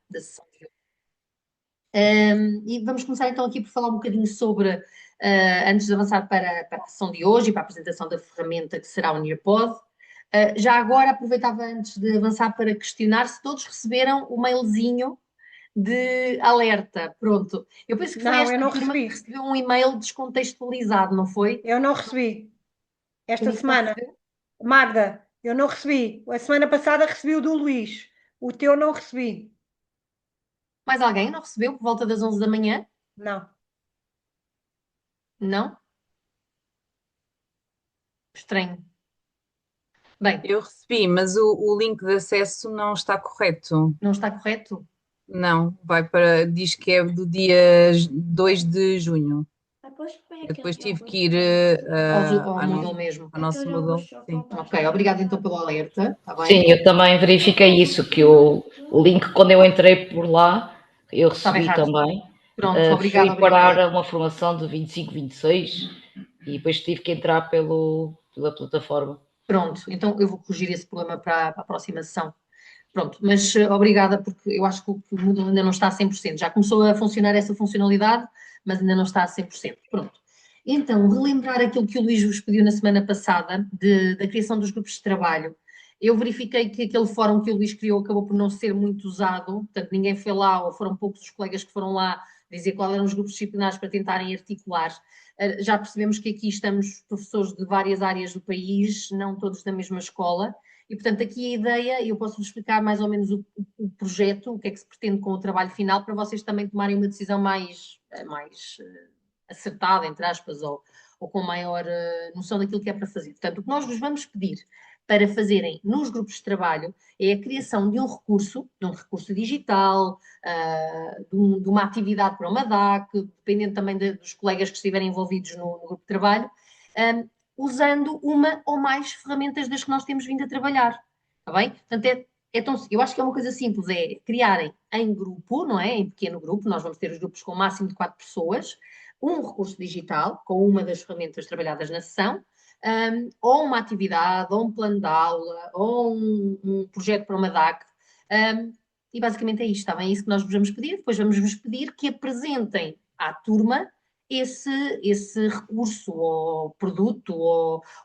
da sessão de hoje. E vamos começar então aqui por falar um bocadinho sobre, antes de avançar para a sessão de hoje e para a apresentação da ferramenta que será o Nearpod. Já agora aproveitava antes de avançar para questionar se todos receberam o mailzinho de alerta. Pronto. Eu penso que foi Não, eu esta não turma que recebi. recebeu um e-mail descontextualizado, não foi? Eu não recebi Quem esta disse que não semana. recebeu? Magda, eu não recebi. A semana passada recebi o do Luís. O teu não recebi. Mais alguém não recebeu por volta das 11 da manhã? Não. Não? Estranho. Bem, Eu recebi, mas o link de acesso não está correto. não está correto? Não, diz que é do dia 2 de junho. Eu depois tive que ir Ao Moodle mesmo. ao nosso Moodle. Sim. Ok, obrigado então pelo alerta, está Sim, bem? eu também verifiquei isso, que o link, quando eu entrei por lá, eu Estava recebi errado. também. Pronto, Fui obrigado, parar obrigada. a uma formação de 25, 26 e depois tive que entrar pela plataforma. Pronto, então eu vou corrigir esse problema para a próxima sessão. Pronto, mas obrigada, porque eu acho que o Moodle ainda não está a 100%. Já começou a funcionar essa funcionalidade, mas ainda não está a 100%. Pronto. Então, relembrar aquilo que o Luís vos pediu na semana passada, da criação dos grupos de trabalho. Eu verifiquei que aquele fórum que o Luís criou acabou por não ser muito usado, portanto, ninguém foi lá, ou foram poucos os colegas que foram lá dizer quais eram os grupos disciplinares para tentarem articular. Já percebemos que aqui estamos professores de várias áreas do país, não todos da mesma escola, e, portanto, aqui a ideia, eu posso-vos explicar mais ou menos o projeto, o que é que se pretende com o trabalho final, para vocês também tomarem uma decisão mais acertada, entre aspas, ou com maior noção daquilo que é para fazer. Portanto, o que nós vos vamos pedir para fazerem nos grupos de trabalho é a criação de um recurso digital, de uma atividade para uma DAC, dependendo também dos colegas que estiverem envolvidos no grupo de trabalho, usando uma ou mais ferramentas das que nós temos vindo a trabalhar. Está bem? Portanto, eu acho que é uma coisa simples, é criarem em grupo, não é? Em pequeno grupo, nós vamos ter os grupos com o máximo de 4 pessoas, um recurso digital com uma das ferramentas trabalhadas na sessão, ou uma atividade, ou um plano de aula, ou um projeto para uma DAC. E basicamente é isto, está bem? É isso que nós vos vamos pedir. Depois vamos vos pedir que apresentem à turma esse recurso, ou produto,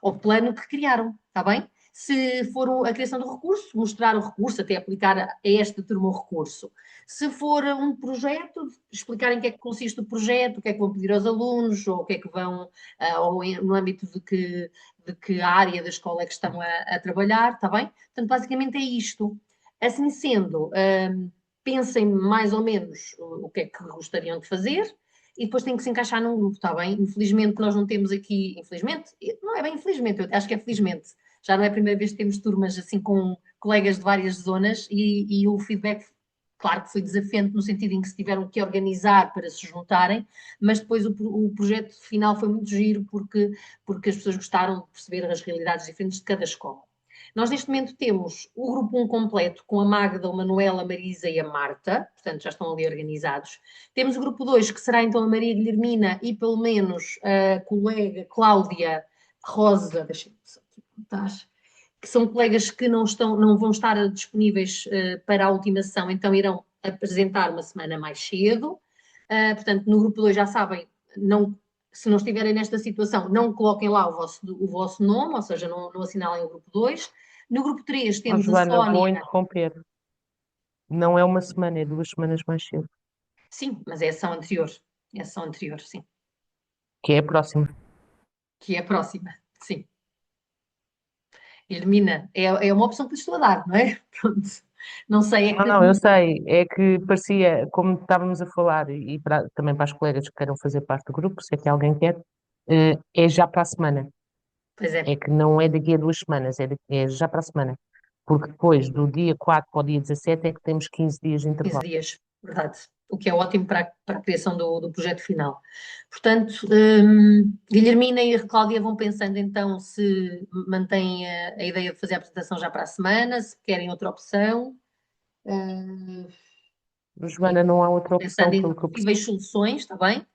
ou plano que criaram, está bem? Se for a criação do recurso, mostrar o recurso, até aplicar a esta turma o recurso. Se for um projeto, explicarem o que é que consiste o projeto, o que é que vão pedir aos alunos, ou o que é que vão, ou no âmbito de que área da escola é que estão a trabalhar, está bem? Portanto, basicamente é isto. Assim sendo, pensem mais ou menos o que é que gostariam de fazer e depois tem que se encaixar num grupo, está bem? Infelizmente nós não temos aqui, infelizmente, não é bem infelizmente, eu acho que é felizmente, já não é a primeira vez que temos turmas assim com colegas de várias zonas e o feedback, claro que foi desafiante no sentido em que se tiveram que organizar para se juntarem, mas depois o projeto final foi muito giro porque as pessoas gostaram de perceber as realidades diferentes de cada escola. Nós, neste momento, temos o grupo 1 completo com a Magda, a Manuela, a Marisa e a Marta, portanto, já estão ali organizados. Temos o grupo 2, que será então a Maria Guilhermina e pelo menos a colega Cláudia Rosa, deixa-me só aqui contar, que são colegas que não vão estar disponíveis para a última sessão, então irão apresentar uma semana mais cedo. Portanto, no grupo 2 já sabem, se não estiverem nesta situação, não coloquem lá o vosso nome, ou seja, não assinalem o grupo 2. No grupo 3 Ó, temos a Joana, vou Sónia. interromper. Não é uma semana, é 2 semanas mais cedo, Sim, mas é a ação anterior. É a ação anterior, sim. que é a próxima. Que é a próxima, sim. Elimina. É uma opção que lhe estou a dar, não é? Pronto. Não sei, é Não, que não, eu sei. É que parecia, como estávamos a falar, e também para as colegas que queiram fazer parte do grupo, se é que alguém quer, é já para a semana. pois é, É que não é daqui a 2 semanas, é já para a semana. Porque depois, do dia 4 para o dia 17, é que temos 15 dias de 15 intervalo. dias, verdade. O que é ótimo para a criação do projeto final. Portanto, Guilhermina e a Cláudia vão pensando então se mantêm a ideia de fazer a apresentação já para a semana, se querem outra opção, Joana, não há outra pensando opção, em pelo que eu percebi. possíveis soluções, está bem?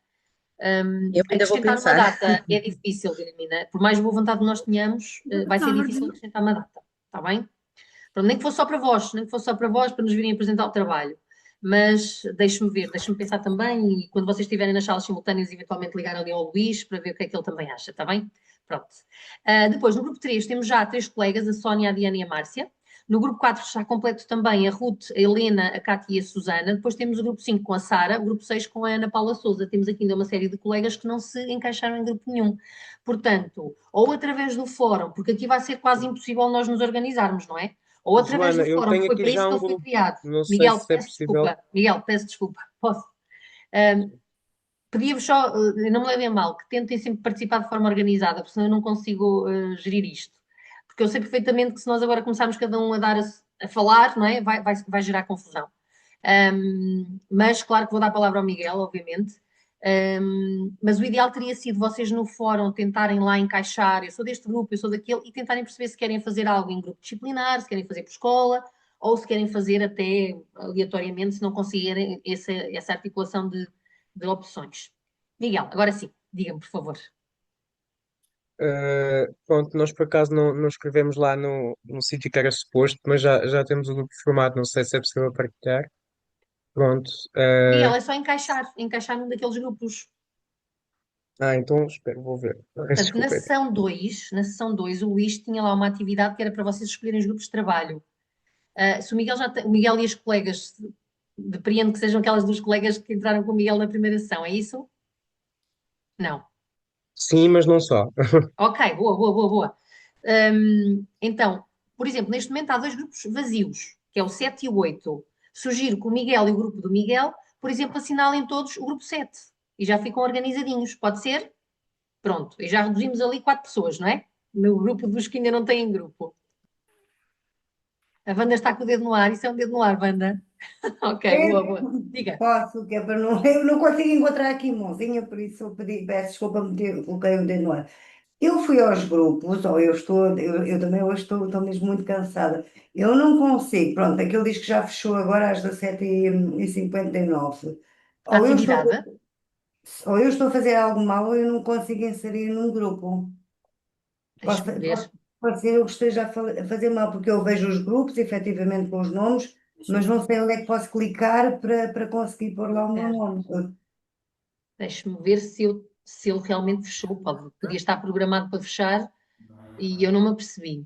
Eu ainda vou Acrescentar uma pensar. data é difícil, Guilhermina. Por mais boa vontade que nós tenhamos, vai ser difícil acrescentar uma data, está bem? Pronto, nem que fosse só para vós, nem que fosse só para vós, para nos virem apresentar o trabalho. mas deixe-me pensar também, e quando vocês estiverem nas salas simultâneas, eventualmente ligar ali ao Luís para ver o que é que ele também acha, está bem? Pronto. Depois, no grupo 3, temos já 3 colegas, a Sónia, a Diana e a Márcia. No grupo 4 está completo também a Ruth, a Helena, a Cátia e a Susana. Depois temos o grupo 5 com a Sara, o grupo 6 com a Ana Paula Souza. Temos aqui ainda uma série de colegas que não se encaixaram em grupo nenhum. Portanto, ou através do fórum, porque aqui vai ser quase impossível nós nos organizarmos, não é? Ou através Joana, do eu fórum, que tenho foi aqui para isso já que um ele foi grupo, criado. não sei Miguel, se é peço possível. desculpa. Miguel, peço desculpa. Posso? Um, Pedia-vos só, não me levem mal, que tentem sempre participar de forma organizada, porque senão eu não consigo gerir isto. Porque eu sei perfeitamente que se nós agora começarmos cada um a dar a falar, não é? Vai gerar confusão. Mas claro que vou dar a palavra ao Miguel, obviamente. Mas o ideal teria sido vocês no fórum tentarem lá encaixar, eu sou deste grupo, eu sou daquele, e tentarem perceber se querem fazer algo em grupo disciplinar, se querem fazer por escola, ou se querem fazer até aleatoriamente, se não conseguirem essa articulação de opções. Miguel, agora sim, diga-me, por favor. Pronto, nós por acaso não escrevemos lá no sítio que era suposto, mas já temos o grupo formado, não sei se é possível partilhar. Pronto. Miguel, é só encaixar num daqueles grupos. Então espero, vou ver. Peço Portanto, desculpa. na sessão 2, o Luís tinha lá uma atividade que era para vocês escolherem os grupos de trabalho. Se o Miguel o Miguel e as colegas, depreendo que sejam aquelas duas colegas que entraram com o Miguel na primeira sessão, é isso? Não. Sim, mas não só. Ok, boa, boa, boa, boa. Então, por exemplo, neste momento há 2 grupos vazios, que é o 7 e o 8. Sugiro que o Miguel e o grupo do Miguel, por exemplo, assinalem todos o grupo 7 e já ficam organizadinhos. Pode ser? Pronto. E já reduzimos ali 4 pessoas, não é? No grupo dos que ainda não têm grupo. A Wanda está com o dedo no ar. Isso é um dedo no ar, Wanda. Ok, É, boa, boa. Diga. posso, que é para não. Eu não consigo encontrar aqui mãozinha, por isso eu peço desculpa, coloquei o dedo no ar. Eu fui aos grupos, ou eu também hoje estou mesmo muito cansada. Eu não consigo, pronto, aquele diz que já fechou agora às 17h59. A Ou eu estou, atividade. ou eu estou a fazer algo mal, ou eu não consigo inserir num grupo. Pode, Deixa-me ver. pode ser eu que esteja a fazer mal, porque eu vejo os grupos, efetivamente, com os nomes, mas não sei onde é que posso clicar para conseguir pôr lá o meu Certo. nome. Deixa-me ver se ele realmente fechou. Podia estar programado para fechar e eu não me apercebi.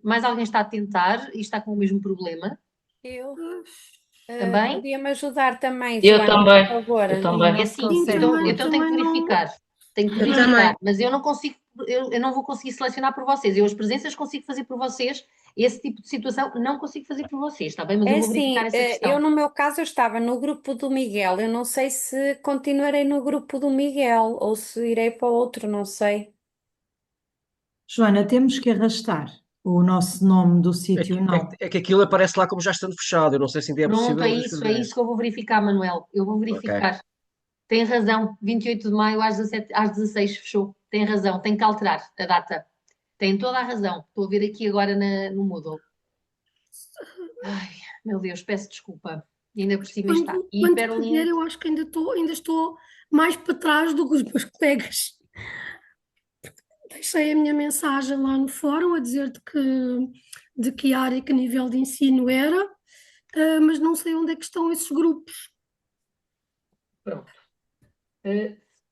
Mais alguém está a tentar e está com o mesmo problema? Eu. Também? Podia-me ajudar também, Eu Joana, também, por favor. eu também. É assim, consegue. então tenho que verificar. Tenho que Eu verificar, também. mas eu não consigo, eu não vou conseguir selecionar por vocês. Eu as presenças consigo fazer por vocês, esse tipo de situação não consigo fazer por vocês, está bem? Mas É eu vou verificar assim, essa eu questão. no meu caso eu estava no grupo do Miguel, eu não sei se continuarei no grupo do Miguel ou se irei para outro, não sei. Joana, temos que arrastar o nosso nome do É sítio, que, é, não. que é que aquilo aparece lá como já estando fechado. Eu não sei se ainda é Pronto, possível é escrever. isso que eu vou verificar, Manuel. Eu vou Ok. verificar. Tem razão, 28 de maio às 17, às 16 fechou. Tem razão, tem que alterar a data. Tem toda a razão. Estou a ver aqui agora no Moodle. Ai, meu Deus, peço desculpa. E ainda por cima está Quando hiper puder, lindo. eu acho que ainda estou mais para trás do que os meus colegas. Deixei a minha mensagem lá no fórum a dizer de que área, que nível de ensino era, mas não sei onde é que estão esses grupos. Pronto.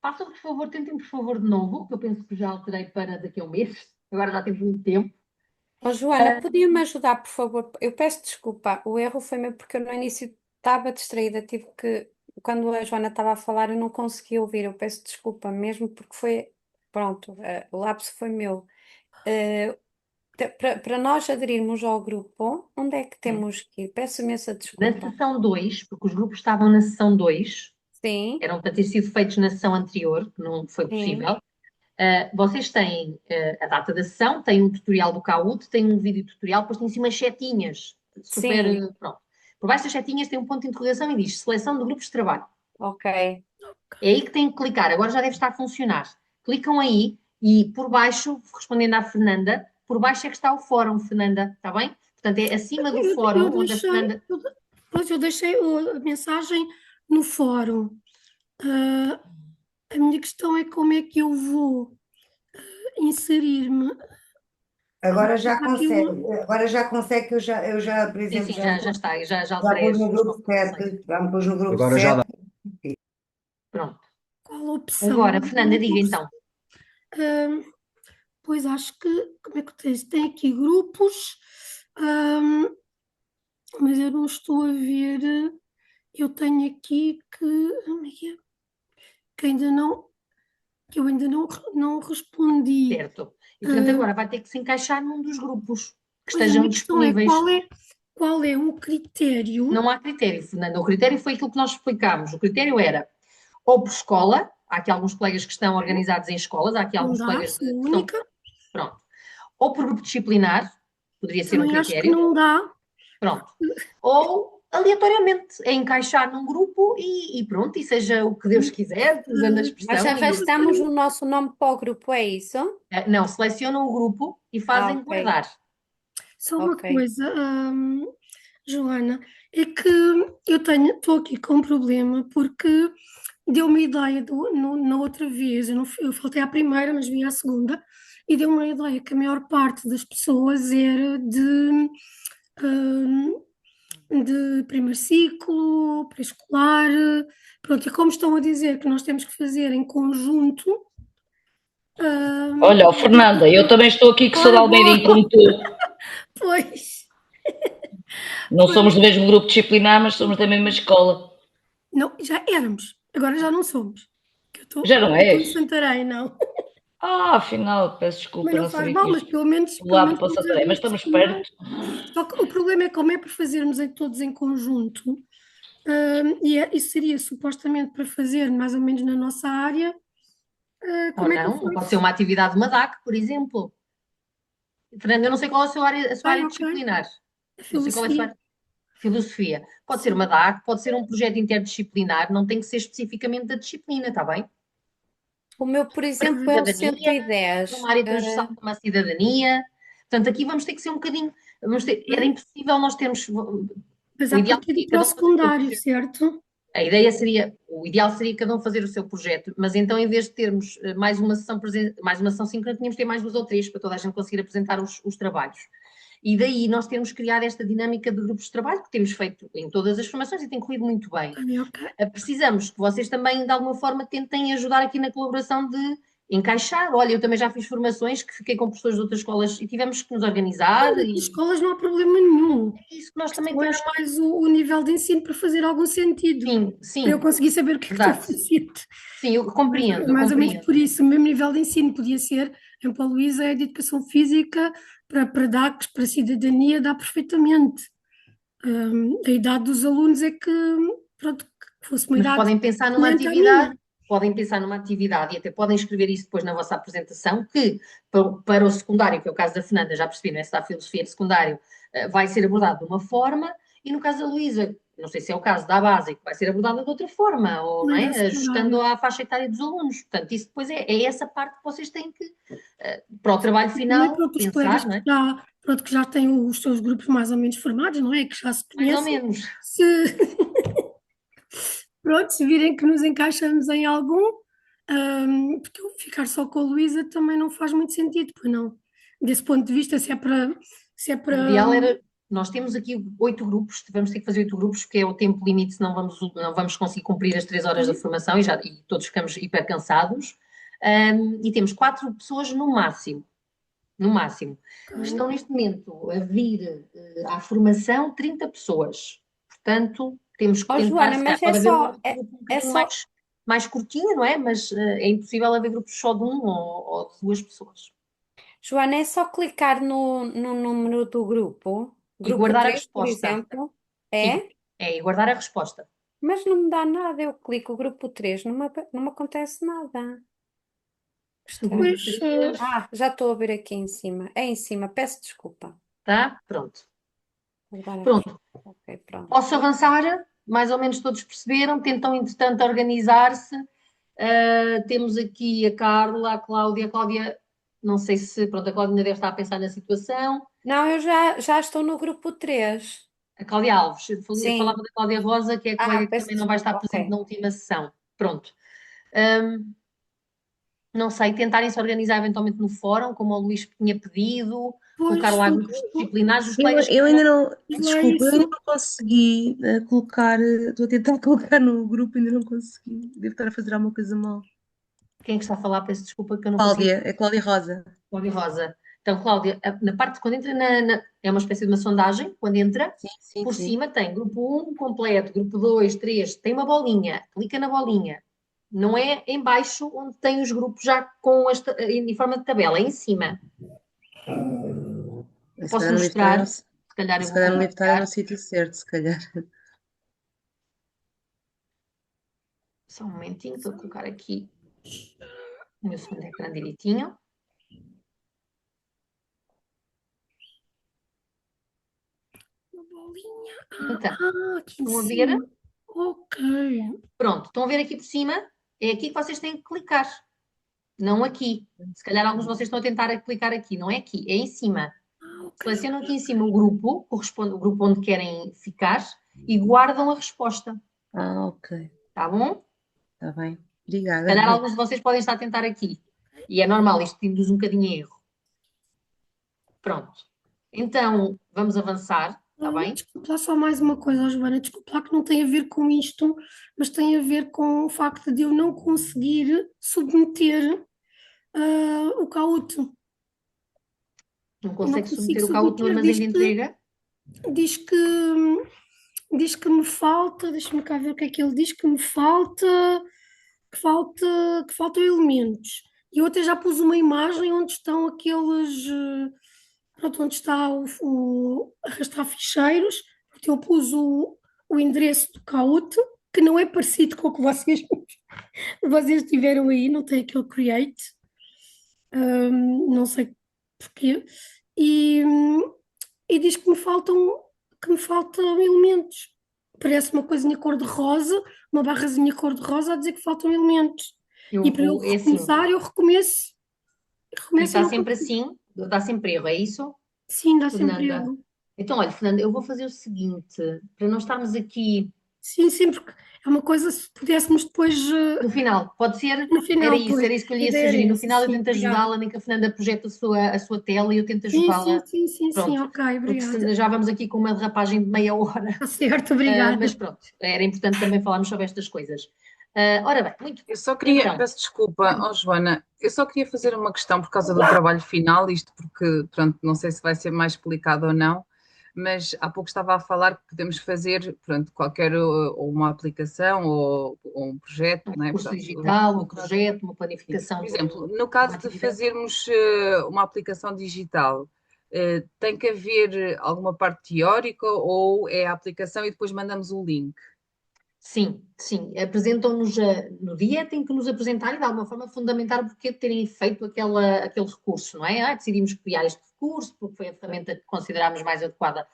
Façam, por favor, tentem, por favor, de novo, que eu penso que já alterei para daqui a um mês. Agora já teve muito tempo. Oh, Joana, podia-me ajudar, por favor? Eu peço desculpa, o erro foi meu porque eu no início estava distraída, tive que, quando a Joana estava a falar, eu não consegui ouvir, eu peço desculpa mesmo porque foi, pronto, o lapso foi meu. Eh, para nós aderirmos ao grupo, onde é que temos que ir? Peço imensa Na desculpa. sessão 2, porque os grupos estavam na sessão 2, Sim, eram para ter sido feitos na sessão anterior, que não foi sim, possível. Vocês têm a data da sessão, têm um tutorial do Kahoot, têm um vídeo tutorial, depois têm assim umas setinhas, super, sim, pronto. Por baixo das setinhas tem um ponto de interrogação e diz seleção de grupos de trabalho. ok. É aí que têm que clicar, agora já deve estar a funcionar. Clicam aí e por baixo, respondendo à Fernanda, por baixo é que está o fórum, Fernanda, está bem? Portanto, é acima do fórum, onde a Fernanda... Eu deixei a mensagem no fórum. A minha questão é como é que eu vou inserir-me agora já consegue que eu já, por Sim, exemplo, sim, já está, já já alterei pus as no suas grupo configurações. 7, já me pus no grupo Agora já dá. 7. Pronto. Qual a opção? Agora, Fernanda, diga então. Hum, Pois acho que, como é que tem aqui grupos, mas eu não estou a ver, eu tenho aqui como é que é? Que ainda não, que eu ainda não respondi. Certo. E, portanto, agora vai ter que se encaixar num dos grupos que Pois a estejam minha questão é disponíveis. qual é o critério? Não há critério, Fernanda. O critério foi aquilo que nós explicámos. O critério era ou por escola, há aqui alguns colegas que estão organizados em escolas, há aqui Não alguns dá, colegas sou que estão. única. Pronto. Ou por grupo disciplinar, poderia ser um Também acho que critério. não dá. Pronto. Ou aleatoriamente, é encaixar num grupo e pronto, e seja o que Deus quiser, usando a Mas expressão. arrastamos o nosso nome para o grupo, é isso? Não, selecionam o grupo e fazem ok. guardar. Só uma Ok. coisa, Joana, é que estou aqui com um problema porque deu-me a ideia na outra vez, eu faltei à primeira, mas vim à segunda, e deu-me a ideia que a maior parte das pessoas era de primeiro ciclo, pré-escolar, pronto, e como estão a dizer que nós temos que fazer em conjunto. Olha, ó, Fernanda, eu também estou aqui que sou de Ora, Almeirim boa. como tu. Pois. Não somos do mesmo grupo disciplinar, mas somos da mesma escola. Não, já éramos, agora já não somos. Já não Eu estou em és? Santarém, não. Ah, afinal, peço desculpa, Mas não não faz sabia mal, que mas isto pelo menos, do lado para estamos a Santarém, ver mas isto estamos também. perto. Só que o problema é como é para fazermos todos em conjunto, isso seria supostamente para fazer mais ou menos na nossa área, Ou como é que eu não, pode faço? ser uma atividade de uma DAC, por exemplo. Fernanda, eu não sei qual é a sua área Ok, disciplinar. a Não sei qual é a sua filosofia. área. Filosofia. Pode ser uma DAC, pode ser um projeto interdisciplinar, não tem que ser especificamente da disciplina, está bem? O meu, por exemplo, é o Cidadania, 110. uma área transversal como a cidadania. Portanto, aqui vamos ter que ser um bocadinho. Era impossível nós termos. Mas O à ideal partida seria para o cada um fazer o seu secundário, projeto. certo? A ideia seria, o ideal seria cada um fazer o seu projeto, mas então em vez de termos mais uma sessão mais uma sessão síncrona, tínhamos de ter mais duas ou três para toda a gente conseguir apresentar os trabalhos. E daí nós temos criado esta dinâmica de grupos de trabalho que temos feito em todas as formações e tem corrido muito bem. Precisamos que vocês também, de alguma forma, tentem ajudar aqui na colaboração de encaixar. Olha, eu também já fiz formações que fiquei com professores de outras escolas e tivemos que nos organizar. Nas escolas não há problema nenhum. É isso que nós também Só temos. era mais o nível de ensino para fazer algum sentido. Sim. Para eu conseguir saber o que é que estou a fazer. Sim, eu compreendo. Mais ou menos por isso, o mesmo nível de ensino podia ser, em Paulo Luísa é de educação física, para DACs, para cidadania, dá perfeitamente. A idade dos alunos é que, pronto, que fosse uma Mas idade podem pensar numa semelhante à atividade, minha. podem pensar numa atividade e até podem escrever isso depois na vossa apresentação, que para o secundário, que é o caso da Fernanda, já percebi, não é? Se dá filosofia de secundário, vai ser abordado de uma forma, e no caso da Luísa, não sei se é o caso da básica, vai ser abordada de outra forma, ou não Não é? é Ajustando secundário. à faixa etária dos alunos. Portanto, isso depois é essa parte que vocês têm que, para o trabalho final, Pronto, os colegas pensar, não é? que já têm os seus grupos mais ou menos formados, não é? Que já se Mais ou conhecem. menos. Pronto, se virem que nos encaixamos em algum, porque eu ficar só com a Luísa também não faz muito sentido, pois não. Desse ponto de vista, se é para. O ideal era, nós temos aqui 8 grupos, vamos ter que fazer 8 grupos, porque é o tempo limite, senão não vamos conseguir cumprir as 3 horas da formação e todos ficamos hiper cansados. E temos 4 pessoas no máximo. No máximo. Estão neste momento a vir à formação 30 pessoas. Portanto, temos que tentar, Joana, se mas calhar, pode haver um grupo um é bocadinho só, mais curtinho, não é? Mas é impossível haver grupos só de um ou de 2 pessoas. Joana, é só clicar no número do grupo, E grupo guardar a 3, por resposta. exemplo. Sim, e guardar a resposta. Mas não me dá nada, eu clico o grupo 3, não me acontece nada. Grupo 3. Já estou a ver aqui em cima. É em cima, peço desculpa. Tá? Pronto. Agora Pronto. ok, pronto. Posso avançar? Mais ou menos todos perceberam, tentam, entretanto, organizar-se. Temos aqui a Carla, a Cláudia, não sei se, pronto, a Cláudia ainda deve estar a pensar na situação. Não, eu já estou no grupo 3. A Cláudia Alves, eu Sim. falava da Cláudia Rosa, que é a colega que peço também não vai estar desculpa, presente ok. na última sessão. Pronto. Não sei, tentarem se organizar eventualmente no fórum, como o Luís tinha pedido, colocar Pois, lá grupos disciplinares, os Eu, colegas eu ainda não, lá desculpa, eu ainda isso. não consegui colocar, estou a tentar colocar no grupo, ainda não consegui. Devo estar a fazer alguma coisa mal. Quem é que está a falar? Peço desculpa que eu não consigo. Cláudia, é Cláudia Rosa. Cláudia Rosa. Então, Cláudia, na parte, quando entra é uma espécie de uma sondagem, quando entra, Sim, por sim. cima tem grupo 1 completo, grupo 2, 3, tem uma bolinha, clica na bolinha. Não é em baixo onde tem os grupos já em forma de tabela, é em cima. Eu Se posso calhar não devo estar mostrar, se calhar eu se vou calhar não devo estar compartilhar. no sítio certo, se calhar. Só um momentinho, estou a colocar aqui o meu segundo ecrã direitinho. Uma bolinha. Então, Aqui em estão a ver? cima. Ok. Pronto, estão a ver aqui por cima? É aqui que vocês têm que clicar, não aqui. Se calhar alguns de vocês estão a tentar clicar aqui, não é aqui, é em cima. Ok. Selecionam aqui em cima o grupo, corresponde o grupo onde querem ficar e guardam a resposta. Ok, Tá bom? está bem. Se Obrigada. calhar alguns de vocês podem estar a tentar aqui. E é normal, isto induz um bocadinho em erro. Pronto. Então, vamos avançar, está bem? Desculpa lá só mais uma coisa, Joana, desculpa lá que não tem a ver com isto, mas tem a ver com o facto de eu não conseguir submeter o CAUT. Não Eu não consegue consigo submeter o CAUT no submeter, armazém de entrega? diz que me falta, deixa-me cá ver o que é que ele diz, que me falta, que falta, que faltam elementos. E eu até já pus uma imagem onde estão aqueles, pronto, onde está o arrastar ficheiros, porque eu pus o endereço do CAUT, que não é parecido com o que vocês tiveram aí, não tem aquele create, não sei porquê, e, e diz que me faltam elementos. Parece uma coisinha cor-de-rosa, uma barrazinha cor-de-rosa a dizer que faltam elementos. Eu E para eu vou, é assim, recomeçar, eu recomeço e e está não sempre consigo. assim, dá sempre erro, é isso? Sim, dá sempre Fernanda. erro. Então, olha, Fernanda, eu vou fazer o seguinte, para não estarmos aqui Sim, sim, porque é uma coisa, se pudéssemos depois, no final, pode ser, no final, pois, era isso que eu a lhe ia ideia era sugerir. No essa, final eu sim, tento obrigada. ajudá-la, nem que a Fernanda projete a sua tela e eu tento Sim, sim, ajudá-la. sim, sim, sim, Pronto, ok, porque obrigada. já vamos aqui com uma derrapagem de meia hora. Está certo, obrigada. Mas pronto, era importante também falarmos sobre estas coisas. Ora bem, muito Eu só queria, então, peço desculpa, Joana, eu só queria fazer uma questão por causa do trabalho final, isto porque, pronto, não sei se vai ser mais explicado ou não, mas há pouco estava a falar que podemos fazer, pronto, qualquer ou uma aplicação ou um projeto, um não é? curso Portanto, digital, um no caso, projeto, uma por planificação de exemplo, no uma caso de atividade. fazermos uma aplicação digital, tem que haver alguma parte teórica ou é a aplicação e depois mandamos o link? Sim, sim. Apresentam-nos no dia, têm que nos apresentar e de alguma forma fundamentar o porquê de terem feito aquele recurso, não é? Decidimos criar este recurso porque foi a ferramenta que considerámos mais adequada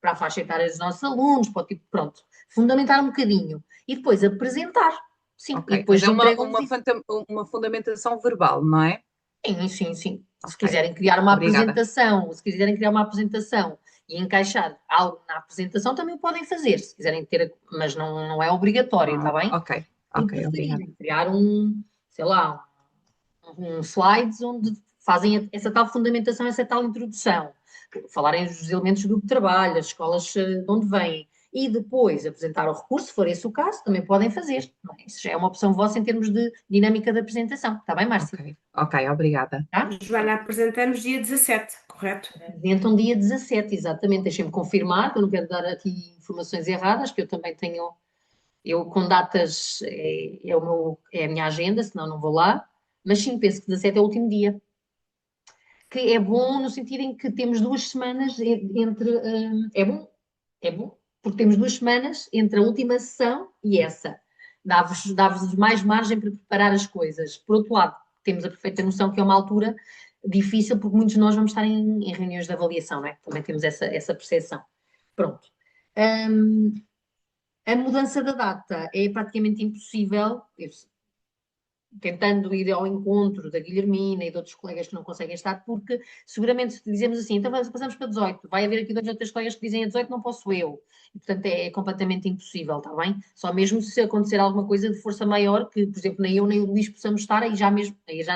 para a faixa etária dos nossos alunos, para o tipo, pronto. Fundamentar um bocadinho e depois apresentar. Sim, e Ok, depois mas é entregam-nos isso. uma fundamentação verbal, não é? Sim, sim, sim. Se Ok, quiserem criar uma obrigada. apresentação, se quiserem criar uma apresentação e encaixar algo na apresentação, também o podem fazer, se quiserem ter, mas não é obrigatório, está bem? Ok, Se ok, obrigada. preferirem criar sei lá, um slides onde fazem essa tal fundamentação, essa tal introdução, falarem dos elementos do grupo de trabalho, as escolas de onde vêm, e depois apresentar o recurso, se for esse o caso, também podem fazer. Não é? Isso já é uma opção vossa em termos de dinâmica de apresentação. Está bem, Márcia? Ok, obrigada. Tá? Joana, apresentamos dia 17, correto? Apresentam dia 17, exatamente. Deixem-me confirmar, que eu não quero dar aqui informações erradas, que eu também tenho, eu com datas é a minha agenda, senão não vou lá, mas sim, penso que 17 é o último dia. Que é bom no sentido em que temos 2 semanas entre. É bom, porque temos 2 semanas entre a última sessão e essa. Dá-vos mais margem para preparar as coisas. Por outro lado, temos a perfeita noção que é uma altura difícil, porque muitos de nós vamos estar em reuniões de avaliação, não é? Também temos essa percepção. Pronto. A mudança da data é praticamente impossível. tentando ir ao encontro da Guilhermina e de outros colegas que não conseguem estar, porque seguramente se dizemos assim, então passamos para 18, vai haver aqui 2 ou 3 colegas que dizem a 18, não posso eu. E, portanto, é completamente impossível, está bem? Só mesmo se acontecer alguma coisa de força maior, que, por exemplo, nem eu nem o Luís possamos estar, aí já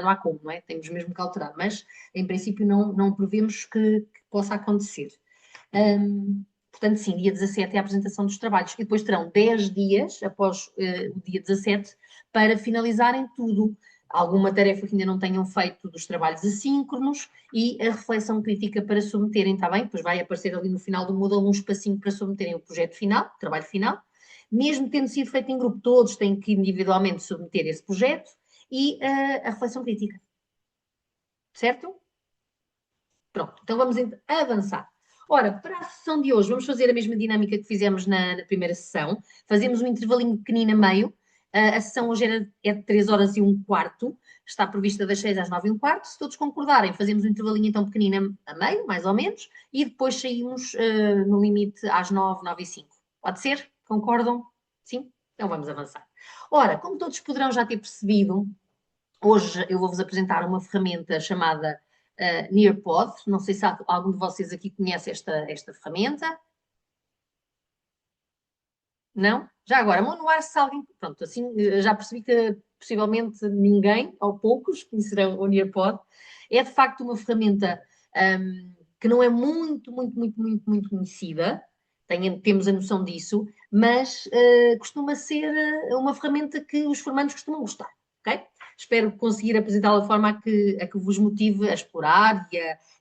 não há como, não é? Temos mesmo que alterar, mas, em princípio, não prevemos que possa acontecer. Portanto, sim, dia 17 é a apresentação dos trabalhos. E depois terão 10 dias, após o dia 17, para finalizarem tudo. Alguma tarefa que ainda não tenham feito dos trabalhos assíncronos e a reflexão crítica para submeterem, está bem? Depois vai aparecer ali no final do Moodle um espacinho para submeterem o projeto final, o trabalho final. Mesmo tendo sido feito em grupo, todos têm que individualmente submeter esse projeto e a reflexão crítica. Certo? Pronto, então vamos avançar. Ora, para a sessão de hoje, vamos fazer a mesma dinâmica que fizemos na primeira sessão. Fazemos um intervalinho pequenino a meio. A sessão hoje é de 3 horas e um quarto. Está prevista das 6 às 9 e um quarto. Se todos concordarem, fazemos um intervalinho então pequenino a meio, mais ou menos, e depois saímos no limite às 9, 9 e 5. Pode ser? Concordam? Sim? Então vamos avançar. Ora, como todos poderão já ter percebido, hoje eu vou-vos apresentar uma ferramenta chamada Nearpod. Não sei se algum de vocês aqui conhece esta ferramenta. Não? Já agora, mão no ar se alguém... Pronto, assim já percebi que possivelmente ninguém, ou poucos, conhecerão o Nearpod. É de facto uma ferramenta que não é muito conhecida. Temos a noção disso, mas costuma ser uma ferramenta que os formandos costumam gostar, ok? Espero conseguir apresentá-la de forma a que vos motive a explorar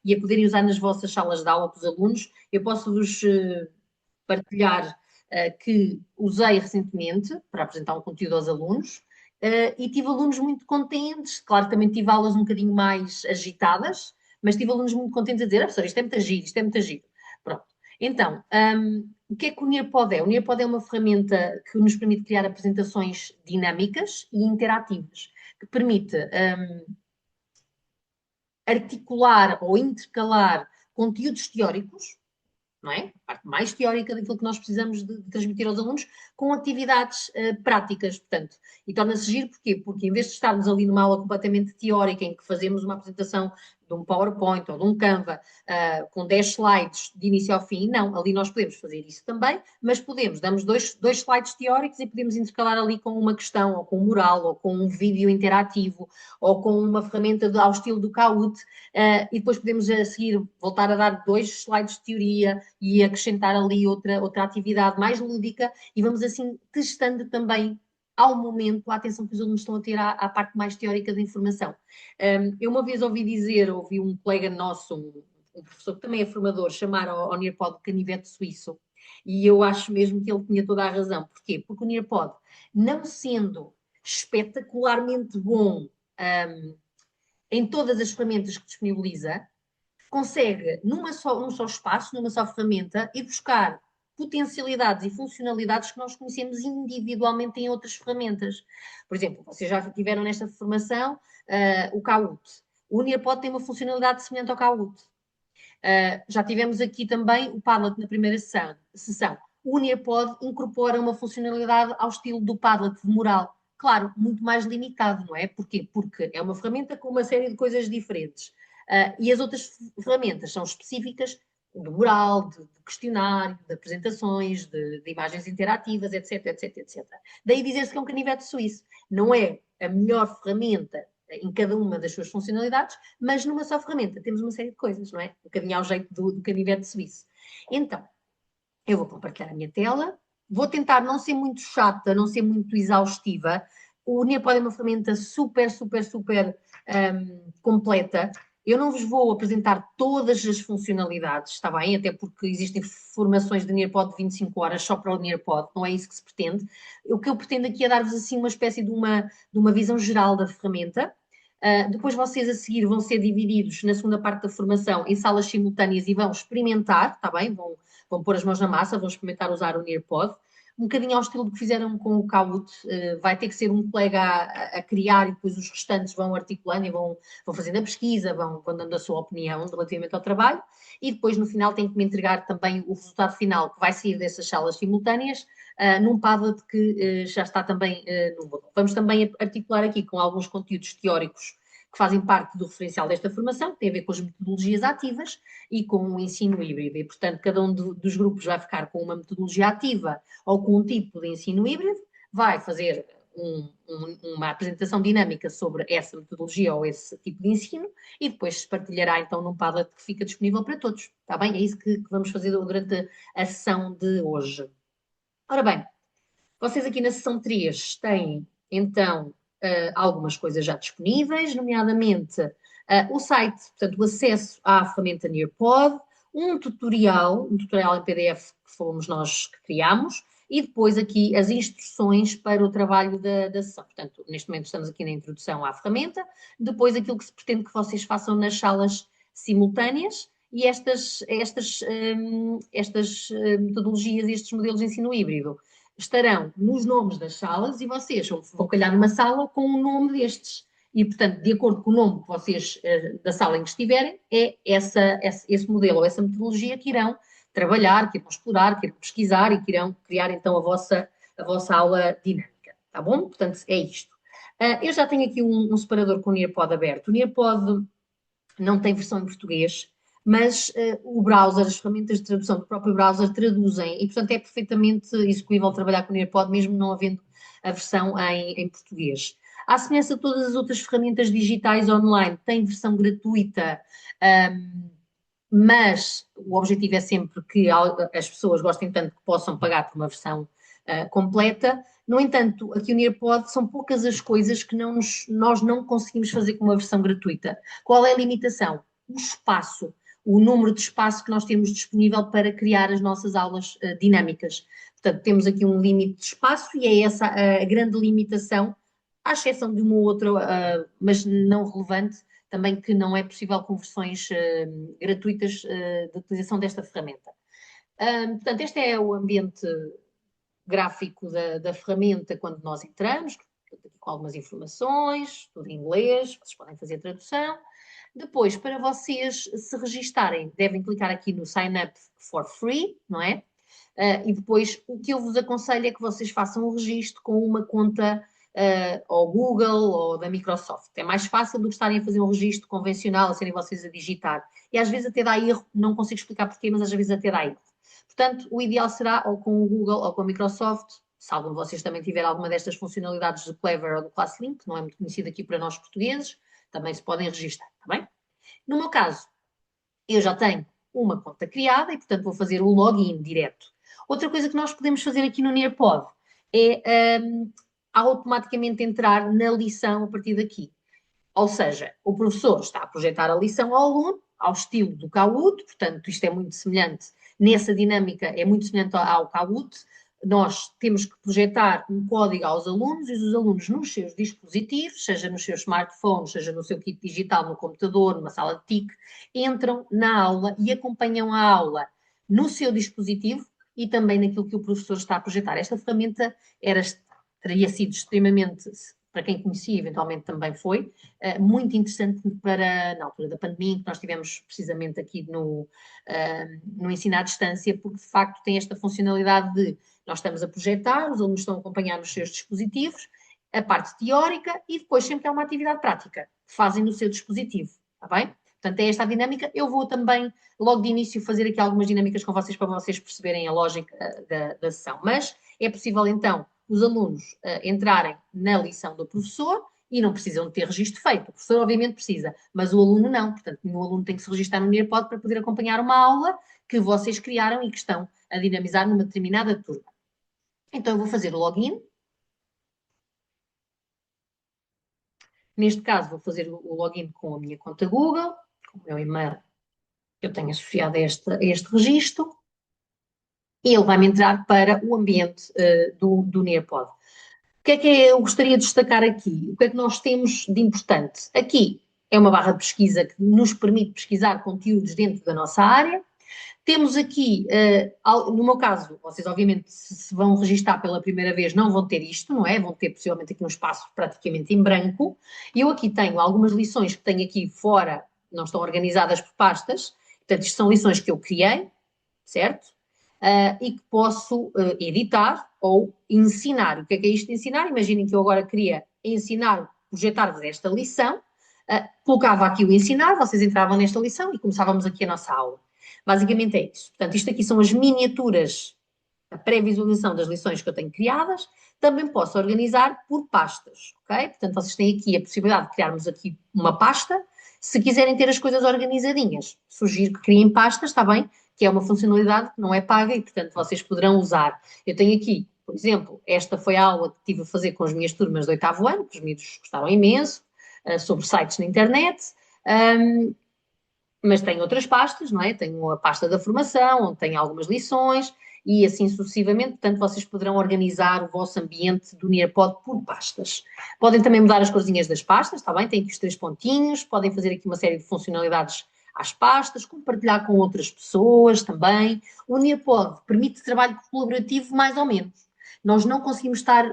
e a poderem usar nas vossas salas de aula com os alunos. Eu posso-vos partilhar que usei recentemente para apresentar um conteúdo aos alunos e tive alunos muito contentes. Claro que também tive aulas um bocadinho mais agitadas, mas tive alunos muito contentes a dizer, professor, isto é muito giro, isto é muito giro. Pronto. Então, o que é que o Nearpod é? O Nearpod é uma ferramenta que nos permite criar apresentações dinâmicas e interativas, que permite articular ou intercalar conteúdos teóricos, não é? A parte mais teórica daquilo que nós precisamos de transmitir aos alunos, com atividades práticas, portanto. E torna-se giro porquê? Porque em vez de estarmos ali numa aula completamente teórica, em que fazemos uma apresentação de um PowerPoint ou de um Canva, com 10 slides de início ao fim, não, ali nós podemos fazer isso também, mas damos dois slides teóricos e podemos intercalar ali com uma questão, ou com um mural, ou com um vídeo interativo, ou com uma ferramenta ao estilo do Kahoot, e depois podemos a seguir voltar a dar 2 slides de teoria e acrescentar ali outra atividade mais lúdica, e vamos assim testando também ao momento a atenção que os alunos estão a ter à parte mais teórica da informação. Eu uma vez ouvi um colega nosso, um professor que também é formador, chamar ao Nearpod de canivete suíço, e eu acho mesmo que ele tinha toda a razão. Porquê? Porque o Nearpod, não sendo espetacularmente bom em todas as ferramentas que disponibiliza, consegue num só espaço, numa só ferramenta, ir buscar potencialidades e funcionalidades que nós conhecemos individualmente em outras ferramentas. Por exemplo, vocês já tiveram nesta formação o Kahoot. O Nearpod tem uma funcionalidade semelhante ao Kahoot. Já tivemos aqui também o Padlet na primeira sessão. O Nearpod incorpora uma funcionalidade ao estilo do Padlet de mural. Claro, muito mais limitado, não é? Porquê? Porque é uma ferramenta com uma série de coisas diferentes. E as outras ferramentas são específicas do mural, de questionário, de apresentações, de imagens interativas, etc, etc, etc. Daí dizer-se que é um canivete suíço. Não é a melhor ferramenta em cada uma das suas funcionalidades, mas numa só ferramenta temos uma série de coisas, não é? Um bocadinho ao jeito do canivete suíço. Então, eu vou compartilhar a minha tela. Vou tentar não ser muito chata, não ser muito exaustiva. O Nearpod é uma ferramenta super completa. Eu não vos vou apresentar todas as funcionalidades, está bem? Até porque existem formações de Nearpod de 25 horas só para o Nearpod, não é isso que se pretende. O que eu pretendo aqui é dar-vos assim uma espécie de uma visão geral da ferramenta. Depois vocês a seguir vão ser divididos na segunda parte da formação em salas simultâneas e vão experimentar, está bem? Vão pôr as mãos na massa, vão experimentar usar o Nearpod. Um bocadinho ao estilo do que fizeram com o Kahoot, vai ter que ser um colega a criar e depois os restantes vão articulando e vão fazendo a pesquisa, vão dando a sua opinião relativamente ao trabalho, e depois no final têm que me entregar também o resultado final que vai sair dessas salas simultâneas num Padlet que já está também no Moodle. Vamos também articular aqui com alguns conteúdos teóricos que fazem parte do referencial desta formação, que tem a ver com as metodologias ativas e com o ensino híbrido. E, portanto, cada um dos grupos vai ficar com uma metodologia ativa ou com um tipo de ensino híbrido, vai fazer uma apresentação dinâmica sobre essa metodologia ou esse tipo de ensino e depois se partilhará então num Padlet que fica disponível para todos. Está bem? É isso que vamos fazer durante a sessão de hoje. Ora bem, vocês aqui na sessão 3 têm então algumas coisas já disponíveis, nomeadamente o site, portanto o acesso à ferramenta Nearpod, um tutorial em PDF que fomos nós que criámos, e depois aqui as instruções para o trabalho da sessão. Portanto, neste momento estamos aqui na introdução à ferramenta, depois aquilo que se pretende que vocês façam nas salas simultâneas e estas metodologias, estes modelos de ensino híbrido estarão nos nomes das salas e vocês vão calhar numa sala com o nome destes. E, portanto, de acordo com o nome que vocês, da sala em que estiverem, é esse modelo ou essa metodologia que irão trabalhar, que irão explorar, que irão pesquisar e que irão criar, então, a vossa aula dinâmica. Tá bom? Portanto, é isto. Eu já tenho aqui um separador com o Nearpod aberto. O Nearpod não tem versão em português, mas o browser, as ferramentas de tradução do próprio browser traduzem e, portanto, é perfeitamente execuível trabalhar com o Nearpod, mesmo não havendo a versão em português. À semelhança de todas as outras ferramentas digitais online, tem versão gratuita, mas o objetivo é sempre que as pessoas gostem tanto que possam pagar por uma versão completa. No entanto, aqui o Nearpod são poucas as coisas que nós não conseguimos fazer com uma versão gratuita. Qual é a limitação? O espaço, o número de espaço que nós temos disponível para criar as nossas aulas dinâmicas. Portanto, temos aqui um limite de espaço e é essa a grande limitação, à exceção de uma ou outra, mas não relevante, também que não é possível com versões gratuitas de utilização desta ferramenta. Portanto, este é o ambiente gráfico da ferramenta quando nós entramos, aqui com algumas informações, tudo em inglês, vocês podem fazer a tradução. Depois, para vocês se registarem, devem clicar aqui no Sign Up for Free, não é? E depois, o que eu vos aconselho é que vocês façam o registro com uma conta ou Google ou da Microsoft. É mais fácil do que estarem a fazer um registro convencional, a serem vocês a digitar. E às vezes até dá erro, não consigo explicar porquê, mas às vezes até dá erro. Portanto, o ideal será ou com o Google ou com a Microsoft, se algum de vocês também tiver alguma destas funcionalidades do Clever ou do ClassLink, que não é muito conhecido aqui para nós portugueses, também se podem registrar, está bem? No meu caso, eu já tenho uma conta criada e, portanto, vou fazer o login direto. Outra coisa que nós podemos fazer aqui no Nearpod é automaticamente entrar na lição a partir daqui. Ou seja, o professor está a projetar a lição ao aluno, ao estilo do Kahoot, portanto, isto é muito semelhante, nessa dinâmica é muito semelhante ao Kahoot. Nós temos que projetar um código aos alunos e os alunos nos seus dispositivos, seja nos seus smartphones, seja no seu kit digital, no computador, numa sala de TIC, entram na aula e acompanham a aula no seu dispositivo e também naquilo que o professor está a projetar. Esta ferramenta teria sido extremamente, para quem conhecia, eventualmente também foi, muito interessante na altura da pandemia, que nós tivemos precisamente aqui no ensino à distância, porque de facto tem esta funcionalidade de nós estamos a projetar, os alunos estão a acompanhar nos seus dispositivos, a parte teórica e depois sempre há uma atividade prática que fazem no seu dispositivo, está bem? Portanto, é esta a dinâmica. Eu vou também, logo de início, fazer aqui algumas dinâmicas com vocês para vocês perceberem a lógica da sessão. Mas é possível, então, os alunos entrarem na lição do professor e não precisam de ter registro feito. O professor, obviamente, precisa, mas o aluno não. Portanto, nenhum aluno tem que se registrar no Nearpod para poder acompanhar uma aula que vocês criaram e que estão a dinamizar numa determinada turma. Então, eu vou fazer o login. Neste caso, vou fazer o login com a minha conta Google, com o meu e-mail que eu tenho associado a este registro. E ele vai-me entrar para o ambiente do Nearpod. O que é que eu gostaria de destacar aqui? O que é que nós temos de importante? Aqui é uma barra de pesquisa que nos permite pesquisar conteúdos dentro da nossa área. Temos aqui, no meu caso, vocês obviamente se vão registar pela primeira vez não vão ter isto, não é? Vão ter possivelmente aqui um espaço praticamente em branco. E eu aqui tenho algumas lições que tenho aqui fora, não estão organizadas por pastas. Portanto, isto são lições que eu criei, certo? e que posso editar ou ensinar. O que é isto de ensinar? Imaginem que eu agora queria ensinar, projetar-vos esta lição, colocava aqui o ensinar, vocês entravam nesta lição e começávamos aqui a nossa aula. Basicamente é isso. Portanto, isto aqui são as miniaturas, a pré-visualização das lições que eu tenho criadas. Também posso organizar por pastas, ok? Portanto, vocês têm aqui a possibilidade de criarmos aqui uma pasta. Se quiserem ter as coisas organizadinhas, sugiro que criem pastas, está bem? Que é uma funcionalidade que não é paga e, portanto, vocês poderão usar. Eu tenho aqui, por exemplo, esta foi a aula que tive a fazer com as minhas turmas de 8º ano, que os miúdos gostaram imenso, sobre sites na internet, mas tenho outras pastas, não é? Tenho a pasta da formação, onde tenho algumas lições e assim sucessivamente, portanto, vocês poderão organizar o vosso ambiente do Nearpod por pastas. Podem também mudar as corzinhas das pastas, está bem? Tem aqui os 3 pontinhos, podem fazer aqui uma série de funcionalidades às pastas, compartilhar com outras pessoas também. O Nearpod permite trabalho colaborativo mais ou menos. Nós não conseguimos estar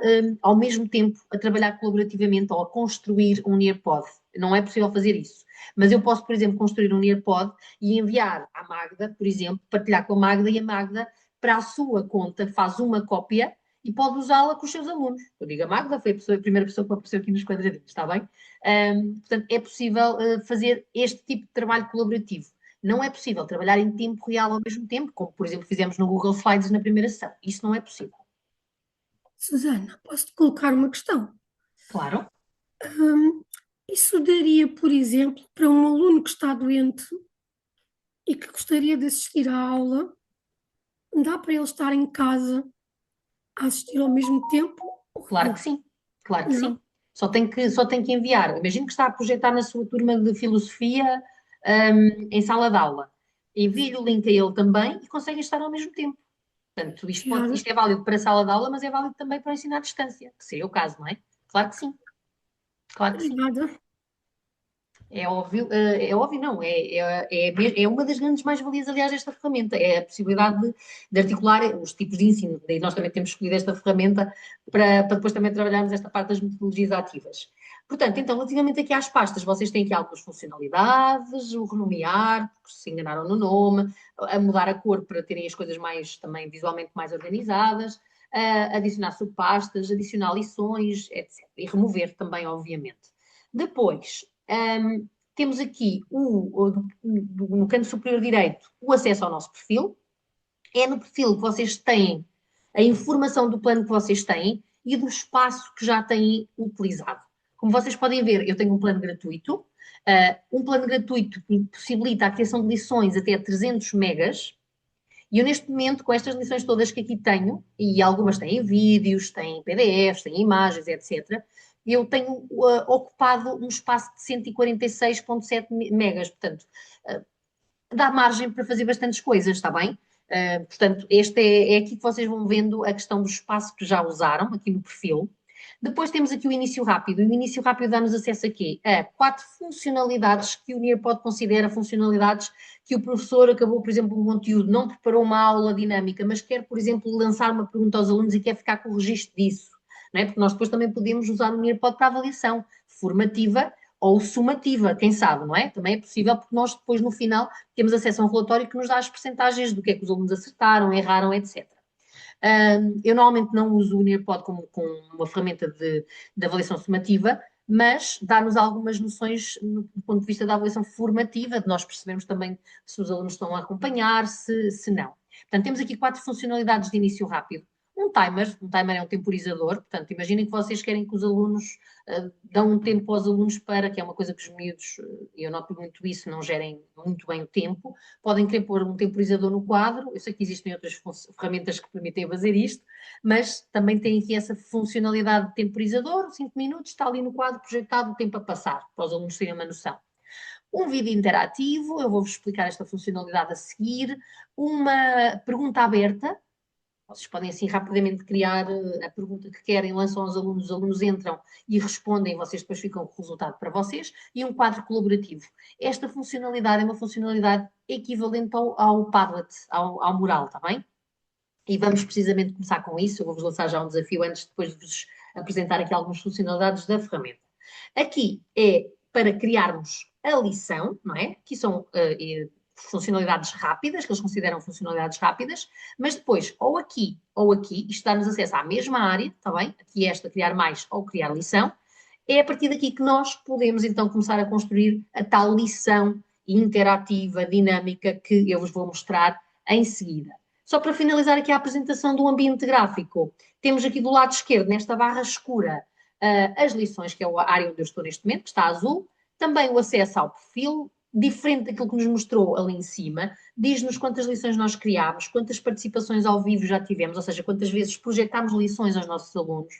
ao mesmo tempo a trabalhar colaborativamente ou a construir um Nearpod. Não é possível fazer isso. Mas eu posso, por exemplo, construir um Nearpod e enviar à Magda, por exemplo, partilhar com a Magda e a Magda, para a sua conta, faz uma cópia e pode usá-la com os seus alunos. Eu digo a Magda, foi a primeira pessoa que apareceu aqui nos quadradinhos, está bem? Portanto, é possível fazer este tipo de trabalho colaborativo. Não é possível trabalhar em tempo real ao mesmo tempo, como, por exemplo, fizemos no Google Slides na primeira sessão. Isso não é possível. Susana, posso-te colocar uma questão? Claro. Isso daria, por exemplo, para um aluno que está doente e que gostaria de assistir à aula, dá para ele estar em casa a assistir ao mesmo tempo? Claro que sim, claro que Não. sim. Só tem que enviar. Imagino que está a projetar na sua turma de filosofia em sala de aula. Envie o link a ele também e conseguem estar ao mesmo tempo. Portanto, isto é válido para a sala de aula, mas é válido também para ensinar à distância, que seria o caso, não é? Claro que sim. Claro que sim. Obrigada. É óbvio não, é uma das grandes mais-valias, aliás, desta ferramenta, é a possibilidade de articular os tipos de ensino, daí nós também temos escolhido esta ferramenta para depois também trabalharmos esta parte das metodologias ativas. Portanto, então, relativamente aqui às pastas, vocês têm aqui algumas funcionalidades, o renomear, porque se enganaram no nome, a mudar a cor para terem as coisas mais, também visualmente mais organizadas, adicionar subpastas, adicionar lições, etc. E remover também, obviamente. Depois, temos aqui no canto superior direito o acesso ao nosso perfil. É no perfil que vocês têm a informação do plano que vocês têm e do espaço que já têm utilizado. Como vocês podem ver, eu tenho um plano gratuito. Um plano gratuito que possibilita a criação de lições até 300 megas. E eu, neste momento, com estas lições todas que aqui tenho, e algumas têm vídeos, têm PDFs, têm imagens, etc., eu tenho ocupado um espaço de 146,7 megas, portanto, dá margem para fazer bastantes coisas, está bem? Portanto, este é aqui que vocês vão vendo a questão do espaço que já usaram, aqui no perfil. Depois temos aqui o início rápido. O início rápido dá-nos acesso aqui a 4 funcionalidades que o Nearpod considera funcionalidades que o professor acabou, por exemplo, um conteúdo, não preparou uma aula dinâmica, mas quer, por exemplo, lançar uma pergunta aos alunos e quer ficar com o registro disso. Não é? Porque nós depois também podemos usar o Nearpod para avaliação formativa ou sumativa, quem sabe, não é? Também é possível porque nós depois no final temos acesso a um relatório que nos dá as percentagens do que é que os alunos acertaram, erraram, etc. Eu normalmente não uso o Nearpod como uma ferramenta de avaliação sumativa, mas dá-nos algumas noções do ponto de vista da avaliação formativa, de nós percebermos também se os alunos estão a acompanhar, se não. Portanto, temos aqui 4 funcionalidades de início rápido. Um timer é um temporizador, portanto, imaginem que vocês querem que os alunos dão um tempo aos alunos para, que é uma coisa que os miúdos, e eu noto muito isso, não gerem muito bem o tempo, podem querer pôr um temporizador no quadro, eu sei que existem outras ferramentas que permitem fazer isto, mas também tem aqui essa funcionalidade de temporizador, 5 minutos, está ali no quadro projetado o tempo a passar, para os alunos terem uma noção. Um vídeo interativo, eu vou-vos explicar esta funcionalidade a seguir, uma pergunta aberta. Vocês podem assim rapidamente criar a pergunta que querem, lançam aos alunos, os alunos entram e respondem, vocês depois ficam com o resultado para vocês, e um quadro colaborativo. Esta funcionalidade é uma funcionalidade equivalente ao Padlet, ao mural, está bem? E vamos precisamente começar com isso, eu vou-vos lançar já um desafio antes depois de vos apresentar aqui algumas funcionalidades da ferramenta. Aqui é para criarmos a lição, não é? Aqui são funcionalidades rápidas, que eles consideram funcionalidades rápidas, mas depois, ou aqui, isto dá-nos acesso à mesma área, está bem? Aqui esta, criar mais ou criar lição, é a partir daqui que nós podemos então começar a construir a tal lição interativa, dinâmica, que eu vos vou mostrar em seguida. Só para finalizar aqui a apresentação do ambiente gráfico, temos aqui do lado esquerdo, nesta barra escura, as lições, que é a área onde eu estou neste momento, que está azul, também o acesso ao perfil, diferente daquilo que nos mostrou ali em cima, diz-nos quantas lições nós criámos, quantas participações ao vivo já tivemos, ou seja, quantas vezes projetámos lições aos nossos alunos,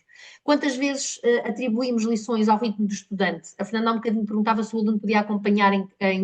quantas vezes atribuímos lições ao ritmo do estudante. A Fernanda há um bocadinho perguntava se o aluno podia acompanhar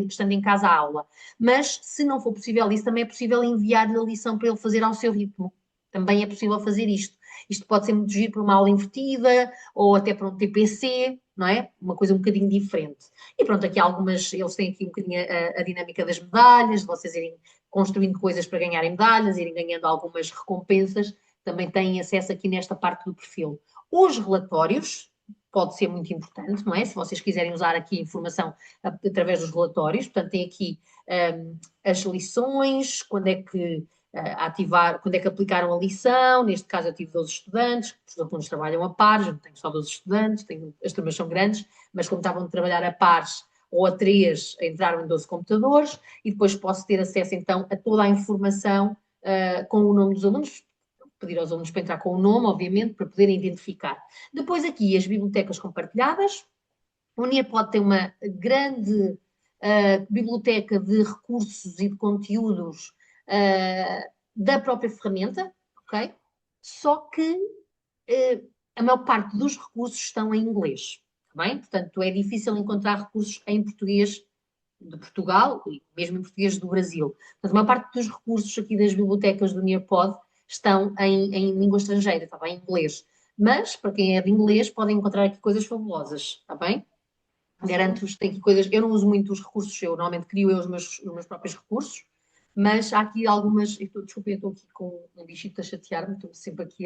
estando em casa a aula, mas se não for possível isso, também é possível enviar-lhe a lição para ele fazer ao seu ritmo. Também é possível fazer isto. Isto pode ser muito giro para uma aula invertida ou até para um TPC, não é? Uma coisa um bocadinho diferente. E pronto, aqui eles têm aqui um bocadinho a dinâmica das medalhas, de vocês irem construindo coisas para ganharem medalhas, irem ganhando algumas recompensas, também têm acesso aqui nesta parte do perfil. Os relatórios, pode ser muito importante, não é? Se vocês quiserem usar aqui informação através dos relatórios, portanto tem aqui as lições, quando é que quando é que aplicaram a lição, neste caso eu tive 12 estudantes, os alunos trabalham a pares, eu não tenho só 12 estudantes, as turmas são grandes, mas como estavam a trabalhar a pares ou a 3, entraram em 12 computadores, e depois posso ter acesso então a toda a informação com o nome dos alunos, pedir aos alunos para entrar com o nome, obviamente, para poderem identificar. Depois aqui as bibliotecas compartilhadas, o Nearpod tem uma grande biblioteca de recursos e de conteúdos da própria ferramenta, ok? Só que a maior parte dos recursos estão em inglês, tá bem? Portanto, é difícil encontrar recursos em português de Portugal e mesmo em português do Brasil. Portanto, a maior parte dos recursos aqui das bibliotecas do Nearpod estão em língua estrangeira, está bem? Em inglês. Mas, para quem é de inglês, podem encontrar aqui coisas fabulosas, está bem? Garanto-vos que tem aqui coisas. Eu não uso muito os recursos, eu normalmente crio os meus próprios recursos, mas há aqui algumas. Desculpem, eu estou aqui com um bichito a chatear-me, estou sempre aqui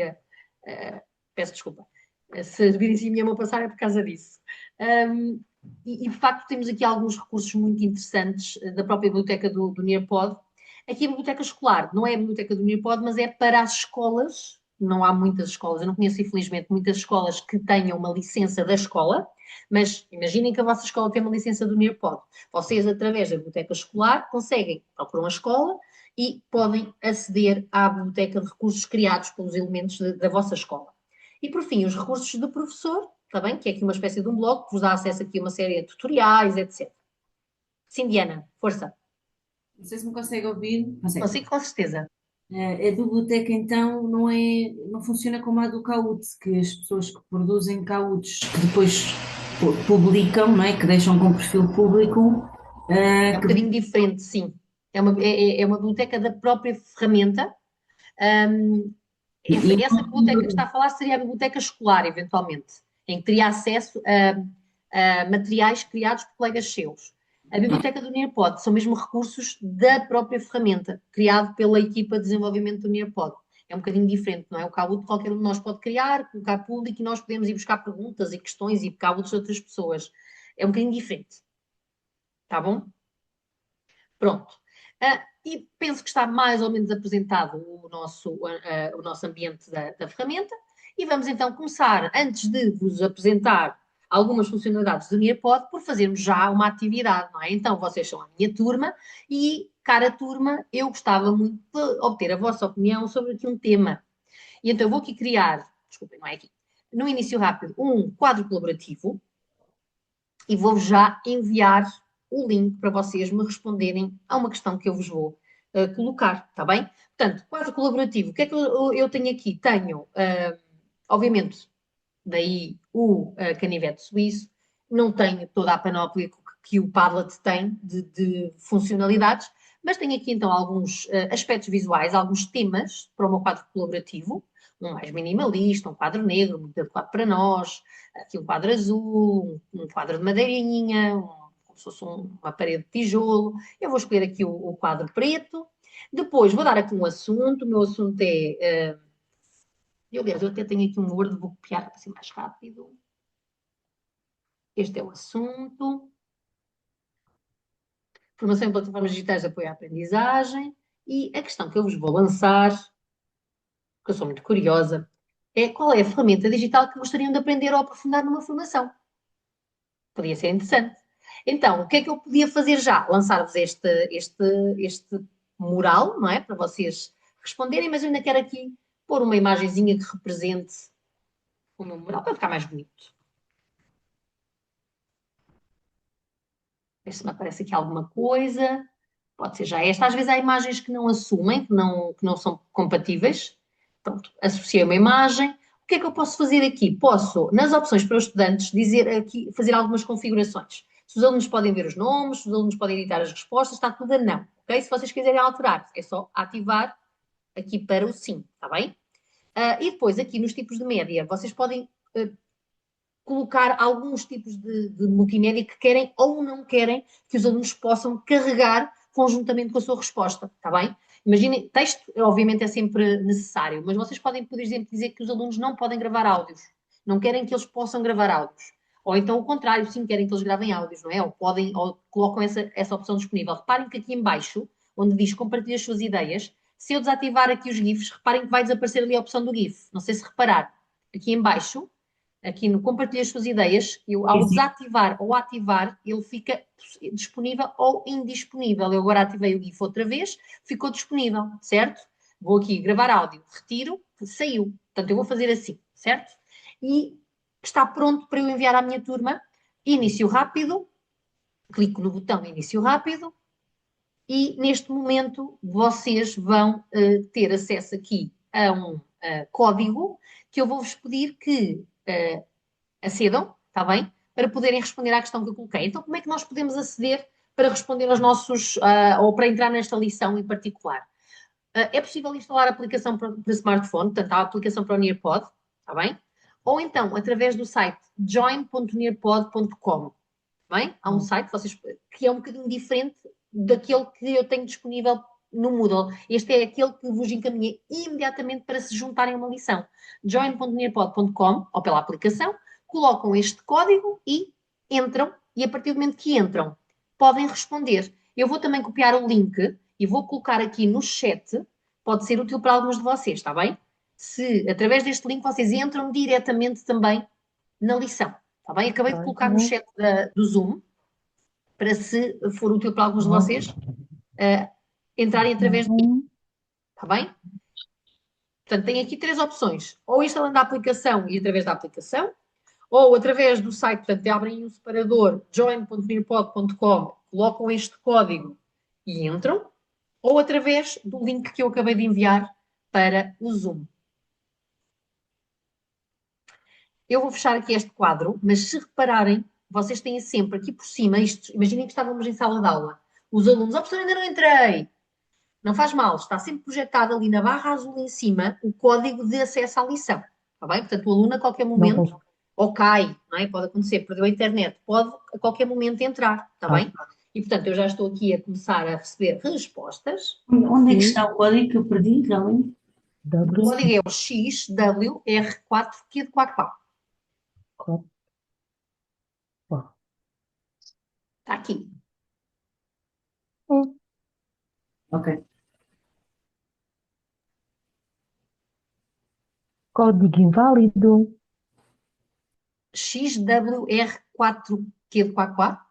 peço desculpa. Se virem assim a minha mão passar é por causa disso. E de facto temos aqui alguns recursos muito interessantes da própria biblioteca do Nearpod. Aqui a biblioteca escolar não é a biblioteca do Nearpod, mas é para as escolas. Não há muitas escolas, eu não conheço infelizmente muitas escolas que tenham uma licença da escola, mas imaginem que a vossa escola tem uma licença do Nearpod. Vocês, através da biblioteca escolar, conseguem procurar uma escola e podem aceder à biblioteca de recursos criados pelos elementos da vossa escola. E por fim, os recursos do professor, está bem? Que é aqui uma espécie de um blog que vos dá acesso aqui a uma série de tutoriais, etc. Sim, Diana, força. Não sei se me consegue ouvir. Consigo, com certeza. A biblioteca, então, não funciona como a do Kahoot, que as pessoas que produzem Kahoots, que depois publicam, não é? Que deixam com perfil público. É um bocadinho diferente, sim. É uma biblioteca da própria ferramenta. Essa biblioteca que está a falar seria a biblioteca escolar, eventualmente, em que teria acesso a materiais criados por colegas seus. A biblioteca do Nearpod são mesmo recursos da própria ferramenta, criado pela equipa de desenvolvimento do Nearpod. É um bocadinho diferente, não é? O Kahoot qualquer um de nós pode criar, colocar público e nós podemos ir buscar perguntas e questões e Kahoots de outras pessoas. É um bocadinho diferente. Tá bom? Pronto. E penso que está mais ou menos apresentado o nosso ambiente da ferramenta. E vamos então começar, antes de vos apresentar algumas funcionalidades do Nearpod, por fazermos já uma atividade, não é? Então, vocês são a minha turma e, cara turma, eu gostava muito de obter a vossa opinião sobre aqui um tema. E então eu vou aqui criar, desculpem, não é aqui, no início rápido, um quadro colaborativo e vou já enviar o link para vocês me responderem a uma questão que eu vos vou colocar, está bem? Portanto, quadro colaborativo, o que é que eu tenho aqui? Tenho, obviamente, daí o canivete suíço, não tenho toda a panóplia que o Padlet tem de funcionalidades, mas tenho aqui então alguns aspectos visuais, alguns temas para o meu quadro colaborativo, um mais minimalista, um quadro negro, muito adequado para nós, aqui um quadro azul, um quadro de madeirinha, como se fosse uma parede de tijolo. Eu vou escolher aqui o quadro preto, depois vou dar aqui um assunto, o meu assunto é... aliás, eu até tenho aqui um Word, vou copiar para ser mais rápido. Este é o assunto. Formação em plataformas digitais de apoio à aprendizagem. E a questão que eu vos vou lançar, porque eu sou muito curiosa, é qual é a ferramenta digital que gostariam de aprender ou aprofundar numa formação? Podia ser interessante. Então, o que é que eu podia fazer já? Lançar-vos este mural, não é? Para vocês responderem, mas eu ainda quero aqui pôr uma imagenzinha que represente o meu mural para ficar mais bonito. Ver se me aparece aqui alguma coisa. Pode ser já esta. Às vezes há imagens que não assumem, que não são compatíveis. Pronto, associei uma imagem. O que é que eu posso fazer aqui? Posso, nas opções para os estudantes, dizer aqui, fazer algumas configurações. Se os alunos podem ver os nomes, se os alunos podem editar as respostas, está tudo a não. Ok? Se vocês quiserem alterar, é só ativar aqui para o sim, está bem? E depois, aqui nos tipos de média, vocês podem colocar alguns tipos de multimédia que querem ou não querem que os alunos possam carregar conjuntamente com a sua resposta, está bem? Imaginem, texto obviamente é sempre necessário, mas vocês podem, por exemplo, dizer que os alunos não podem gravar áudios, não querem que eles possam gravar áudios. Ou então o contrário, sim, querem que eles gravem áudios, não é? Ou podem, ou colocam essa opção disponível. Reparem que aqui em baixo, onde diz compartilhe as suas ideias, se eu desativar aqui os GIFs, reparem que vai desaparecer ali a opção do GIF. Não sei se reparar. Aqui em baixo, aqui no compartilhe as suas ideias, eu ao desativar ou ativar, ele fica disponível ou indisponível. Eu agora ativei o GIF outra vez, ficou disponível, certo? Vou aqui gravar áudio, retiro, saiu. Portanto, eu vou fazer assim, certo? E está pronto para eu enviar à minha turma. Início rápido, clico no botão início rápido e neste momento vocês vão ter acesso aqui a um código que eu vou-vos pedir que acedam, está bem? Para poderem responder à questão que eu coloquei. Então, como é que nós podemos aceder para responder aos nossos, ou para entrar nesta lição em particular? É possível instalar a aplicação para smartphone, portanto, há a aplicação para o Nearpod, está bem? Ou então, através do site join.nearpod.com, bem? Há um site que é um bocadinho diferente daquele que eu tenho disponível no Moodle. Este é aquele que vos encaminhei imediatamente para se juntarem a uma lição. join.nearpod.com, ou pela aplicação, colocam este código e entram, e a partir do momento que entram, podem responder. Eu vou também copiar o link e vou colocar aqui no chat, pode ser útil para alguns de vocês, está bem? Se através deste link vocês entram diretamente também na lição, está bem? Acabei de colocar no chat do Zoom, para se for útil para alguns de vocês, entrarem através de mim, está bem? Portanto, tem aqui 3 opções, ou instalando a aplicação e através da aplicação, ou através do site, portanto, abrem um separador join.nearpod.com, colocam este código e entram, ou através do link que eu acabei de enviar para o Zoom. Eu vou fechar aqui este quadro, mas se repararem, vocês têm sempre aqui por cima, imaginem que estávamos em sala de aula, os alunos, professor, ainda não entrei. Não faz mal, está sempre projetado ali na barra azul em cima o código de acesso à lição, está bem? Portanto, o aluno a qualquer momento, ou cai, não é? Pode acontecer, perdeu a internet, pode a qualquer momento entrar, está bem? E, portanto, eu já estou aqui a começar a receber respostas. Onde é que está o código que eu perdi, realmente? O código é o XWR4Q de Quaquá. Está aqui. Ok. Código inválido. XWR4Q de Quaquá.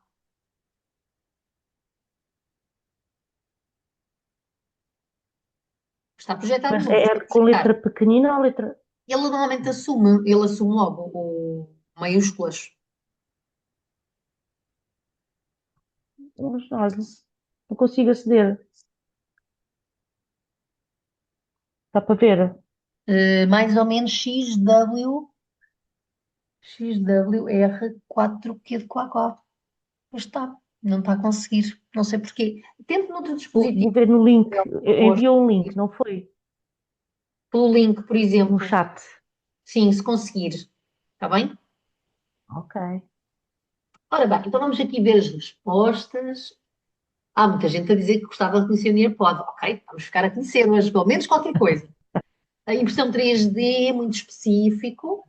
Está projetado. Mas é com letra pequenina ou letra... Ele normalmente assume logo o maiúsculas. Mas, olha, não consigo aceder. Está para ver? Mais ou menos XWR4Q de Quaquá. Pois está, não está a conseguir. Não sei porquê. Tente noutro dispositivo. Vou ver no link. Enviou um link, não foi? Pelo link, por exemplo. No chat. Sim, se conseguir. Está bem? Ok. Ora bem, então vamos aqui ver as respostas. Há muita gente a dizer que gostava de conhecer o Nearpod. Ok, vamos ficar a conhecer hoje, pelo menos qualquer coisa. A impressão 3D, muito específico.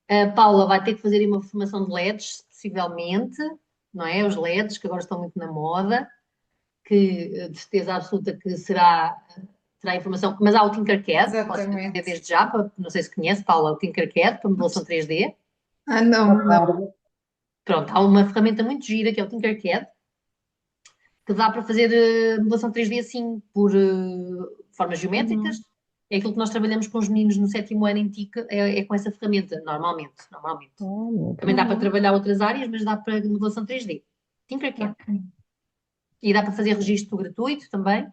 A Paula vai ter que fazer uma formação de LEDs, possivelmente. não é? Os LEDs, que agora estão muito na moda, que de certeza absoluta que terá informação, mas há o Tinkercad, posso dizer desde já, não sei se conhece, Paula, o Tinkercad, para modelação 3D. Ah, não. Pronto, há uma ferramenta muito gira que é o Tinkercad, que dá para fazer modelação 3D assim, por formas geométricas. É aquilo que nós trabalhamos com os meninos no 7º ano em TIC, é com essa ferramenta, normalmente. Também dá para trabalhar outras áreas, mas dá para modelação 3D. Tinkercad. E dá para fazer registro gratuito também.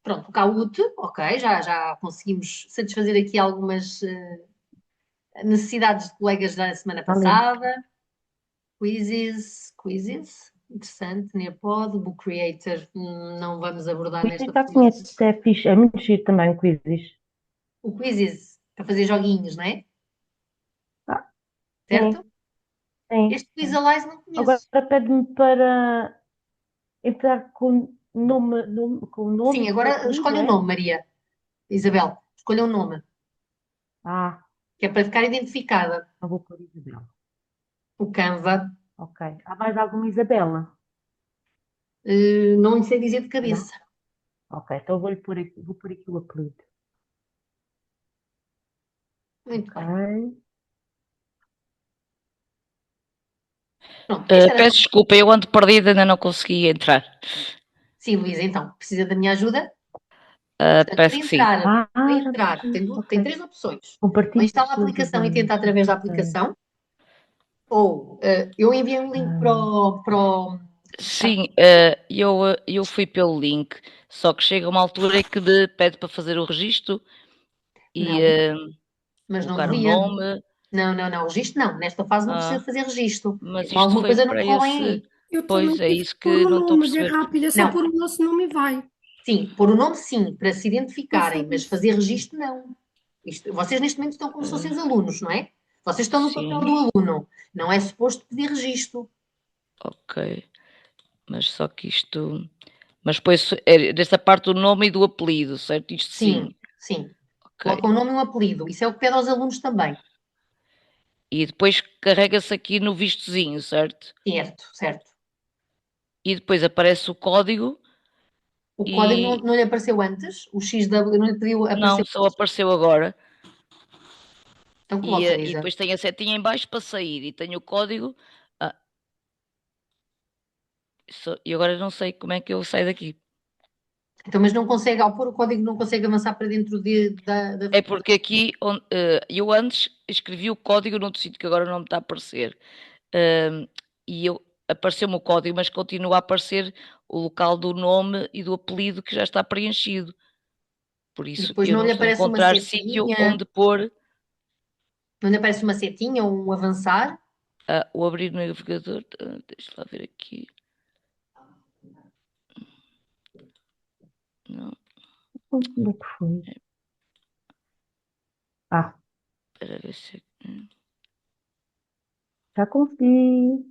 Pronto, o Kahoot, ok, já conseguimos satisfazer aqui algumas necessidades de colegas da semana passada. Quizzes, interessante, Nearpod, o Book Creator, não vamos abordar Quizzes nesta já conheço, é fixe, é muito giro também o Quizzes. O Quizzes, para fazer joguinhos, não é? Sim, Certo? sim. Este Quizalize não conheço. Agora pede-me para entrar com o nome, com o nome Sim, e agora apelido, escolhe um é? nome, Maria. Isabel, escolha um nome. Que é para ficar identificada. Não vou pôr Isabel. O Canva. Ok. Há mais alguma Isabela? Não lhe sei dizer de cabeça. Ok, então vou pôr aqui o apelido. Muito bem. Ok. Pronto, Peço desculpa, eu ando perdida, ainda não consegui entrar. Sim, Luísa, então, precisa da minha ajuda? Portanto, Peço que sim. para entrar, tem 3 opções. Ou instala a aplicação e tenta através da aplicação, ou eu enviei um link para o Sim, eu fui pelo link, só que chega uma altura em que pede para fazer o registro e mas não colocar o devia. nome. Não, registro não. Nesta fase não precisa fazer registro. Mas isto Alguma foi coisa não para correu bem aí. Eu Pois também é tive isso que pôr que o não estou a nome, mas é perceber. rápido, é só pôr o nosso nome e vai. Sim, pôr o nome sim, para se identificarem, mas fazer registro não. Vocês neste momento estão como se fossem os alunos, não é? Vocês estão no papel do aluno. Não é suposto pedir registro. Ok, mas só que isto... Mas depois, desta parte do nome e do apelido, certo? Isto sim. Sim. Okay. Coloca o nome e um apelido. Isso é o que pede aos alunos também. E depois carrega-se aqui no vistozinho, certo? Certo. E depois aparece o código. O código não lhe apareceu antes? O XW não lhe pediu aparecer? Não, só apareceu agora. Então coloca, E depois tem a setinha em baixo para sair. E tem o código. E agora não sei como é que eu saio daqui. Então, mas não consegue, ao pôr o código, não consegue avançar para dentro da... É porque aqui, eu antes escrevi o código noutro sítio que agora não me está a aparecer. E apareceu-me o código, mas continua a aparecer o local do nome e do apelido que já está preenchido. Por isso, depois eu não não lhe estou a aparece uma encontrar sítio setinha? onde pôr. Não lhe aparece uma setinha ou um avançar? O abrir no navegador. Deixa lá ver aqui. Não. Onde é que foi? Para ver se... Já consegui.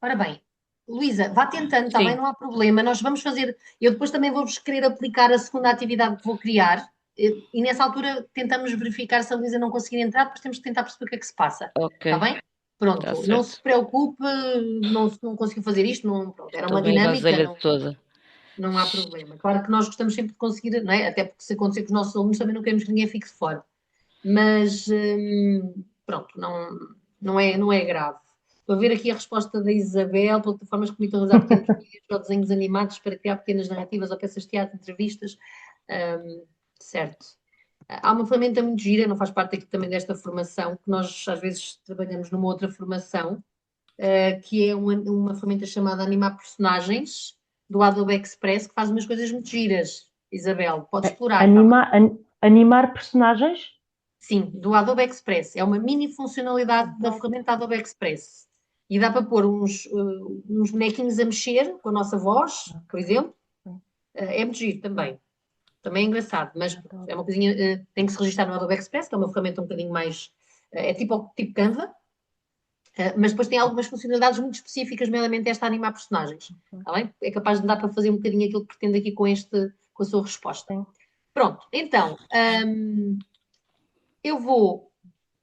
Ora bem, Luísa, vá tentando, está bem? Não há problema. Nós vamos fazer... Eu depois também vou-vos querer aplicar a segunda atividade que vou criar. E nessa altura tentamos verificar se a Luísa não conseguir entrar, depois temos que tentar perceber o que é que se passa. Ok. Está bem? Pronto, Tá não certo. se preocupe, não conseguiu fazer isto, pronto, era Estou uma bem dinâmica, vaselha toda. não há problema. Claro que nós gostamos sempre de conseguir, não é? Até porque se acontecer com os nossos alunos também não queremos que ninguém fique de fora. Mas pronto, não é grave. Estou a ver aqui a resposta da Isabel, plataformas que permitam usar pequenos vídeos ou desenhos animados para criar pequenas narrativas ou peças de teatro, entrevistas. Certo. Há uma ferramenta muito gira, não faz parte aqui também desta formação, que nós às vezes trabalhamos numa outra formação, que é uma ferramenta chamada Animar Personagens, do Adobe Express, que faz umas coisas muito giras. Isabel, pode explorar. Animar personagens? Sim, do Adobe Express. É uma mini funcionalidade da ferramenta Adobe Express. E dá para pôr uns bonequinhos a mexer com a nossa voz, por exemplo. É muito giro também. Também é engraçado, mas é uma coisinha, tem que se registrar no Adobe Express, que é uma ferramenta um bocadinho mais, é tipo Canva, mas depois tem algumas funcionalidades muito específicas, nomeadamente esta animar personagens. Está bem? É capaz de dar para fazer um bocadinho aquilo que pretende aqui com a sua resposta. Pronto, então, eu vou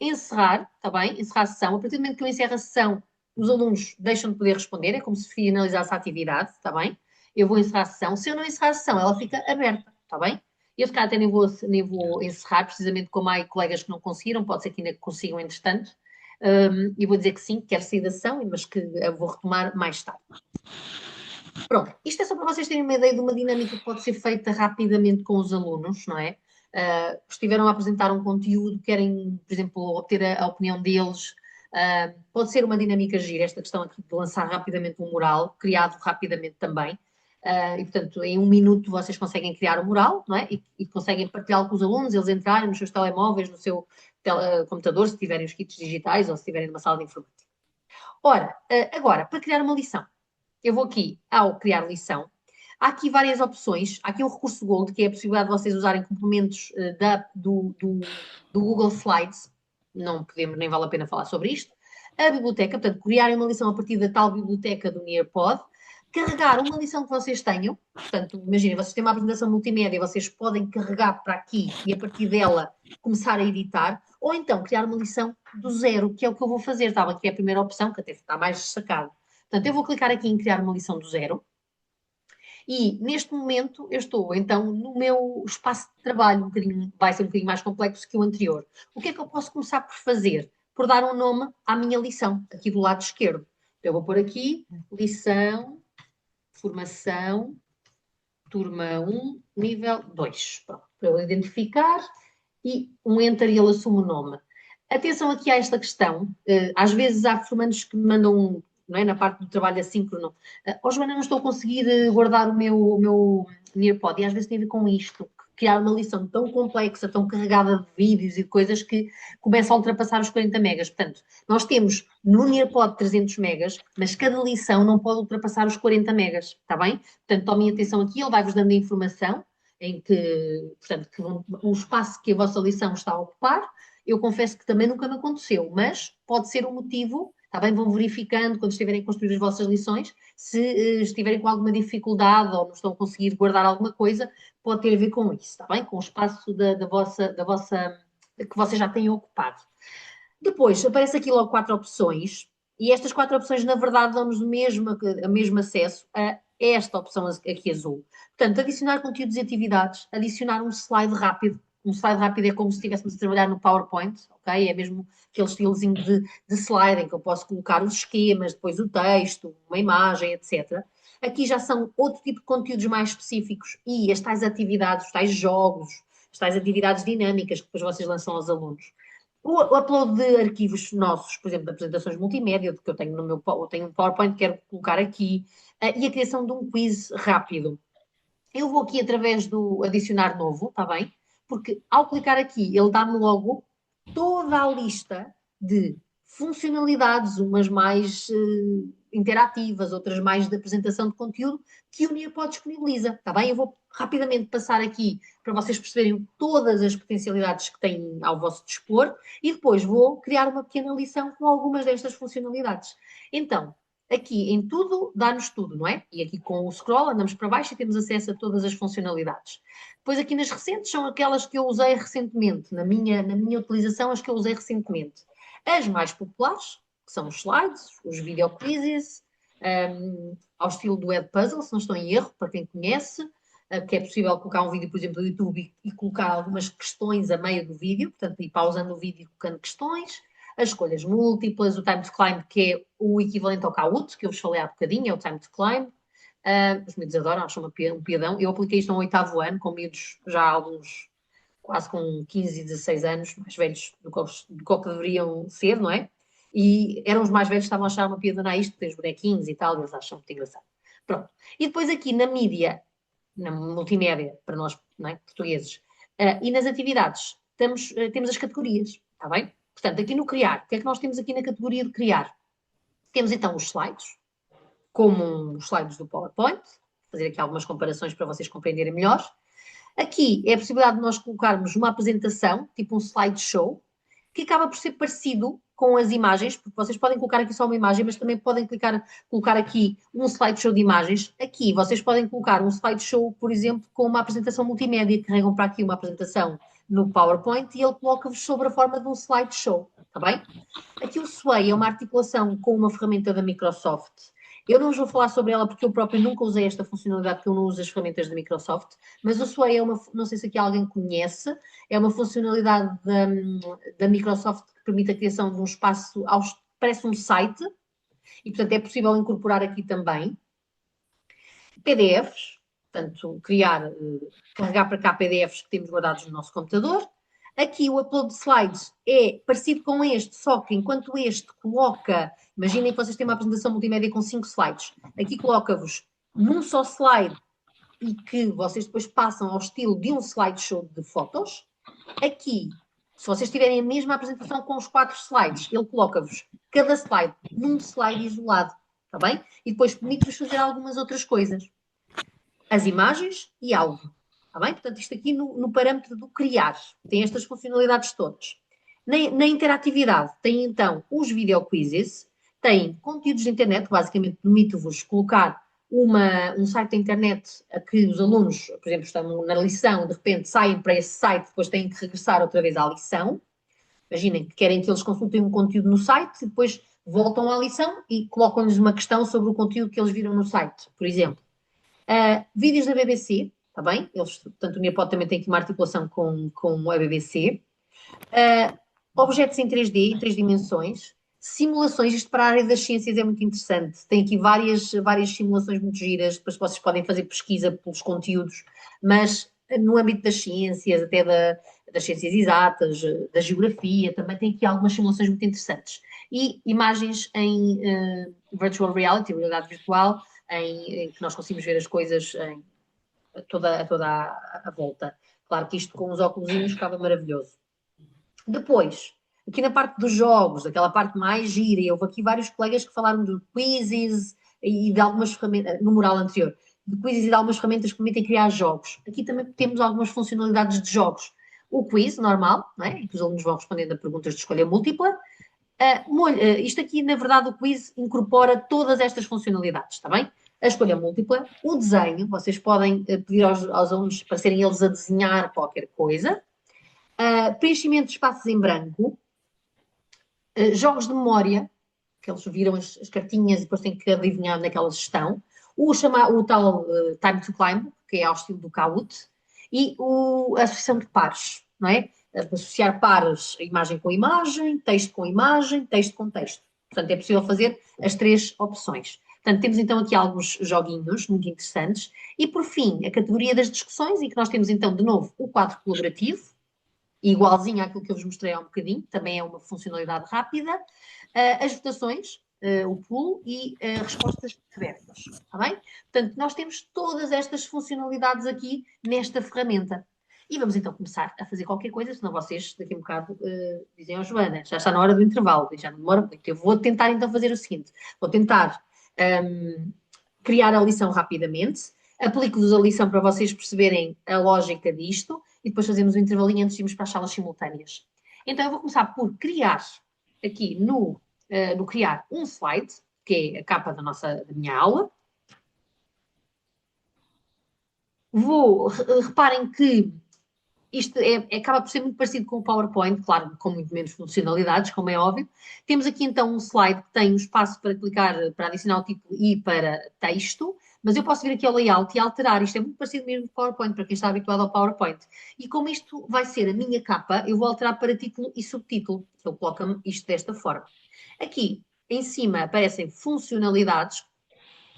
encerrar, está bem? Encerrar a sessão. A partir do momento que eu encerro a sessão, os alunos deixam de poder responder, é como se finalizasse a atividade, está bem? Eu vou encerrar a sessão. Se eu não encerrar a sessão, ela fica aberta, está bem? Eu, se calhar, até nem vou encerrar, precisamente como há colegas que não conseguiram, pode ser que ainda consigam, entretanto. E vou dizer que sim, quero sair da sessão, mas que eu vou retomar mais tarde. Pronto, isto é só para vocês terem uma ideia de uma dinâmica que pode ser feita rapidamente com os alunos, não é? Estiveram a apresentar um conteúdo, querem, por exemplo, obter a opinião deles. Pode ser uma dinâmica gira, esta questão aqui de lançar rapidamente um mural, criado rapidamente também. E, portanto, em 1 minuto vocês conseguem criar o mural, não é? E conseguem partilhá-lo com os alunos, eles entrarem nos seus telemóveis, no seu computador, se tiverem os kits digitais ou se estiverem numa sala de informática. Ora, agora, para criar uma lição, eu vou aqui ao criar lição. Há aqui várias opções. Há aqui um recurso Gold, que é a possibilidade de vocês usarem complementos do Google Slides. Não podemos, nem vale a pena falar sobre isto. A biblioteca, portanto, criarem uma lição a partir da tal biblioteca do Nearpod. Carregar uma lição que vocês tenham. Portanto, imaginem, vocês têm uma apresentação multimédia, vocês podem carregar para aqui e a partir dela começar a editar. Ou então criar uma lição do zero, que é o que eu vou fazer. Estava aqui a primeira opção, que até está mais destacada. Portanto, eu vou clicar aqui em criar uma lição do zero. E, neste momento, eu estou, então, no meu espaço de trabalho, vai ser um bocadinho mais complexo que o anterior. O que é que eu posso começar por fazer? Por dar um nome à minha lição, aqui do lado esquerdo. Então, eu vou pôr aqui, lição, formação, turma 1, nível 2. Pronto, para eu identificar e um enter e ele assume o nome. Atenção aqui a esta questão. Às vezes há formandos que me mandam, não é, na parte do trabalho assíncrono. Joana, não estou a conseguir guardar o meu Nearpod. E às vezes tem a ver com isto. Criar uma lição tão complexa, tão carregada de vídeos e de coisas que começa a ultrapassar os 40 megas. Portanto, nós temos no Nearpod 300 megas, mas cada lição não pode ultrapassar os 40 megas. Está bem? Portanto, tomem atenção aqui. Ele vai-vos dando a informação em que, portanto, o espaço que a vossa lição está a ocupar. Eu confesso que também nunca me aconteceu, mas pode ser um motivo. Está bem? Vão verificando quando estiverem a construir as vossas lições, se estiverem com alguma dificuldade ou não estão a conseguir guardar alguma coisa, pode ter a ver com isso, está bem? Com o espaço da vossa, que vocês já têm ocupado. Depois, aparece aqui logo 4 opções, e estas 4 opções, na verdade, dão-nos o mesmo acesso a esta opção aqui azul. Portanto, adicionar conteúdos e atividades, adicionar um slide rápido. Um slide rápido é como se estivéssemos a trabalhar no PowerPoint, ok? É mesmo aquele estilozinho de slide em que eu posso colocar os esquemas, depois o texto, uma imagem, etc. Aqui já são outro tipo de conteúdos mais específicos e as tais atividades, os tais jogos, as tais atividades dinâmicas que depois vocês lançam aos alunos. O upload de arquivos nossos, por exemplo, de apresentações multimédia, que eu tenho eu tenho um PowerPoint que quero colocar aqui, e a criação de um quiz rápido. Eu vou aqui através do adicionar novo, está bem? Porque ao clicar aqui, ele dá-me logo toda a lista de funcionalidades, umas mais interativas, outras mais de apresentação de conteúdo, que o Nearpod disponibiliza, está bem? Eu vou rapidamente passar aqui para vocês perceberem todas as potencialidades que têm ao vosso dispor e depois vou criar uma pequena lição com algumas destas funcionalidades. Então, aqui em tudo, dá-nos tudo, não é? E aqui com o scroll andamos para baixo e temos acesso a todas as funcionalidades. Depois aqui nas recentes são aquelas que eu usei recentemente, na minha utilização, as que eu usei recentemente. As mais populares, que são os slides, os video quizzes, ao estilo do Edpuzzle, se não estou em erro, para quem conhece, que é possível colocar um vídeo, por exemplo, do YouTube e colocar algumas questões a meio do vídeo, portanto, ir pausando o vídeo e colocando questões. As escolhas múltiplas, o Time to Climb, que é o equivalente ao Kahoot, que eu vos falei há bocadinho, é o Time to Climb. Os miúdos adoram, acham um piadão. Eu apliquei isto no 8º ano, com miúdos já alguns, quase com 15 e 16 anos, mais velhos do que deveriam ser, não é? E eram os mais velhos que estavam a achar uma piadona a isto, tem os bonequinhos e tal, eles acham muito engraçado. Pronto. E depois aqui na mídia, na multimédia, para nós, não é, portugueses, e nas atividades, temos as categorias, está bem? Portanto, aqui no criar, o que é que nós temos aqui na categoria de criar? Temos então os slides, como os slides do PowerPoint, fazer aqui algumas comparações para vocês compreenderem melhor. Aqui é a possibilidade de nós colocarmos uma apresentação, tipo um slideshow, que acaba por ser parecido com as imagens, porque vocês podem colocar aqui só uma imagem, mas também podem colocar aqui um slideshow de imagens. Aqui vocês podem colocar um slideshow, por exemplo, com uma apresentação multimédia, carregam para aqui uma apresentação no PowerPoint e ele coloca-vos sobre a forma de um slideshow, está bem? Aqui o Sway é uma articulação com uma ferramenta da Microsoft. Eu não vos vou falar sobre ela porque eu próprio nunca usei esta funcionalidade, porque eu não uso as ferramentas da Microsoft, mas o Sway é uma, não sei se aqui alguém conhece, é uma funcionalidade da Microsoft que permite a criação de um espaço, parece um site, e portanto é possível incorporar aqui também PDFs, portanto carregar para cá PDFs que temos guardados no nosso computador. Aqui o upload de slides é parecido com este, só que enquanto este coloca, imaginem que vocês têm uma apresentação multimédia com 5 slides, aqui coloca-vos num só slide e que vocês depois passam ao estilo de um slideshow de fotos. Aqui, se vocês tiverem a mesma apresentação com os 4 slides, ele coloca-vos cada slide num slide isolado, está bem? E depois permite-vos fazer algumas outras coisas. As imagens e áudio. Está bem? Portanto, isto aqui no parâmetro do criar, tem estas funcionalidades todas. Na interatividade, tem então os videoquizzes, tem conteúdos de internet, que basicamente permite-vos colocar um site da internet a que os alunos, por exemplo, estão na lição, de repente saem para esse site, depois têm que regressar outra vez à lição. Imaginem que querem que eles consultem um conteúdo no site e depois voltam à lição e colocam-lhes uma questão sobre o conteúdo que eles viram no site, por exemplo. Vídeos da BBC, está bem? Portanto, o Nearpod também tem aqui uma articulação com a BBC. Objetos em 3D, em 3 dimensões. Simulações, isto para a área das ciências é muito interessante. Tem aqui várias simulações muito giras, depois vocês podem fazer pesquisa pelos conteúdos, mas no âmbito das ciências, até das ciências exatas, da geografia, também tem aqui algumas simulações muito interessantes. E imagens em virtual reality, realidade virtual, em que nós conseguimos ver as coisas em toda a volta. Claro que isto com os óculos ficava maravilhoso. Depois, aqui na parte dos jogos, aquela parte mais gira, houve aqui vários colegas que falaram de quizzes e de algumas ferramentas, no mural anterior, de quizzes e de algumas ferramentas que permitem criar jogos. Aqui também temos algumas funcionalidades de jogos. O quiz normal, não é? Em que os alunos vão respondendo a perguntas de escolha múltipla. Isto aqui, na verdade, o quiz incorpora todas estas funcionalidades, está bem? A escolha múltipla, o desenho, vocês podem pedir aos alunos para serem eles a desenhar qualquer coisa. Preenchimento de espaços em branco. Jogos de memória, que eles viram as cartinhas e depois têm que adivinhar onde é que elas estão. O tal Time to Climb, que é ao estilo do Kahoot. E a associação de pares, não é? Associar pares, imagem com imagem, texto com imagem, texto com texto. Portanto, é possível fazer as 3 opções. Portanto, temos então aqui alguns joguinhos muito interessantes. E, por fim, a categoria das discussões, em que nós temos então, de novo, o quadro colaborativo, igualzinho àquilo que eu vos mostrei há um bocadinho, também é uma funcionalidade rápida. As votações, o pool e respostas diversas, está bem? Portanto, nós temos todas estas funcionalidades aqui nesta ferramenta. E vamos então começar a fazer qualquer coisa, senão vocês daqui a um bocado dizem ao Joana, já está na hora do intervalo, e já não demora muito. Eu vou tentar então fazer o seguinte, vou tentar criar a lição rapidamente, aplico-vos a lição para vocês perceberem a lógica disto, e depois fazemos um intervalinho antes de irmos para as salas simultâneas. Então eu vou começar por criar aqui no criar um slide, que é a capa da minha aula. Reparem que isto acaba por ser muito parecido com o PowerPoint, claro, com muito menos funcionalidades, como é óbvio. Temos aqui então um slide que tem um espaço para clicar, para adicionar o título e para texto, mas eu posso vir aqui ao layout e alterar. Isto é muito parecido mesmo com o PowerPoint, para quem está habituado ao PowerPoint. E como isto vai ser a minha capa, eu vou alterar para título e subtítulo. Ele coloca-me isto desta forma. Aqui, em cima, aparecem funcionalidades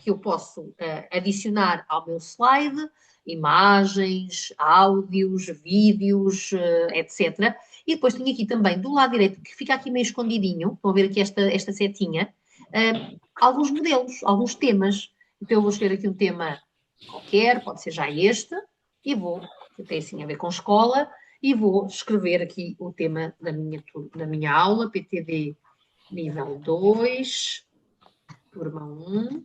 que eu posso adicionar ao meu slide, imagens, áudios, vídeos, etc. E depois tenho aqui também, do lado direito, que fica aqui meio escondidinho, vão ver aqui esta setinha, alguns modelos, alguns temas. Então eu vou escolher aqui um tema qualquer, pode ser já este, e que tem assim a ver com escola, e vou escrever aqui o tema da minha aula, PTD nível 2, turma 1.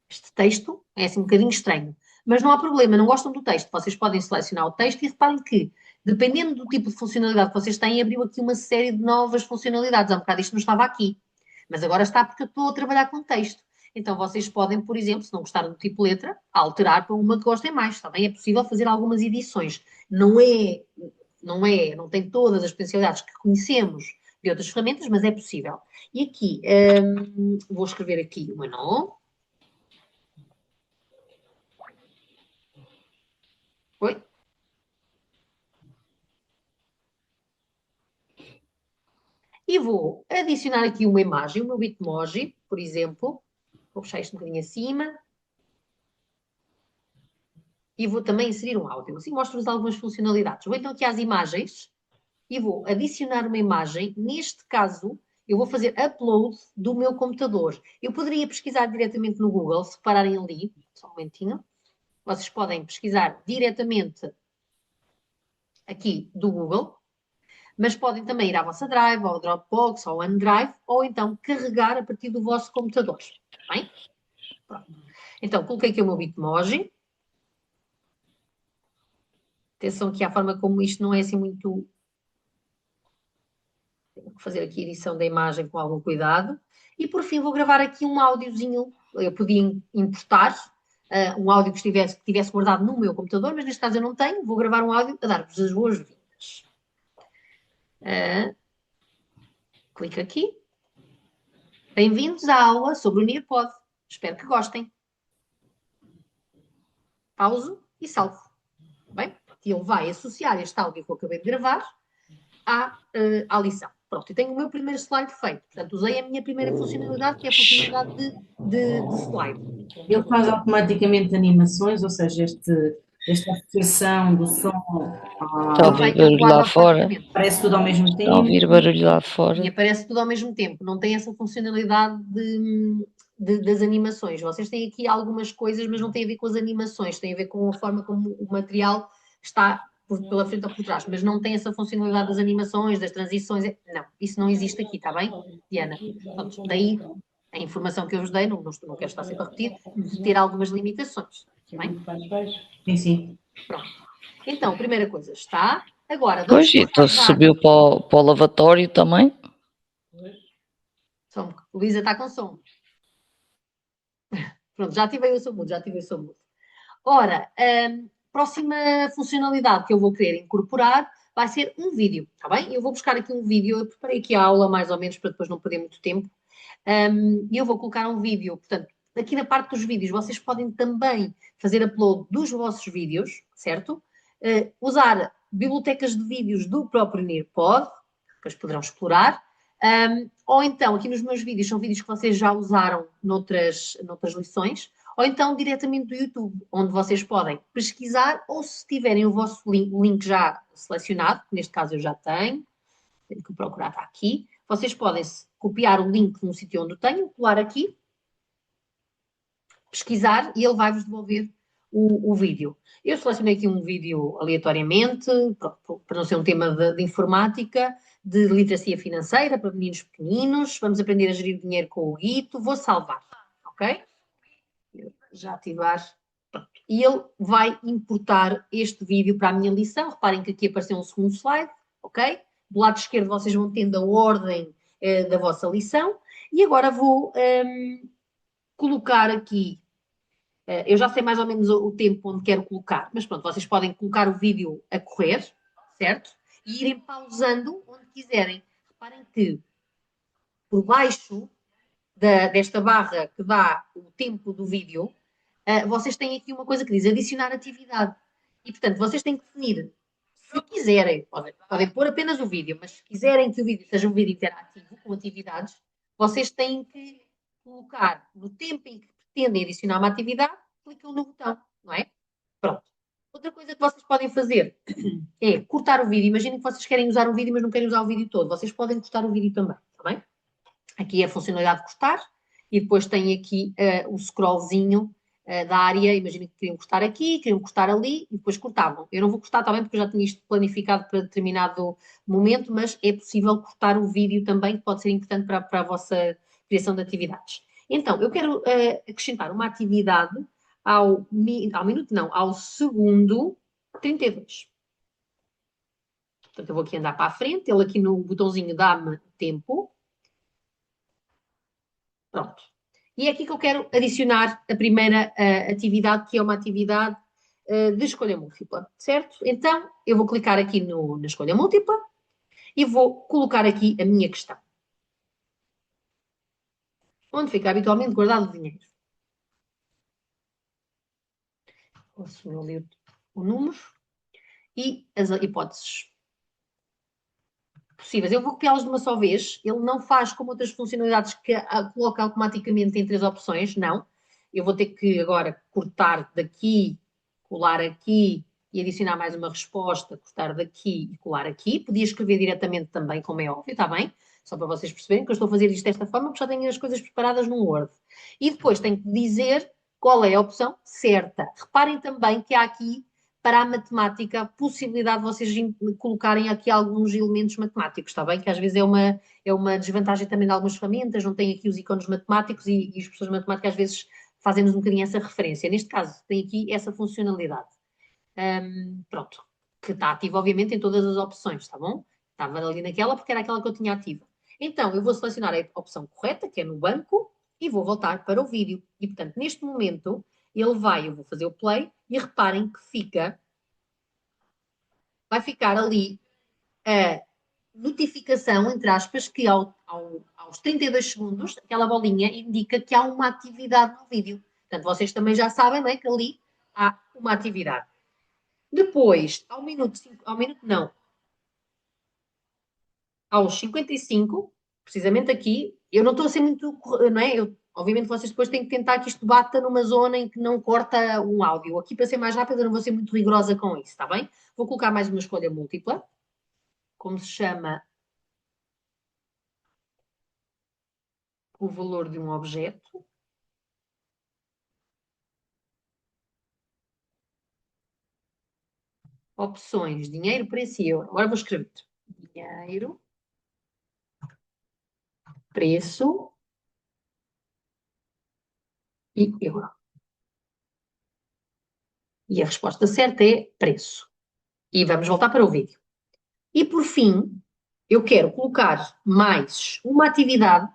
Este texto é assim um bocadinho estranho, mas não há problema, não gostam do texto, vocês podem selecionar o texto e reparem que, dependendo do tipo de funcionalidade que vocês têm, abriu aqui uma série de novas funcionalidades. Há um bocado isto não estava aqui, mas agora está porque eu estou a trabalhar com texto. Então vocês podem, por exemplo, se não gostaram do tipo letra, alterar para uma que gostem mais. Também é possível fazer algumas edições. Não tem todas as potencialidades que conhecemos de outras ferramentas, mas é possível. E aqui, vou escrever aqui o meu nome. Oi? E vou adicionar aqui uma imagem, o meu Bitmoji, por exemplo. Vou puxar isto um bocadinho acima. E vou também inserir um áudio. Assim mostro-vos algumas funcionalidades. Vou então aqui às imagens e vou adicionar uma imagem. Neste caso, eu vou fazer upload do meu computador. Eu poderia pesquisar diretamente no Google, se repararem ali, só um momentinho. Vocês podem pesquisar diretamente aqui do Google, mas podem também ir à vossa Drive, ao Dropbox, ao OneDrive, ou então carregar a partir do vosso computador. Bem? Pronto. Então, coloquei aqui o meu Bitmoji. Atenção aqui à forma como isto não é assim muito... Tenho que fazer aqui a edição da imagem com algum cuidado. E por fim vou gravar aqui um áudiozinho. Eu podia importar um áudio que tivesse guardado no meu computador, mas neste caso eu não tenho. Vou gravar um áudio a dar-vos as boas-vindas. Clico aqui. Bem-vindos à aula sobre o Nearpod. Espero que gostem. Pauso e salvo. Bem, e ele vai associar este áudio que eu acabei de gravar à lição. Pronto, eu tenho o meu primeiro slide feito. Portanto, usei a minha primeira funcionalidade, que é a funcionalidade de slide. Ele faz automaticamente animações, ou seja, esta associação do som Está a ouvir barulho lá fora. parece tudo ao mesmo tempo. Está a ouvir barulho lá fora. E aparece tudo ao mesmo tempo. Não tem essa funcionalidade das animações. Vocês têm aqui algumas coisas, mas não tem a ver com as animações. Tem a ver com a forma como o material está pela frente ou por trás. Mas não tem essa funcionalidade das animações, das transições. Não, isso não existe aqui, está bem, Diana? Portanto, daí a informação que eu vos dei, não quero estar sempre a repetir, de ter algumas limitações. Está bem? Sim, sim. Pronto. Então, primeira coisa, está. Agora, Pois, então subiu para o lavatório também. Luísa está com som. Pronto, já ativei o som mudo, Ora, próxima funcionalidade que eu vou querer incorporar vai ser um vídeo, está bem? Eu vou buscar aqui um vídeo, eu preparei aqui a aula mais ou menos para depois não perder muito tempo. E eu vou colocar um vídeo, portanto, aqui na parte dos vídeos vocês podem também fazer upload dos vossos vídeos, certo? Usar bibliotecas de vídeos do próprio Nearpod, que depois poderão explorar. Ou então, aqui nos meus vídeos, são vídeos que vocês já usaram noutras lições, ou então diretamente do YouTube, onde vocês podem pesquisar, ou se tiverem o vosso link já selecionado, que neste caso eu já tenho que procurar, está aqui, vocês podem copiar o link num sítio onde o tenho, colar aqui, pesquisar e ele vai-vos devolver o vídeo. Eu selecionei aqui um vídeo aleatoriamente, para não ser um tema de informática, de literacia financeira para meninos pequeninos. Vamos aprender a gerir dinheiro com o Guito. Vou salvar, ok? Já ativar. Pronto. E ele vai importar este vídeo para a minha lição. Reparem que aqui apareceu um segundo slide, ok? Do lado esquerdo vocês vão tendo a ordem da vossa lição. E agora vou colocar aqui. Eu já sei mais ou menos o tempo onde quero colocar, mas pronto, vocês podem colocar o vídeo a correr, certo? E irem pausando onde quiserem. Reparem que por baixo desta barra que dá o tempo do vídeo, vocês têm aqui uma coisa que diz adicionar atividade. E, portanto, vocês têm que definir, se quiserem, podem pôr apenas o vídeo, mas se quiserem que o vídeo seja um vídeo interativo, com atividades, vocês têm que colocar no tempo em que pretendem adicionar uma atividade, clicam no botão, não é? Pronto. Outra coisa que vocês podem fazer é cortar o vídeo. Imaginem que vocês querem usar um vídeo, mas não querem usar o vídeo todo. Vocês podem cortar o vídeo também, está bem? Aqui é a funcionalidade de cortar e depois tem aqui o scrollzinho da área. Imaginem que queriam cortar aqui, queriam cortar ali e depois cortavam. Eu não vou cortar também porque eu já tinha isto planificado para determinado momento, mas é possível cortar o vídeo também, que pode ser importante para a vossa criação de atividades. Então, eu quero acrescentar uma atividade ao segundo 32. Portanto, eu vou aqui andar para a frente, ele aqui no botãozinho dá-me tempo. Pronto. E é aqui que eu quero adicionar a primeira atividade, que é uma atividade de escolha múltipla, certo? Então, eu vou clicar aqui na escolha múltipla e vou colocar aqui a minha questão. Onde fica habitualmente guardado o dinheiro. Vou assumir ali o número e as hipóteses possíveis. Eu vou copiá-las de uma só vez. Ele não faz como outras funcionalidades que coloca automaticamente em 3 opções, não. Eu vou ter que agora cortar daqui, colar aqui e adicionar mais uma resposta, cortar daqui e colar aqui. Podia escrever diretamente também, como é óbvio, está bem? Só para vocês perceberem que eu estou a fazer isto desta forma, porque já tenho as coisas preparadas no Word. E depois tenho que dizer qual é a opção certa. Reparem também que há aqui, para a matemática, a possibilidade de vocês colocarem aqui alguns elementos matemáticos, está bem? Que às vezes é uma desvantagem também de algumas ferramentas, não tem aqui os ícones matemáticos e as pessoas matemáticas às vezes fazem-nos um bocadinho essa referência. Neste caso, tem aqui essa funcionalidade. Pronto, que está ativa obviamente em todas as opções, está bom? Estava ali naquela porque era aquela que eu tinha ativa. Então, eu vou selecionar a opção correta, que é no banco, e vou voltar para o vídeo. E, portanto, neste momento, eu vou fazer o play, e reparem que vai ficar ali a notificação, entre aspas, que aos 32 segundos, aquela bolinha indica que há uma atividade no vídeo. Portanto, vocês também já sabem, não é, que ali há uma atividade. Depois, aos 55, precisamente aqui, eu não estou a ser muito, não é? Obviamente vocês depois têm que tentar que isto bata numa zona em que não corta um áudio. Aqui, para ser mais rápido, eu não vou ser muito rigorosa com isso, está bem? Vou colocar mais uma escolha múltipla, como se chama o valor de um objeto. Opções, dinheiro, preço e euro. Agora vou escrever dinheiro, preço e euro. E a resposta certa é preço. E vamos voltar para o vídeo. E por fim, eu quero colocar mais uma atividade,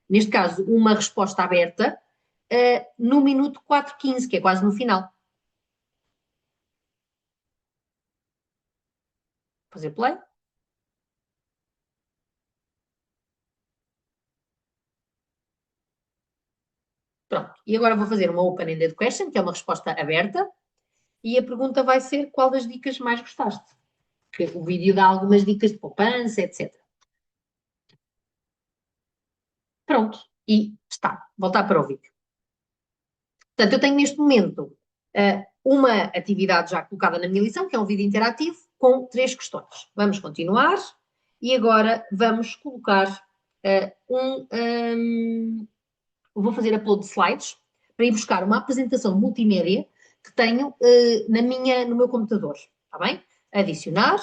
neste caso uma resposta aberta, no minuto 4:15, que é quase no final. Fazer play. Pronto. E agora vou fazer uma open-ended question, que é uma resposta aberta, e a pergunta vai ser qual das dicas mais gostaste. Porque o vídeo dá algumas dicas de poupança, etc. Pronto. E está. Voltar para o vídeo. Portanto, eu tenho neste momento uma atividade já colocada na minha lição, que é um vídeo interativo, com 3 questões. Vamos continuar e agora vamos colocar vou fazer upload de slides para ir buscar uma apresentação multimédia que tenho no meu computador, está bem? Adicionar,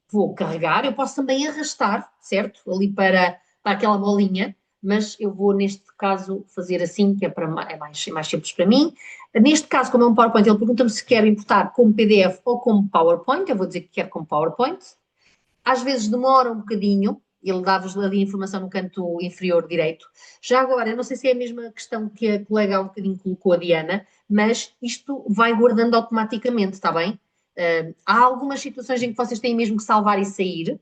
vou carregar, eu posso também arrastar, certo? Ali para aquela bolinha, mas eu vou neste caso fazer assim, que é mais simples para mim. Neste caso, como é um PowerPoint, ele pergunta-me se quer importar como PDF ou como PowerPoint, eu vou dizer que quer como PowerPoint. Às vezes demora um bocadinho, ele dá-vos ali a informação no canto inferior direito. Já agora, eu não sei se é a mesma questão que a colega há um bocadinho colocou, a Diana, mas isto vai guardando automaticamente, está bem? Há algumas situações em que vocês têm mesmo que salvar e sair,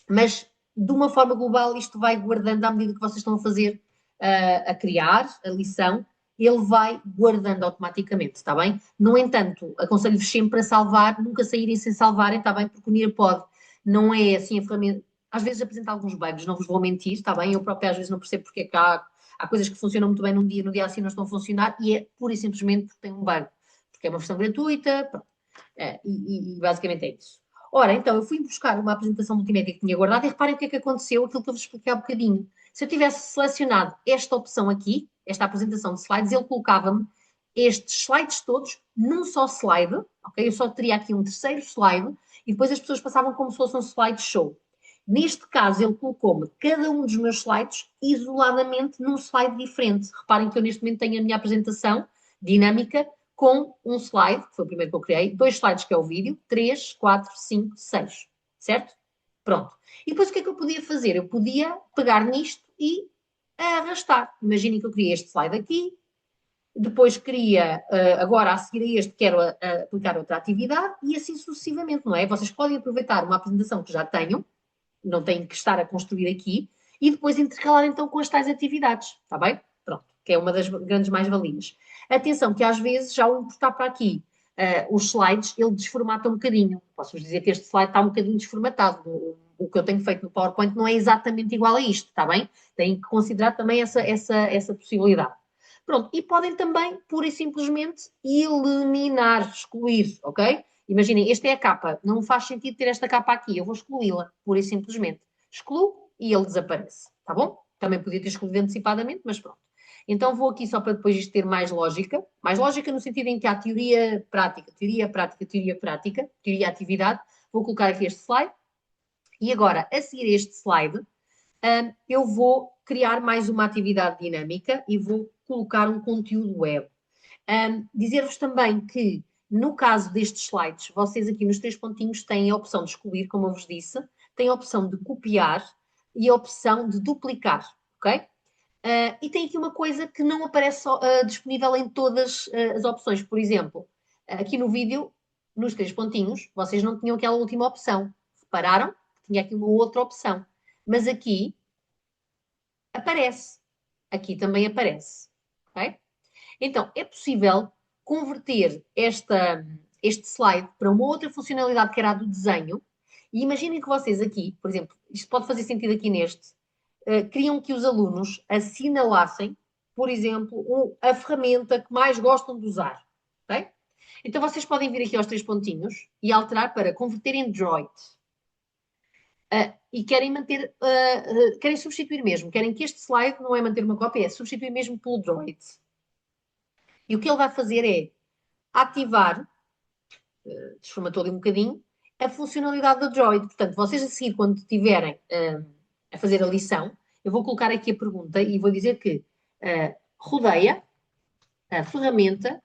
mas de uma forma global isto vai guardando à medida que vocês estão a fazer, a criar a lição, ele vai guardando automaticamente, está bem? No entanto, aconselho-vos sempre a salvar, nunca saírem sem salvarem, está bem? Porque o Nearpod não é assim a ferramenta, às vezes apresenta alguns bugs, não vos vou mentir, está bem? Eu própria às vezes não percebo porque é que há coisas que funcionam muito bem num dia, no dia assim não estão a funcionar, e é pura e simplesmente porque tem um bug, porque é uma versão gratuita, pronto. E basicamente é isso. Ora, então, eu fui buscar uma apresentação multimédia que tinha guardado e reparem o que é que aconteceu, aquilo que eu vos expliquei há um bocadinho. Se eu tivesse selecionado esta opção aqui, esta apresentação de slides, ele colocava-me estes slides todos num só slide, ok? Eu só teria aqui um terceiro slide e depois as pessoas passavam como se fosse um slideshow. Neste caso, ele colocou-me cada um dos meus slides isoladamente num slide diferente. Reparem que eu neste momento tenho a minha apresentação dinâmica com um slide, que foi o primeiro que eu criei, 2 slides que é o vídeo, 3, 4, 5, 6, certo? Pronto. E depois o que é que eu podia fazer? Eu podia pegar nisto e a arrastar. Imaginem que eu criei este slide aqui, depois queria, agora a seguir a este, quero aplicar outra atividade e assim sucessivamente, não é? Vocês podem aproveitar uma apresentação que já tenham, não têm que estar a construir aqui, e depois intercalar então com as tais atividades, está bem? Pronto, que é uma das grandes mais-valias. Atenção que às vezes, já ao importar para aqui os slides, ele desformata um bocadinho. Posso-vos dizer que este slide está um bocadinho desformatado. O que eu tenho feito no PowerPoint não é exatamente igual a isto, está bem? Têm que considerar também essa possibilidade. Pronto, e podem também, pura e simplesmente, eliminar, excluir, ok? Imaginem, esta é a capa, não faz sentido ter esta capa aqui, eu vou excluí-la, pura e simplesmente. Excluo e ele desaparece, tá bom? Também podia ter excluído antecipadamente, mas pronto. Então vou aqui só para depois isto ter mais lógica no sentido em que há teoria prática, teoria atividade. Vou colocar aqui este slide e agora, a seguir este slide, eu vou criar mais uma atividade dinâmica e vou colocar um conteúdo web. Dizer-vos também que, no caso destes slides, vocês aqui nos 3 pontinhos têm a opção de excluir, como eu vos disse, têm a opção de copiar e a opção de duplicar, ok? E tem aqui uma coisa que não aparece disponível em todas as opções. Por exemplo, aqui no vídeo, nos 3 pontinhos, vocês não tinham aquela última opção. Repararam? Tinha aqui uma outra opção. Mas aqui aparece. Aqui também aparece. Ok? Então, é possível converter este slide para uma outra funcionalidade que era a do desenho. E imaginem que vocês aqui, por exemplo, isto pode fazer sentido aqui neste, queriam que os alunos assinalassem, por exemplo, a ferramenta que mais gostam de usar. Ok? Então, vocês podem vir aqui aos 3 pontinhos e alterar para converter em Droid. E querem manter, querem substituir mesmo, querem que este slide não é manter uma cópia, é substituir mesmo pelo Droid. E o que ele vai fazer é ativar, desformatou ali um bocadinho, a funcionalidade do Droid. Portanto, vocês a seguir, quando estiverem a fazer a lição, eu vou colocar aqui a pergunta e vou dizer que rodeia a ferramenta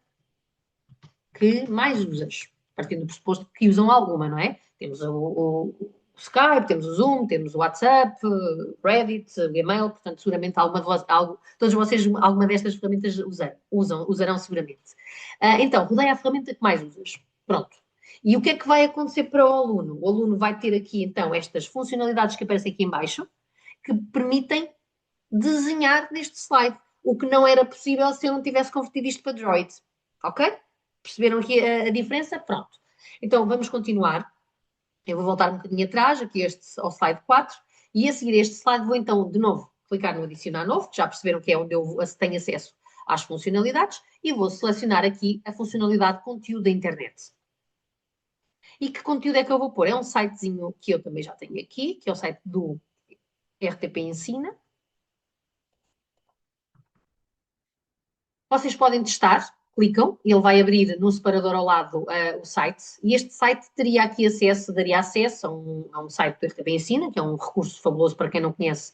que mais usas, partindo do pressuposto que usam alguma, não é? Temos o Skype, temos o Zoom, temos o WhatsApp, Reddit, o Gmail, portanto, seguramente todos vocês alguma destas ferramentas usarão seguramente. Então, rodeia a ferramenta que mais usas. Pronto. E o que é que vai acontecer para o aluno? O aluno vai ter aqui, então, estas funcionalidades que aparecem aqui em baixo, que permitem desenhar neste slide, o que não era possível se eu não tivesse convertido isto para Droid. Ok? Perceberam aqui a diferença? Pronto. Então, vamos continuar. Eu vou voltar um bocadinho atrás, aqui ao slide 4, e a seguir este slide vou então, de novo, clicar no adicionar novo, que já perceberam que é onde eu tenho acesso às funcionalidades, e vou selecionar aqui a funcionalidade conteúdo da internet. E que conteúdo é que eu vou pôr? É um sitezinho que eu também já tenho aqui, que é o site do RTP Ensina. Vocês podem testar, clicam, ele vai abrir no separador ao lado o site, e este site daria acesso a um site do RTP Ensina, que é um recurso fabuloso para quem não conhece,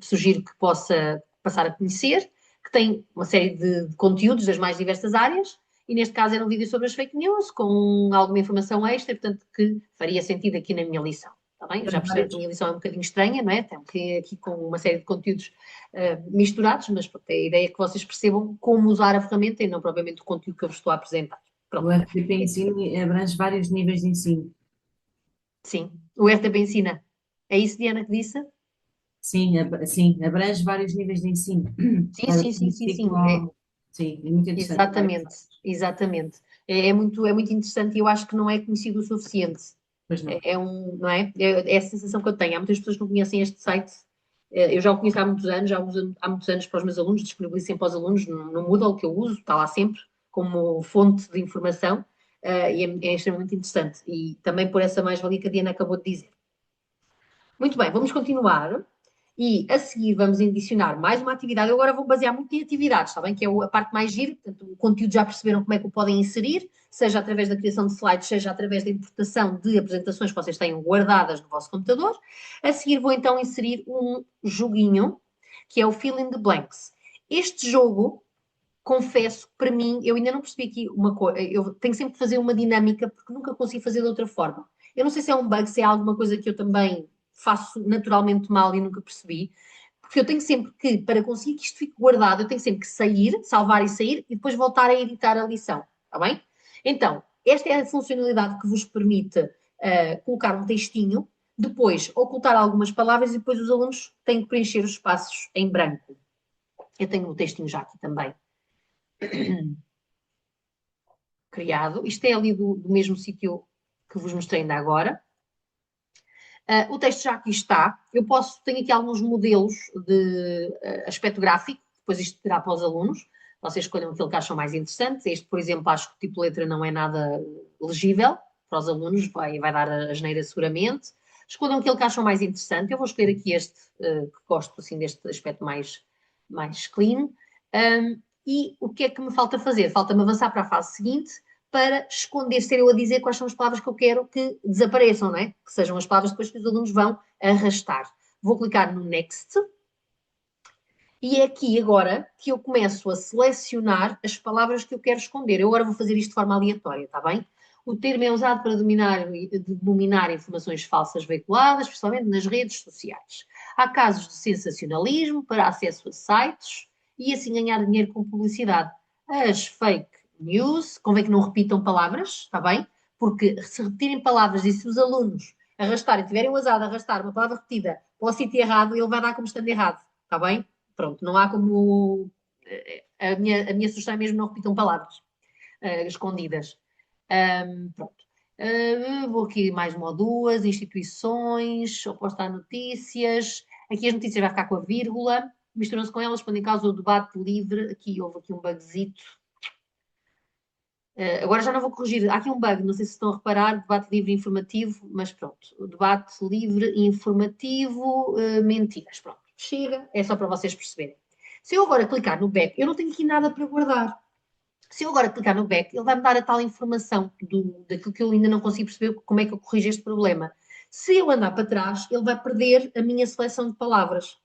sugiro que possa passar a conhecer, que tem uma série de conteúdos das mais diversas áreas, e neste caso era um vídeo sobre as fake news, com alguma informação extra, portanto, que faria sentido aqui na minha lição. Está bem? Já percebi que a minha lição é um bocadinho estranha, não é? Tem aqui com uma série de conteúdos misturados, mas pronto, a ideia é que vocês percebam como usar a ferramenta e não propriamente o conteúdo que eu vos estou a apresentar. Pronto. O RTP Ensino abrange vários níveis de ensino. Sim, o RTP Ensina. É isso, Diana, que disse? Sim, abrange vários níveis de ensino. Sim. Sim, é muito interessante. Exatamente. É muito interessante e eu acho que não é conhecido o suficiente. Pois não. Não é? É a sensação que eu tenho. Há muitas pessoas que não conhecem este site. Eu já o conheço há muitos anos, já uso há muitos anos para os meus alunos, disponibilizo sempre aos alunos no Moodle que eu uso, está lá sempre como fonte de informação e é extremamente interessante. E também por essa mais-valia que a Diana acabou de dizer. Muito bem, vamos continuar. E a seguir vamos adicionar mais uma atividade. Eu agora vou basear muito em atividades, está bem? Que é a parte mais gira. Portanto, o conteúdo já perceberam como é que o podem inserir, seja através da criação de slides, seja através da importação de apresentações que vocês tenham guardadas no vosso computador. A seguir vou então inserir um joguinho, que é o Fill in the Blanks. Este jogo, confesso, para mim, eu ainda não percebi aqui uma coisa. Eu tenho sempre que fazer uma dinâmica, porque nunca consigo fazer de outra forma. Eu não sei se é um bug, se é alguma coisa que eu também faço naturalmente mal e nunca percebi, Porque eu tenho sempre que, para conseguir que isto fique guardado, eu tenho sempre que sair, salvar e sair, e depois voltar a editar a lição, está bem? Então, esta é a funcionalidade que vos permite colocar um textinho, depois ocultar algumas palavras e depois os alunos têm que preencher os espaços em branco. Eu tenho o textinho já aqui também criado. Isto é ali do mesmo sítio que vos mostrei ainda agora. O texto já aqui está. Tenho aqui alguns modelos de aspecto gráfico, depois isto terá para os alunos. Vocês escolham aquele que acham mais interessante. Este, por exemplo, acho que o tipo de letra não é nada legível para os alunos, vai dar a asneira seguramente. Escolham aquele que acham mais interessante. Eu vou escolher aqui este, que gosto assim deste aspecto mais clean. E o que é que me falta fazer? Falta-me avançar para a fase seguinte, para esconder, ser eu a dizer quais são as palavras que eu quero que desapareçam, não é? Que sejam as palavras depois que os alunos vão arrastar. Vou clicar no Next. E é aqui agora que eu começo a selecionar as palavras que eu quero esconder. Eu agora vou fazer isto de forma aleatória, está bem? O termo é usado para denominar informações falsas veiculadas, principalmente nas redes sociais. Há casos de sensacionalismo para acesso a sites e assim ganhar dinheiro com publicidade. As fake news, convém que não repitam palavras, está bem? Porque se repetirem palavras e se os alunos tiverem o azar de arrastar uma palavra repetida para o sítio errado, ele vai dar como estando errado, está bem? Pronto, não há como... A minha sugestão é mesmo não repitam palavras escondidas. Pronto. Vou aqui mais uma ou duas, instituições, oposta a notícias. Aqui as notícias vai ficar com a vírgula, misturam-se com elas, quando em causa o debate livre. Aqui houve aqui um bugzito. Agora já não vou corrigir. Há aqui um bug, não sei se estão a reparar, debate livre e informativo, mas pronto. O debate livre e informativo, mentiras. Pronto, chega, é só para vocês perceberem. Se eu agora clicar no back, eu não tenho aqui nada para guardar. Se eu agora clicar no back, ele vai-me dar a tal informação daquilo que eu ainda não consigo perceber como é que eu corrijo este problema. Se eu andar para trás, ele vai perder a minha seleção de palavras.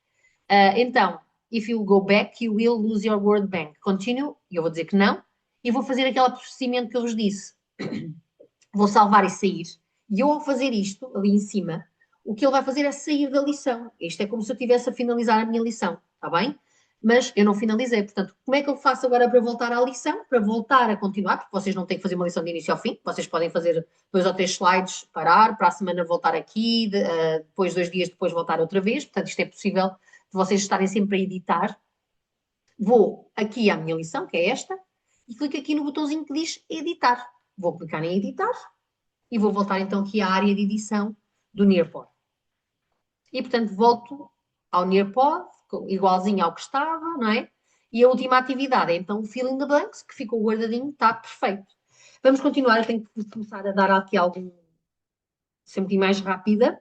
Então, if you go back, you will lose your word bank. Continue, e eu vou dizer que não, e vou fazer aquele procedimento que eu vos disse. Vou salvar e sair, e eu ao fazer isto, ali em cima, o que ele vai fazer é sair da lição. Isto é como se eu estivesse a finalizar a minha lição, está bem? Mas eu não finalizei, portanto, como é que eu faço agora para voltar à lição? Para voltar a continuar, porque vocês não têm que fazer uma lição de início ao fim, vocês podem fazer 2 ou 3 slides, parar, para a semana voltar aqui, depois 2 dias depois voltar outra vez, portanto isto é possível de vocês estarem sempre a editar. Vou aqui à minha lição, que é esta, e clico aqui no botãozinho que diz editar. Vou clicar em editar e vou voltar então aqui à área de edição do Nearpod. E portanto volto ao Nearpod, igualzinho ao que estava, não é? E a última atividade é então o fill in the blanks, que ficou guardadinho, está perfeito. Vamos continuar, eu tenho que começar a dar aqui algo ser um pouquinho mais rápida.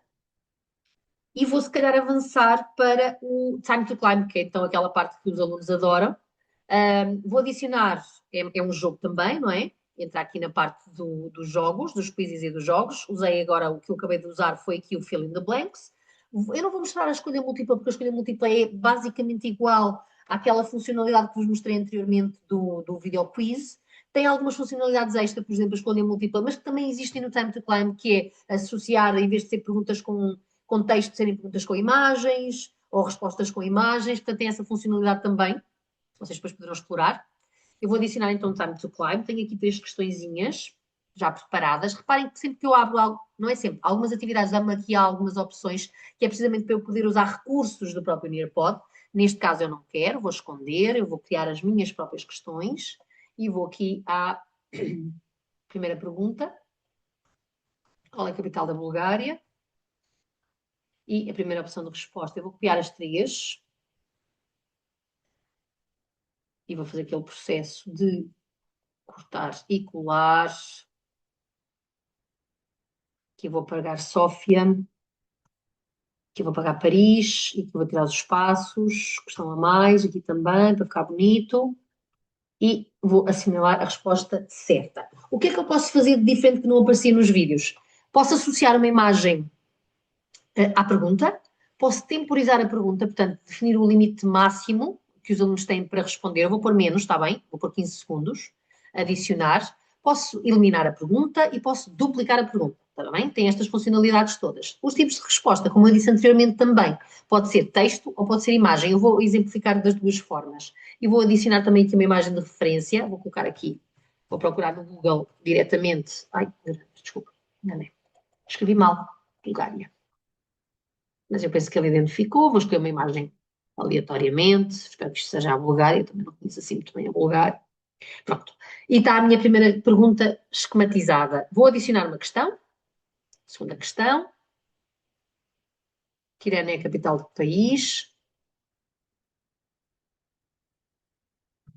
E vou se calhar avançar para o Time to Climb, que é então aquela parte que os alunos adoram. Vou adicionar, é um jogo também, não é? Entrar aqui na parte dos jogos, dos quizzes e dos jogos. Usei agora, o que eu acabei de usar foi aqui o fill in the blanks. Eu não vou mostrar a escolha múltipla, porque a escolha múltipla é basicamente igual àquela funcionalidade que vos mostrei anteriormente do video quiz. Tem algumas funcionalidades extra, por exemplo, a escolha múltipla, mas que também existem no Time to Climb, que é associar, em vez de ser perguntas com texto, serem perguntas com imagens, ou respostas com imagens, portanto tem essa funcionalidade também, vocês depois poderão explorar. Eu vou adicionar então o Time to Climb, tenho aqui 3 questõezinhas já preparadas. Reparem que sempre que eu abro algo, não é sempre, algumas atividades dão-me aqui algumas opções, que é precisamente para eu poder usar recursos do próprio Nearpod. Neste caso eu não quero, vou esconder, eu vou criar as minhas próprias questões e vou aqui à primeira pergunta. Qual é a capital da Bulgária? E a primeira opção de resposta, eu vou copiar as 3 e vou fazer aquele processo de cortar e colar. Aqui vou apagar Sófia, aqui vou apagar Paris, e aqui vou tirar os espaços, que estão a mais, aqui também, para ficar bonito, e vou assinalar a resposta certa. O que é que eu posso fazer de diferente que não aparecia nos vídeos? Posso associar uma imagem à pergunta, posso temporizar a pergunta, portanto, definir o limite máximo que os alunos têm para responder. Eu vou pôr menos, está bem? Vou pôr 15 segundos. Adicionar. Posso eliminar a pergunta e posso duplicar a pergunta. está bem? Tem estas funcionalidades todas. Os tipos de resposta, como eu disse anteriormente também, pode ser texto ou pode ser imagem. Eu vou exemplificar das duas formas. E vou adicionar também aqui uma imagem de referência, vou colocar aqui, vou procurar no Google diretamente. Ai, desculpa, enganei. Escrevi mal, Bulgária. Mas eu penso que ele identificou, vou escolher uma imagem aleatoriamente, espero que isto seja a Bulgária, também não conheço assim muito bem a Bulgária. Pronto. E está a minha primeira pergunta esquematizada. Vou adicionar uma questão. Segunda questão. Tirana é a capital do país.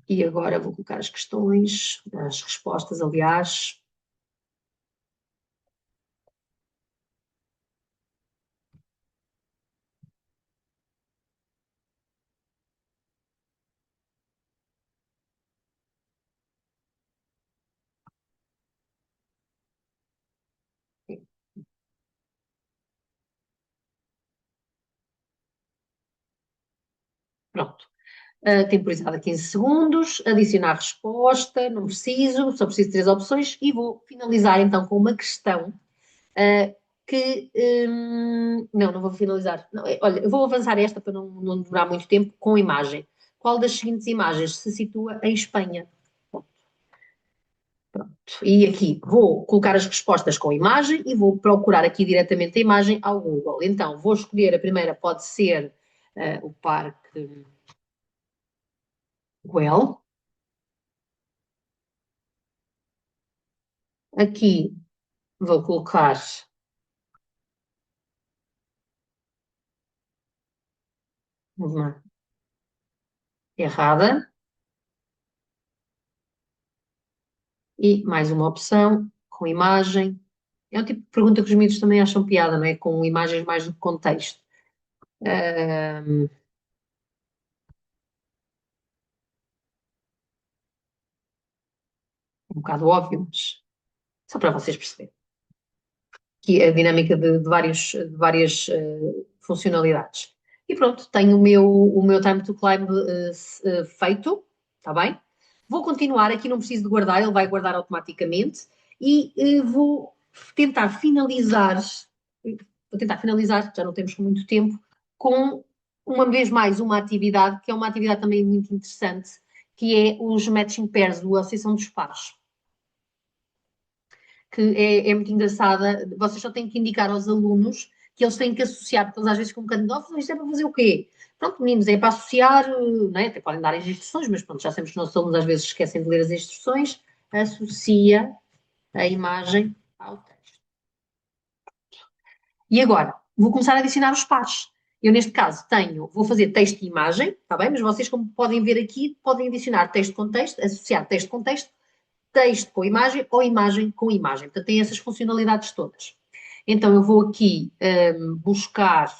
E agora vou colocar as questões, as respostas, aliás. Pronto. Temporizada 15 segundos, adicionar resposta, não preciso, só preciso de 3 opções e vou finalizar então com uma questão que. Não vou finalizar. Não, olha, eu vou avançar esta para não demorar muito tempo com imagem. Qual das seguintes imagens se situa em Espanha? Pronto. E aqui vou colocar as respostas com imagem e vou procurar aqui diretamente a imagem ao Google. Então, vou escolher a primeira, pode ser o Parque Güell. Aqui vou colocar uma errada e mais uma opção com imagem. É um tipo de pergunta que os miúdos também acham piada, não é? Com imagens mais do que contexto. Um bocado óbvio, mas só para vocês perceberem. Aqui a dinâmica de várias funcionalidades. E pronto, tenho o meu time to climb feito, está bem? Vou continuar, aqui não preciso de guardar, ele vai guardar automaticamente e vou tentar finalizar, já não temos muito tempo, com uma vez mais uma atividade, que é uma atividade também muito interessante, que é os matching pairs, a Associação dos Pares. Que é muito engraçada, vocês só têm que indicar aos alunos que eles têm que associar, porque eles às vezes ficam um bocadinho, oh, isto é para fazer o quê? Pronto, meninos, é para associar, não é? Até podem dar as instruções, mas pronto, já sabemos que os nossos alunos às vezes esquecem de ler as instruções, associa a imagem ao texto. E agora, vou começar a adicionar os pares. Eu, neste caso, vou fazer texto e imagem, está bem? Mas vocês, como podem ver aqui, podem adicionar texto com texto, associar texto com texto com imagem ou imagem com imagem. Portanto, tem essas funcionalidades todas. Então, eu vou aqui buscar.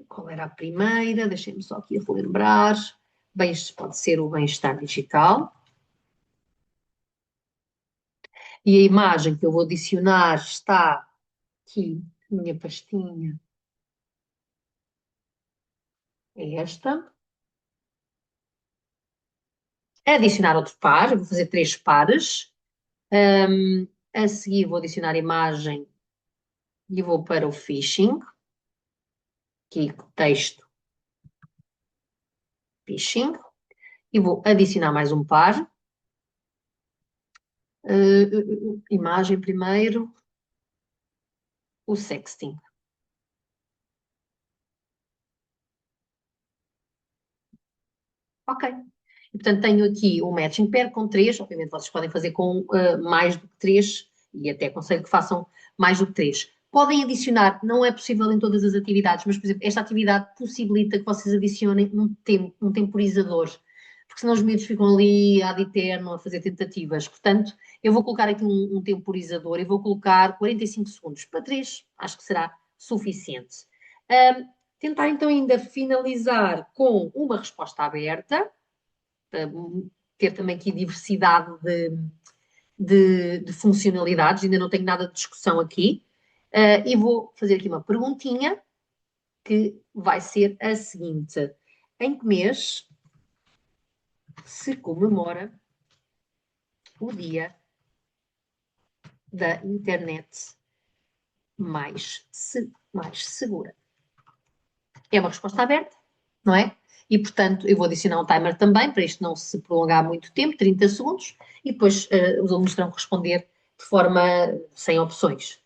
Qual era a primeira? Deixem-me só aqui relembrar. Pode ser o bem-estar digital. E a imagem que eu vou adicionar está aqui, na minha pastinha. É esta. Adicionar outro par, vou fazer 3 pares. A seguir vou adicionar imagem e vou para o phishing. Aqui, texto. Phishing. E vou adicionar mais um par. Imagem primeiro. O sexting. Ok. E, portanto, tenho aqui o matching pair com 3. Obviamente, vocês podem fazer com mais do que 3 e até aconselho que façam mais do que 3. Podem adicionar, não é possível em todas as atividades, mas, por exemplo, esta atividade possibilita que vocês adicionem um temporizador, porque senão os miúdos ficam ali ad eterno a fazer tentativas. Portanto, eu vou colocar aqui um temporizador e vou colocar 45 segundos. Para 3, acho que será suficiente. Tentar então ainda finalizar com uma resposta aberta, para ter também aqui diversidade de funcionalidades, ainda não tenho nada de discussão aqui, e vou fazer aqui uma perguntinha que vai ser a seguinte: em que mês se comemora o Dia da internet mais segura? É uma resposta aberta, não é? E, portanto, eu vou adicionar um timer também, para isto não se prolongar muito tempo, 30 segundos, e depois os alunos terão que responder de forma sem opções.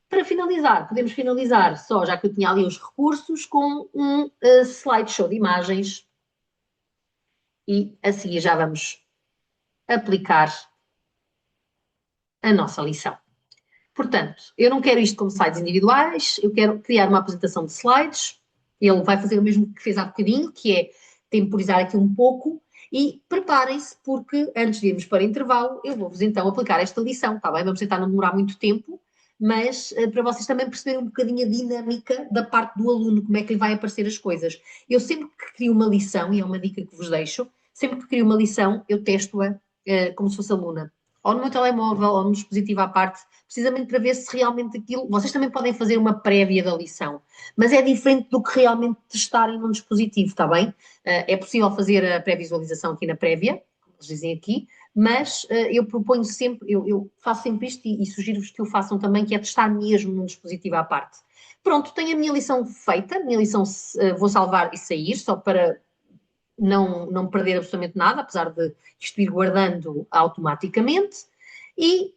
Para finalizar, podemos finalizar só, já que eu tinha ali os recursos, com um slideshow de imagens e a seguir já vamos aplicar a nossa lição. Portanto, eu não quero isto como slides individuais, eu quero criar uma apresentação de slides. Ele vai fazer o mesmo que fez há bocadinho, que é temporizar aqui um pouco e preparem-se, porque antes de irmos para intervalo, eu vou-vos então aplicar esta lição, está bem? Vamos tentar não demorar muito tempo, mas para vocês também perceberem um bocadinho a dinâmica da parte do aluno, como é que lhe vai aparecer as coisas. Eu sempre que crio uma lição, e é uma dica que vos deixo, sempre que crio uma lição, eu testo-a como se fosse aluna. Ou no meu telemóvel, ou no dispositivo à parte, precisamente para ver se realmente aquilo... Vocês também podem fazer uma prévia da lição, mas é diferente do que realmente testarem num dispositivo, está bem? É possível fazer a pré-visualização aqui na prévia, como eles dizem aqui, mas eu proponho sempre, eu faço sempre isto e sugiro-vos que o façam também, que é testar mesmo num dispositivo à parte. Pronto, tenho a minha lição feita, a minha lição vou salvar e sair, só para não perder absolutamente nada, apesar de isto ir guardando automaticamente, e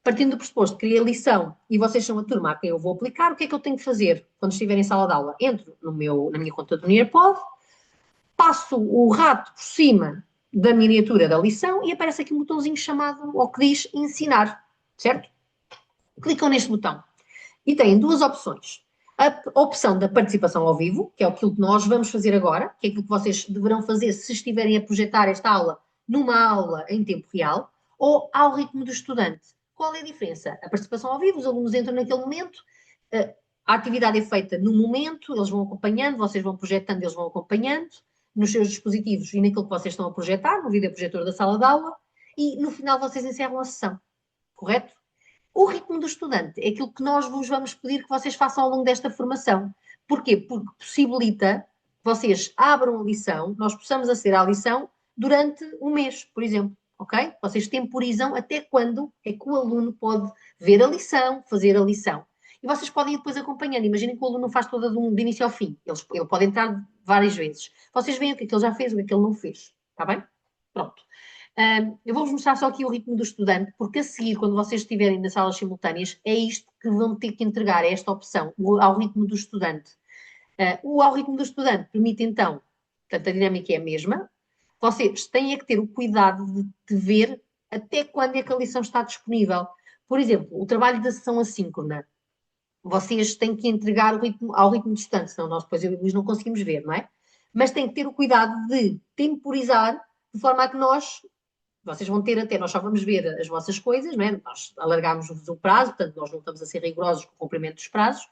partindo do pressuposto que criei a lição e vocês são a turma a quem eu vou aplicar, o que é que eu tenho que fazer quando estiver em sala de aula? Entro na minha conta do Nearpod, passo o rato por cima da miniatura da lição e aparece aqui um botãozinho chamado, ou que diz ensinar, certo? Clicam neste botão e têm duas opções. A opção da participação ao vivo, que é aquilo que nós vamos fazer agora, que é aquilo que vocês deverão fazer se estiverem a projetar esta aula numa aula em tempo real, ou ao ritmo do estudante. Qual é a diferença? A participação ao vivo, os alunos entram naquele momento, a atividade é feita no momento, eles vão acompanhando, vocês vão projetando, eles vão acompanhando, nos seus dispositivos e naquilo que vocês estão a projetar, no videoprojetor da sala de aula, e no final vocês encerram a sessão, correto? O ritmo do estudante é aquilo que nós vos vamos pedir que vocês façam ao longo desta formação. Porquê? Porque possibilita que vocês abram a lição, nós possamos aceder à lição durante um mês, por exemplo, ok? Vocês temporizam até quando é que o aluno pode ver a lição, fazer a lição. E vocês podem ir depois acompanhando. Imaginem que o aluno faz toda de início ao fim. Ele pode entrar várias vezes. Vocês veem o que é que ele já fez, o que é que ele não fez. Está bem? Pronto. Eu vou-vos mostrar só aqui o ritmo do estudante, porque a seguir, quando vocês estiverem nas salas simultâneas, é isto que vão ter que entregar, é esta opção, ao ritmo do estudante. O ao ritmo do estudante permite então, portanto a dinâmica é a mesma, vocês têm é que ter o cuidado de ver até quando é que a lição está disponível. Por exemplo, o trabalho da sessão assíncrona, vocês têm que entregar ao ritmo do estudante, senão nós depois eu e o Luís não conseguimos ver, não é? Mas têm que ter o cuidado de temporizar de forma a que vocês vão ter até, nós só vamos ver as vossas coisas, não é? Nós alargámos-vos o prazo, portanto, nós não estamos a ser rigorosos com o cumprimento dos prazos.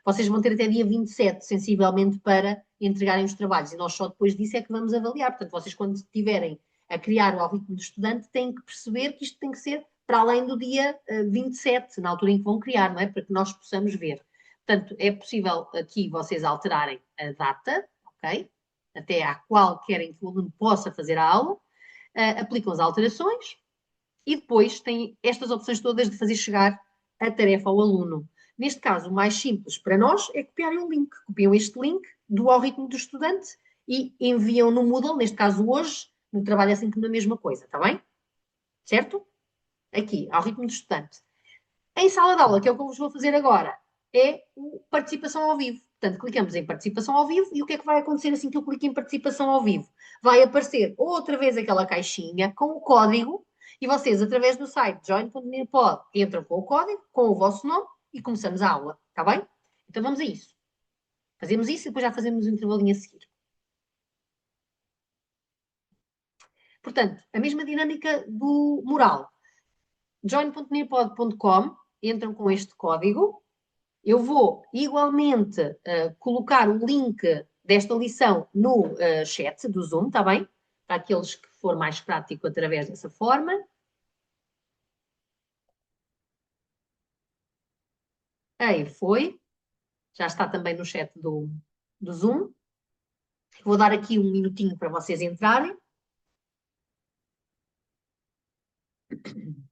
Vocês vão ter até dia 27, sensivelmente, para entregarem os trabalhos. E nós só depois disso é que vamos avaliar. Portanto, vocês, quando estiverem a criar o algoritmo do estudante, têm que perceber que isto tem que ser para além do dia 27, na altura em que vão criar, não é? Para que nós possamos ver. Portanto, é possível aqui vocês alterarem a data, ok? Até à qual querem que o aluno possa fazer a aula. Aplicam as alterações e depois têm estas opções todas de fazer chegar a tarefa ao aluno. Neste caso, o mais simples para nós é copiarem um link. Copiam este link do ao ritmo do estudante e enviam no Moodle, neste caso hoje, no trabalho assim como a mesma coisa, está bem? Certo? Aqui, ao ritmo do estudante. Em sala de aula, que é o que eu vos vou fazer agora, é participação ao vivo. Portanto, clicamos em participação ao vivo e o que é que vai acontecer assim que eu clique em participação ao vivo? Vai aparecer outra vez aquela caixinha com o código e vocês, através do site join.nearpod, entram com o código, com o vosso nome e começamos a aula, está bem? Então vamos a isso. Fazemos isso e depois já fazemos um intervalinho a seguir. Portanto, a mesma dinâmica do mural. join.nearpod.com, entram com este código. Eu vou igualmente colocar o link desta lição no chat do Zoom, está bem? Para aqueles que for mais prático através dessa forma. Aí foi. Já está também no chat do Zoom. Vou dar aqui um minutinho para vocês entrarem.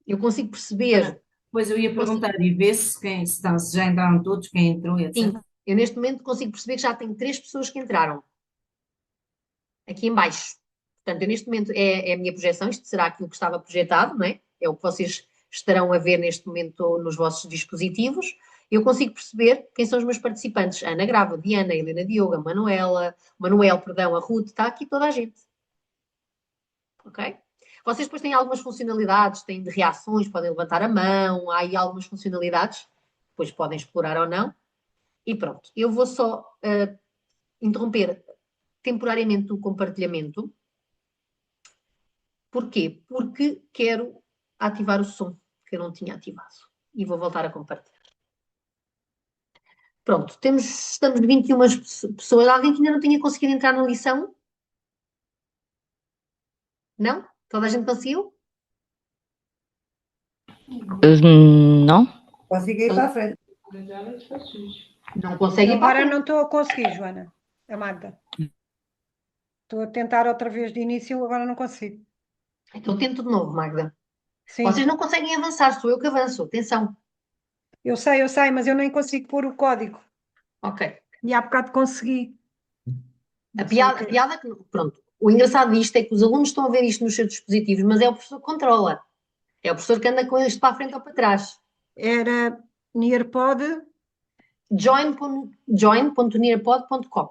Eu consigo perceber Pois eu ia Consigo- perguntar e ver se já entraram todos, quem entrou, etc. Sim, eu neste momento consigo perceber que já tenho 3 pessoas que entraram aqui em baixo. Portanto, eu neste momento é a minha projeção, isto será aquilo que estava projetado, não é? É o que vocês estarão a ver neste momento nos vossos dispositivos. Eu consigo perceber quem são os meus participantes. Ana Grava, Diana, Helena Diogo, a Manuel, perdão, a Ruth, está aqui toda a gente. Ok? Vocês depois têm algumas funcionalidades, têm de reações, podem levantar a mão, há aí algumas funcionalidades, depois podem explorar ou não. E pronto, eu vou só interromper temporariamente o compartilhamento. Porquê? Porque quero ativar o som que eu não tinha ativado. E vou voltar a compartilhar. Pronto, estamos de 21 pessoas. Alguém que ainda não tinha conseguido entrar na lição? Não? Toda a gente conseguiu? Não? Consigo ir para a frente. Não consegue ir para a Agora frente. não estou a conseguir, Joana. A Magda. Estou a tentar outra vez de início, agora não consigo. Então tento de novo, Magda. Sim, Vocês não conseguem avançar, sou eu que avanço. Atenção. eu sei, mas eu nem consigo pôr o código. Ok. E há bocado consegui. A piada que. Pronto. O engraçado disto é que os alunos estão a ver isto nos seus dispositivos, mas é o professor que controla. É o professor que anda com isto para a frente ou para trás. Era Nearpod. join.nearpod.com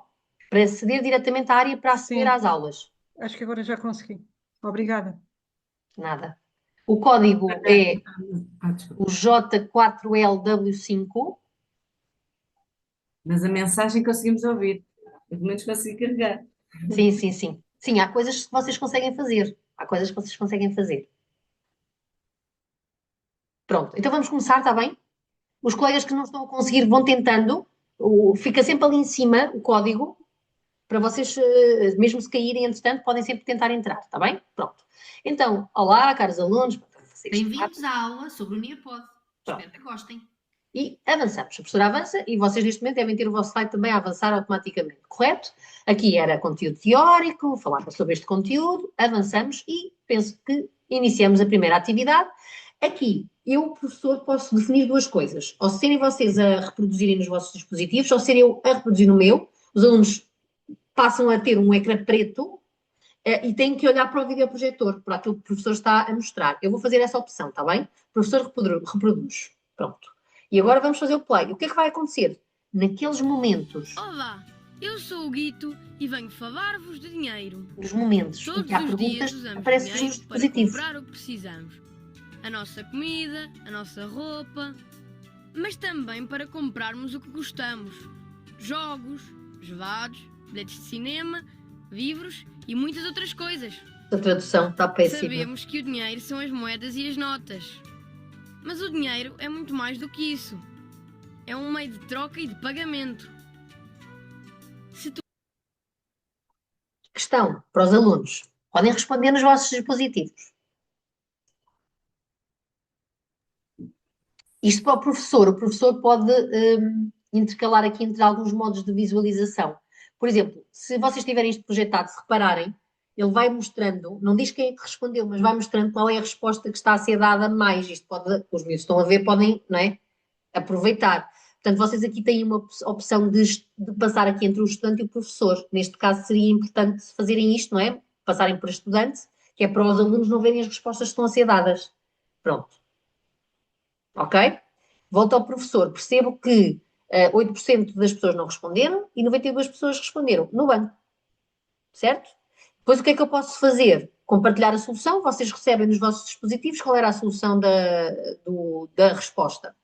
para aceder diretamente à área para aceder Sim. às aulas. Acho que agora já consegui. Obrigada. Nada. O código é o J4LW5. Mas a mensagem conseguimos ouvir. Pelo menos consegui carregar. Sim, sim, sim. Sim, há coisas que vocês conseguem fazer. Há coisas que vocês conseguem fazer. Pronto, então vamos começar, está bem? Os colegas que não estão a conseguir vão tentando. Fica sempre ali em cima o código para vocês, mesmo se caírem, entretanto, podem sempre tentar entrar, está bem? Pronto. Então, olá, caros alunos. Bem-vindos à aula sobre o Nearpod. Espero que gostem. E avançamos. A professora avança e vocês neste momento devem ter o vosso slide também a avançar automaticamente, correto? Aqui era conteúdo teórico, falava sobre este conteúdo, avançamos e penso que iniciamos a primeira atividade. Aqui, eu, professor, posso definir duas coisas. Ou serem vocês a reproduzirem nos vossos dispositivos, ou ser eu a reproduzir no meu. Os alunos passam a ter um ecrã preto e têm que olhar para o videoprojetor, para aquilo que o professor está a mostrar. Eu vou fazer essa opção, está bem? O professor reproduz. Pronto. E agora vamos fazer o play. O que é que vai acontecer? Naqueles momentos. Olá, eu sou o Guito e venho falar-vos de dinheiro. Nos momentos em que há Todos os dias perguntas, usamos aparece nos dinheiro para dispositivos. comprar o que precisamos. A nossa comida, a nossa roupa, mas também para comprarmos o que gostamos. Jogos, gelados, bilhetes de cinema, livros e muitas outras coisas. A tradução está péssima. Sabemos que o dinheiro são as moedas e as notas. Mas o dinheiro é muito mais do que isso. É um meio de troca e de pagamento. Questão para os alunos. Podem responder nos vossos dispositivos. Isto para o professor pode intercalar aqui entre alguns modos de visualização. Por exemplo, se vocês tiverem isto projetado, se repararem, ele vai mostrando, não diz quem é que respondeu, mas vai mostrando qual é a resposta que está a ser dada mais. Isto pode, os miúdos estão a ver, podem, não é, aproveitar. Portanto, vocês aqui têm uma opção de passar aqui entre o estudante e o professor. Neste caso seria importante fazerem isto, não é? Passarem por estudante, que é para os alunos não verem as respostas que estão a ser dadas. Pronto. Ok? Volto ao professor. Percebo que 8% das pessoas não responderam e 92 pessoas responderam no banco. Certo? Depois o que é que eu posso fazer? Compartilhar a solução, vocês recebem nos vossos dispositivos qual era a solução da resposta.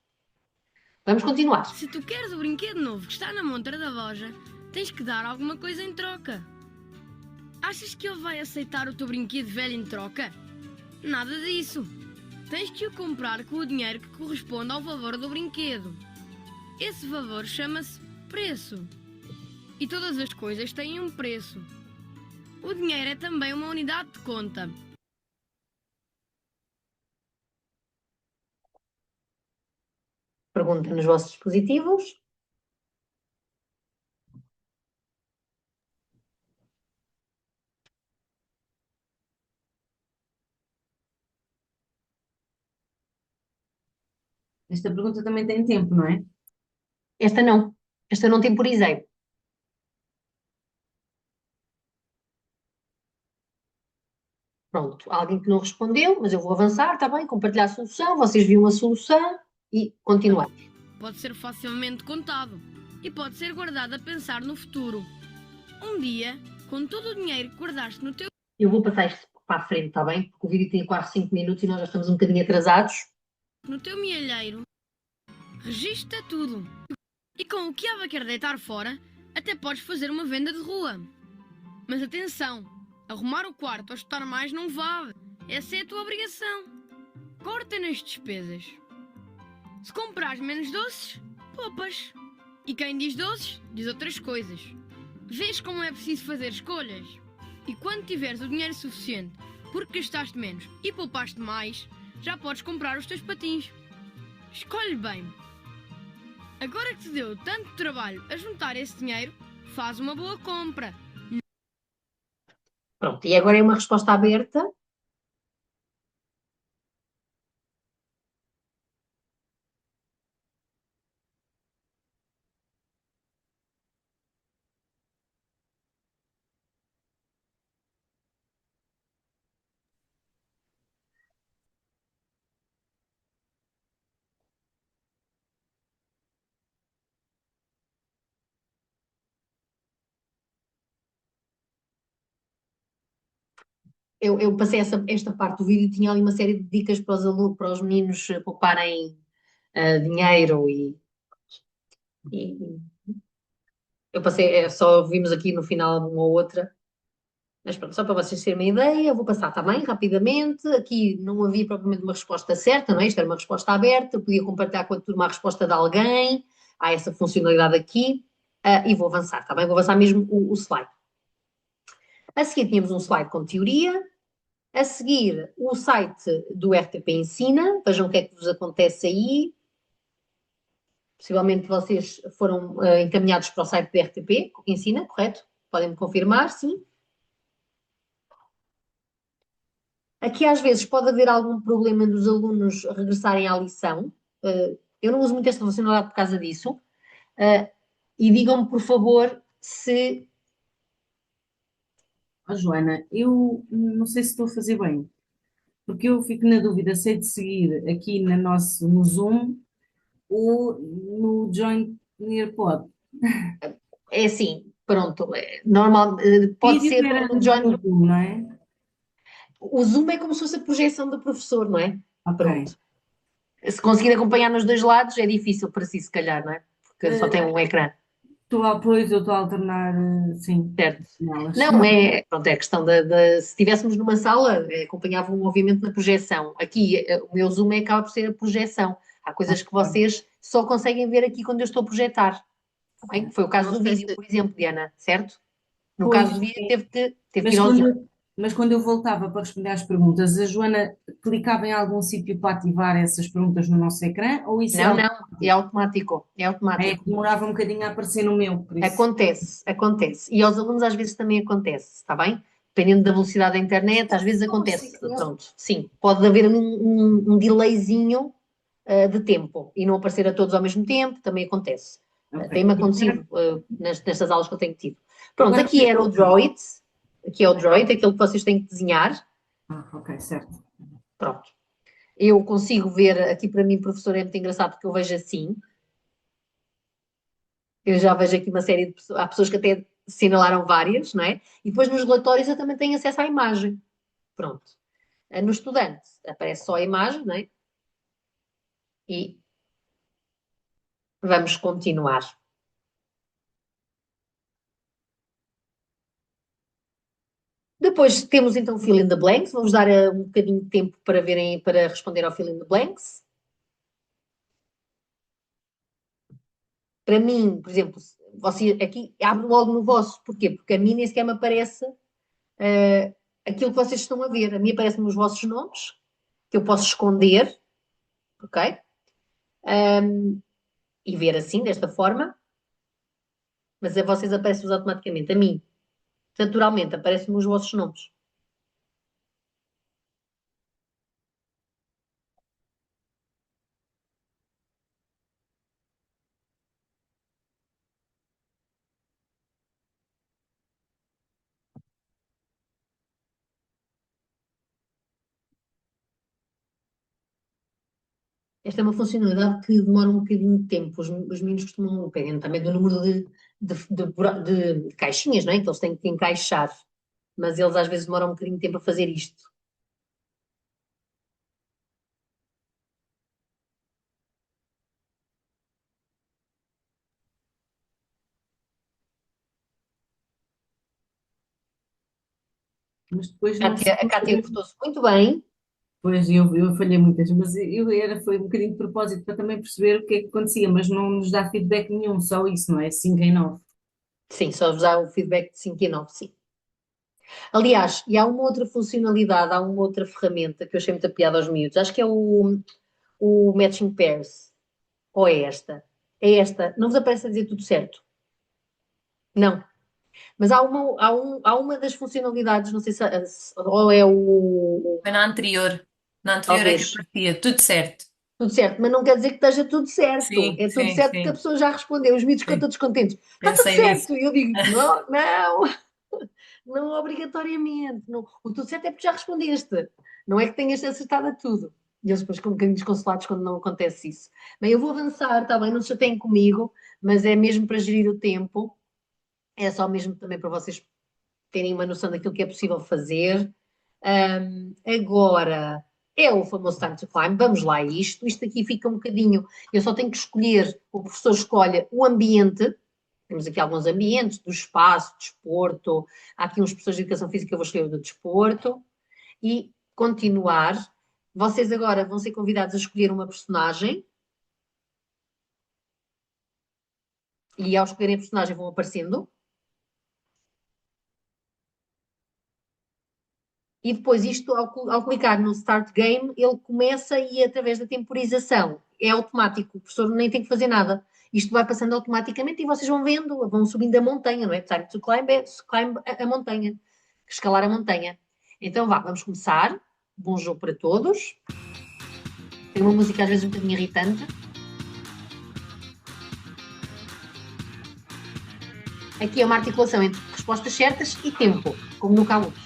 Vamos continuar. Se tu queres o brinquedo novo que está na montra da loja, tens que dar alguma coisa em troca. Achas que ele vai aceitar o teu brinquedo velho em troca? Nada disso. Tens que o comprar com o dinheiro que corresponde ao valor do brinquedo. Esse valor chama-se preço. E todas as coisas têm um preço. O dinheiro é também uma unidade de conta. Pergunta nos vossos dispositivos. Esta pergunta também tem tempo, não é? Esta não. Esta não temporizei. Pronto, alguém que não respondeu, mas eu vou avançar, está bem? Compartilhar a solução, vocês viram a solução e continuamos. Pode ser facilmente contado e pode ser guardado a pensar no futuro. Um dia, com todo o dinheiro que guardaste no teu Eu vou passar isto para a frente, está bem? Porque o vídeo tem quase 5 minutos e nós já estamos um bocadinho atrasados. mielheiro, registra tudo. E com o que Ava quer deitar fora, até podes fazer uma venda de rua. Mas atenção, arrumar o quarto ou estudar mais não vale. Essa é a tua obrigação. Corta nas despesas. Se comprares menos doces, poupas. E quem diz doces, diz outras coisas. Vês como é preciso fazer escolhas? E quando tiveres o dinheiro suficiente, porque gastaste menos e poupaste mais, já podes comprar os teus patins. Escolhe bem. Agora que te deu tanto trabalho a juntar esse dinheiro, faz uma boa compra. Pronto, e agora é uma resposta aberta. Eu passei esta parte do vídeo e tinha ali uma série de dicas para os alunos, para os meninos pouparem dinheiro e eu passei, só vimos aqui no final uma ou outra, mas pronto, só para vocês terem uma ideia, eu vou passar também rapidamente. Aqui não havia propriamente uma resposta certa, não é? Isto era uma resposta aberta, eu podia compartilhar com a turma a resposta de alguém, há essa funcionalidade aqui, e vou avançar, está bem? Vou avançar mesmo o slide. A seguir tínhamos um slide com teoria. A seguir, o site do RTP Ensina, vejam o que é que vos acontece aí. Possivelmente vocês foram encaminhados para o site do RTP Ensina, correto? Podem-me confirmar, sim. Aqui às vezes pode haver algum problema dos alunos regressarem à lição. Eu não uso muito esta funcionalidade por causa disso. E digam-me, por favor, se... Joana, eu não sei se estou a fazer bem, porque eu fico na dúvida se é de seguir aqui no Zoom ou no Join Nearpod. É assim, pronto, normal, pode ser no Join... Zoom, não é? O Zoom é como se fosse a projeção do professor, não é? Ok. Pronto. Se conseguir acompanhar nos dois lados é difícil para si, se calhar, não é? Porque só tem um ecrã. Estou a apoio, eu estou a alternar, sim. Certo. Nelas. Não, pronto, é a questão se estivéssemos numa sala, acompanhavam obviamente na projeção. Aqui, o meu Zoom acaba por ser a projeção. Há coisas que vocês só conseguem ver aqui quando eu estou a projetar. Okay? Foi o caso do vídeo, por exemplo, Diana, certo? No caso do vídeo teve que ir ao Zoom. Mas quando eu voltava para responder às perguntas, a Joana clicava em algum sítio para ativar essas perguntas no nosso ecrã? Ou isso Não, é automático. É automático. É que demorava um bocadinho a aparecer no meu, por isso. Acontece. E aos alunos às vezes também acontece, está bem? Dependendo da velocidade da internet, às vezes acontece. Pronto, sim. Pode haver um delayzinho de tempo e não aparecer a todos ao mesmo tempo, também acontece. Tem-me acontecido nestas aulas que eu tenho tido. Pronto, aqui era o Droid. Aqui é o Droid, aquele que vocês têm que desenhar. Ok, certo. Pronto. Eu consigo ver, aqui para mim, professor, é muito engraçado porque eu vejo assim. Eu já vejo aqui uma série de pessoas, há pessoas que até assinalaram várias, não é? E depois nos relatórios eu também tenho acesso à imagem. Pronto. No estudante aparece só a imagem, não é? E vamos continuar. Depois temos então fill in the blanks. Vamos dar um bocadinho de tempo para verem, para responder ao fill in the blanks. Para mim, por exemplo, você aqui abre logo no vosso. Porquê? Porque a mim nem sequer me aparece aquilo que vocês estão a ver. A mim aparecem os vossos nomes, que eu posso esconder, ok? E ver assim, desta forma. Mas a vocês aparecem-vos automaticamente. A mim, naturalmente, aparecem-me os vossos nomes. Esta é uma funcionalidade que demora um bocadinho de tempo. Os meninos costumam, dependendo também do número de caixinhas, não é? Que eles têm que encaixar. Mas eles às vezes demoram um bocadinho de tempo a fazer isto. Mas depois não se A Cátia consegue. portou-se muito bem. Pois eu falhei muitas, mas foi um bocadinho de propósito para também perceber o que é que acontecia, mas não nos dá feedback nenhum, só isso, não é? 5 em 9. Sim, só vos dá o feedback de 5 e 9, sim. Aliás, e há uma outra funcionalidade, há uma outra ferramenta que eu achei muita piada aos miúdos. Acho que é o Matching Pairs. Ou é esta? É esta. Não vos aparece a dizer tudo certo? Não. Mas há uma das funcionalidades, não sei ou é Foi na anterior. Na anterior é que talvez, aparecia, tudo certo. tudo certo, mas não quer dizer que esteja tudo certo. Sim, É tudo sim, certo porque a sim, pessoa já respondeu. Os miúdos ficam sim. todos contentes. Está tudo Pensei nisso. certo. E eu digo, não, não, não obrigatoriamente. Não. O tudo certo é porque já respondeste. Não é que tenhas acertado a tudo. E eles depois ficam um bocadinho desconsolados quando não acontece isso. Bem, eu vou avançar, está bem? Não se chateiem comigo, mas é mesmo para gerir o tempo. É só mesmo também para vocês terem uma noção daquilo que é possível fazer. Agora, é o famoso time to climb, vamos lá a isto. Isto aqui fica um bocadinho, eu só tenho que escolher, o professor escolhe o ambiente, temos aqui alguns ambientes, do espaço, desporto, há aqui uns professores de educação física, eu vou escolher o do desporto, e continuar. Vocês agora vão ser convidados a escolher uma personagem, e ao escolherem a personagem vão aparecendo. E depois isto, ao clicar no Start Game, ele começa e através da temporização é automático, o professor nem tem que fazer nada. Isto vai passando automaticamente e vocês vão vendo, vão subindo a montanha, não é? Time to climb é climb a montanha, escalar a montanha. Então vá, vamos começar. Bom jogo para todos. Tem uma música às vezes um bocadinho irritante. Aqui é uma articulação entre respostas certas e tempo, como no Kahoot.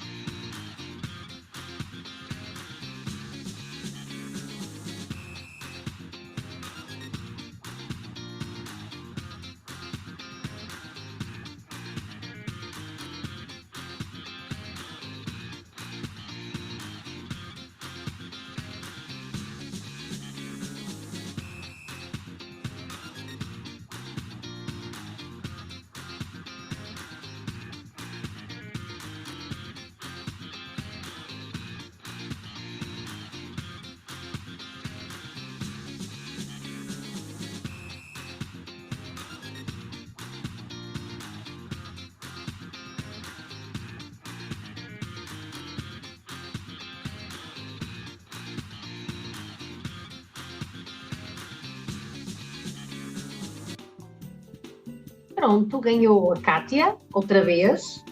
Pronto, ganhou a Kátia, outra vez.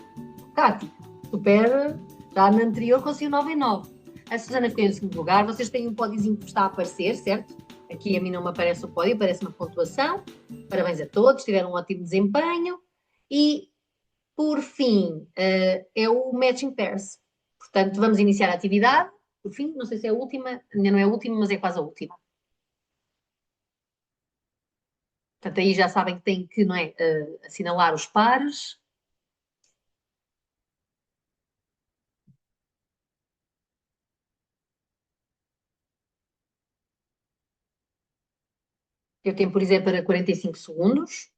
Kátia, super, já na anterior conseguiu 9 em 9. A Susana ficou em segundo lugar, vocês têm um pódiozinho que está a aparecer, certo? Aqui a mim não me aparece o pódio, aparece uma pontuação. Parabéns a todos, tiveram um ótimo desempenho. E, por fim, é o Matching Pairs. Portanto, vamos iniciar a atividade. Por fim, não sei se é a última, ainda não é a última, mas é quase a última. Portanto, aí já sabem que têm que, não é, assinalar os pares. Eu temporizei para 45 segundos.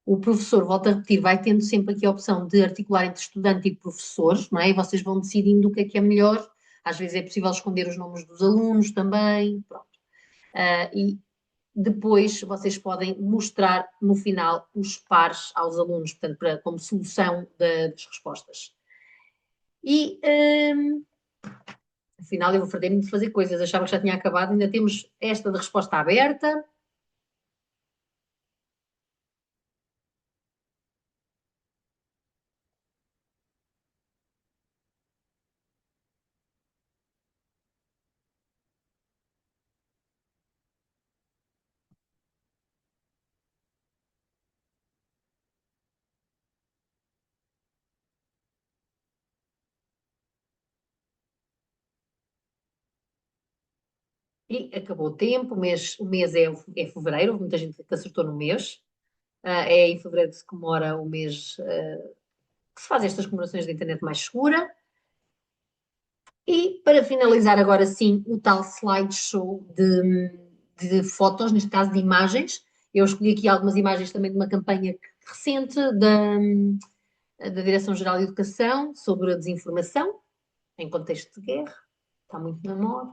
O professor, volto a repetir, vai tendo sempre aqui a opção de articular entre estudante e professores, não é? E vocês vão decidindo o que é melhor. Às vezes é possível esconder os nomes dos alunos também, pronto. E depois vocês podem mostrar no final os pares aos alunos, portanto, como solução das respostas. E, afinal, eu vou perder-me de fazer coisas, achava que já tinha acabado, ainda temos esta de resposta aberta. E acabou o tempo, o mês é fevereiro, houve muita gente que acertou no mês. É em fevereiro que se comemora o mês que se faz estas comemorações da internet mais segura. E para finalizar agora sim o tal slideshow de fotos, neste caso de imagens, eu escolhi aqui algumas imagens também de uma campanha recente da Direção-Geral de Educação sobre a desinformação em contexto de guerra, está muito na moda.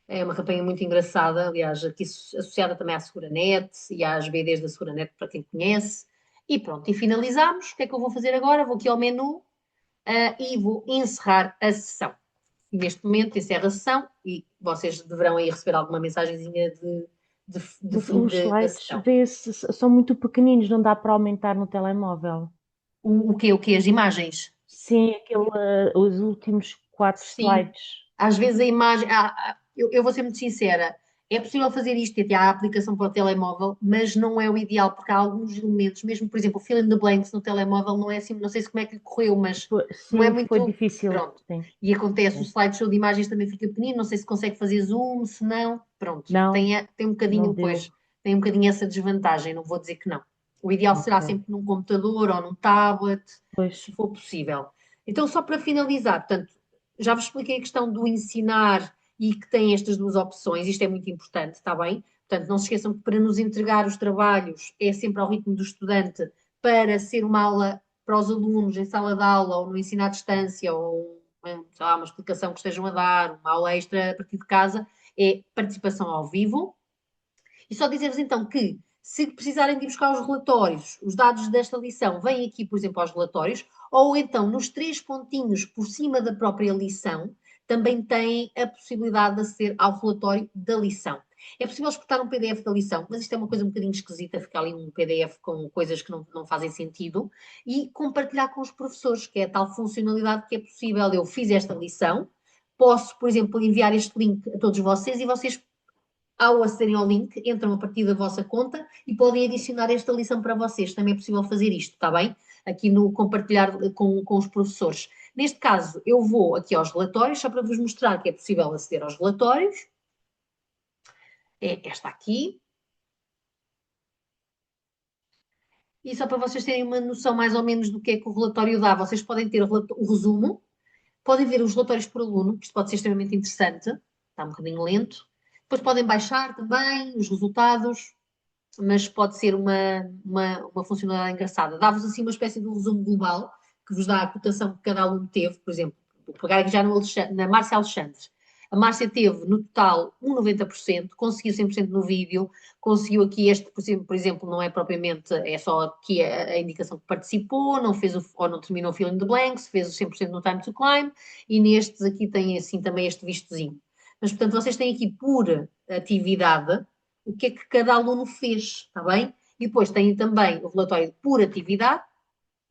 É uma campanha muito engraçada, aliás, aqui associada também à Seguranet e às BDs da Seguranet, para quem conhece. E pronto, e finalizamos. O que é que eu vou fazer agora? Vou aqui ao menu e vou encerrar a sessão. E neste momento encerro a sessão e vocês deverão aí receber alguma mensagenzinha de fim Os da slides sessão. são muito pequeninos, não dá para aumentar no telemóvel. O quê? As imagens? Sim, os últimos 4 Sim. slides. Às vezes a imagem. Eu vou ser muito sincera. É possível fazer isto e até há a aplicação para o telemóvel, mas não é o ideal, porque há alguns elementos, mesmo, por exemplo, o fill in the blanks no telemóvel não é assim, não sei se como é que lhe correu, mas não é Sim, muito. foi difícil. Pronto. Sim. E acontece, o Sim. slideshow de imagens também fica pequenino, não sei se consegue fazer zoom, se não, pronto. Não, Tem um bocadinho, não deu. pois, tem um bocadinho essa desvantagem, não vou dizer que não. O ideal será Ok. sempre num computador ou num tablet, Pois. se for possível. Então, só para finalizar, portanto, já vos expliquei a questão do ensinar e que tem estas duas opções, isto é muito importante, está bem? Portanto, não se esqueçam que para nos entregar os trabalhos é sempre ao ritmo do estudante, para ser uma aula para os alunos em sala de aula ou no ensino à distância ou sei lá, uma explicação que estejam a dar, uma aula extra a partir de casa, é participação ao vivo. E só dizer-vos então que, se precisarem de ir buscar os relatórios, os dados desta lição, vêm aqui, por exemplo, aos relatórios, ou então nos 3 pontinhos por cima da própria lição, também têm a possibilidade de aceder ao relatório da lição. É possível exportar um PDF da lição, mas isto é uma coisa um bocadinho esquisita, ficar ali um PDF com coisas que não fazem sentido, e compartilhar com os professores, que é a tal funcionalidade que é possível. Eu fiz esta lição, posso, por exemplo, enviar este link a todos vocês e vocês, ao acederem ao link, entram a partir da vossa conta e podem adicionar esta lição para vocês. Também é possível fazer isto, está bem? Aqui no compartilhar com os professores. Neste caso, eu vou aqui aos relatórios, só para vos mostrar que é possível aceder aos relatórios. É esta aqui. E só para vocês terem uma noção mais ou menos do que é que o relatório dá, vocês podem ter o resumo, podem ver os relatórios por aluno, isto pode ser extremamente interessante, está um bocadinho lento. Depois podem baixar também os resultados, mas pode ser uma funcionalidade engraçada. Dá-vos assim uma espécie de um resumo global, que vos dá a cotação que cada aluno teve, por exemplo, vou pegar aqui já na Márcia Alexandre. A Márcia teve, no total, 90%, conseguiu 100% no vídeo, conseguiu aqui este, por exemplo, não é propriamente, é só aqui a indicação que participou, não fez ou não terminou o fill in the blanks, fez o 100% no time to climb, e nestes aqui tem assim também este vistozinho. Mas, portanto, vocês têm aqui por atividade o que é que cada aluno fez, está bem? E depois têm também o relatório por atividade,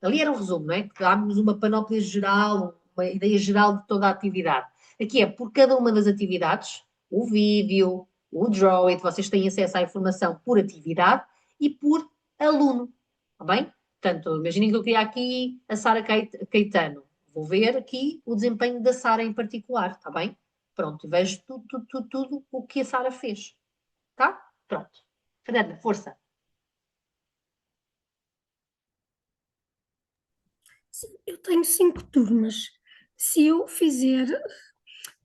ali era um resumo, não é? Que dá-nos uma panóplia geral, uma ideia geral de toda a atividade. Aqui é por cada uma das atividades, o vídeo, o Draw It, vocês têm acesso à informação por atividade e por aluno, está bem? Portanto, imaginem que eu queria aqui a Sara Caetano. Vou ver aqui o desempenho da Sara em particular, está bem? Pronto, vejo tudo o que a Sara fez. Tá? Pronto. Fernanda, força. Eu tenho 5 turmas. Se eu fizer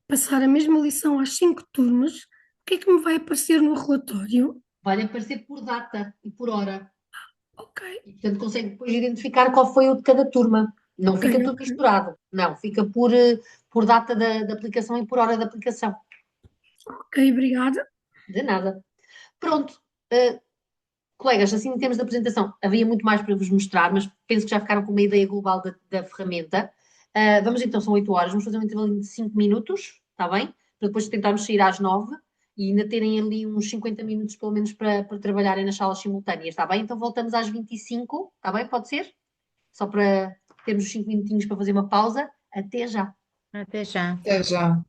passar a mesma lição às 5 turmas, o que é que me vai aparecer no relatório? Vai aparecer por data e por hora. Ok. E, portanto, consegue depois identificar qual foi o de cada turma. Não fica tudo misturado. Não, fica por data da aplicação e por hora da aplicação. Ok, obrigada. De nada. Pronto. Colegas, assim em termos de apresentação, havia muito mais para vos mostrar, mas penso que já ficaram com uma ideia global da ferramenta. Vamos então, são 8 horas, vamos fazer um intervalo de 5 minutos, está bem? Para depois tentarmos sair às 9 e ainda terem ali uns 50 minutos pelo menos para trabalharem nas salas simultâneas, está bem? Então voltamos às 25, está bem? Pode ser? Só para termos 5 minutinhos para fazer uma pausa. Até já. Até já. Até já.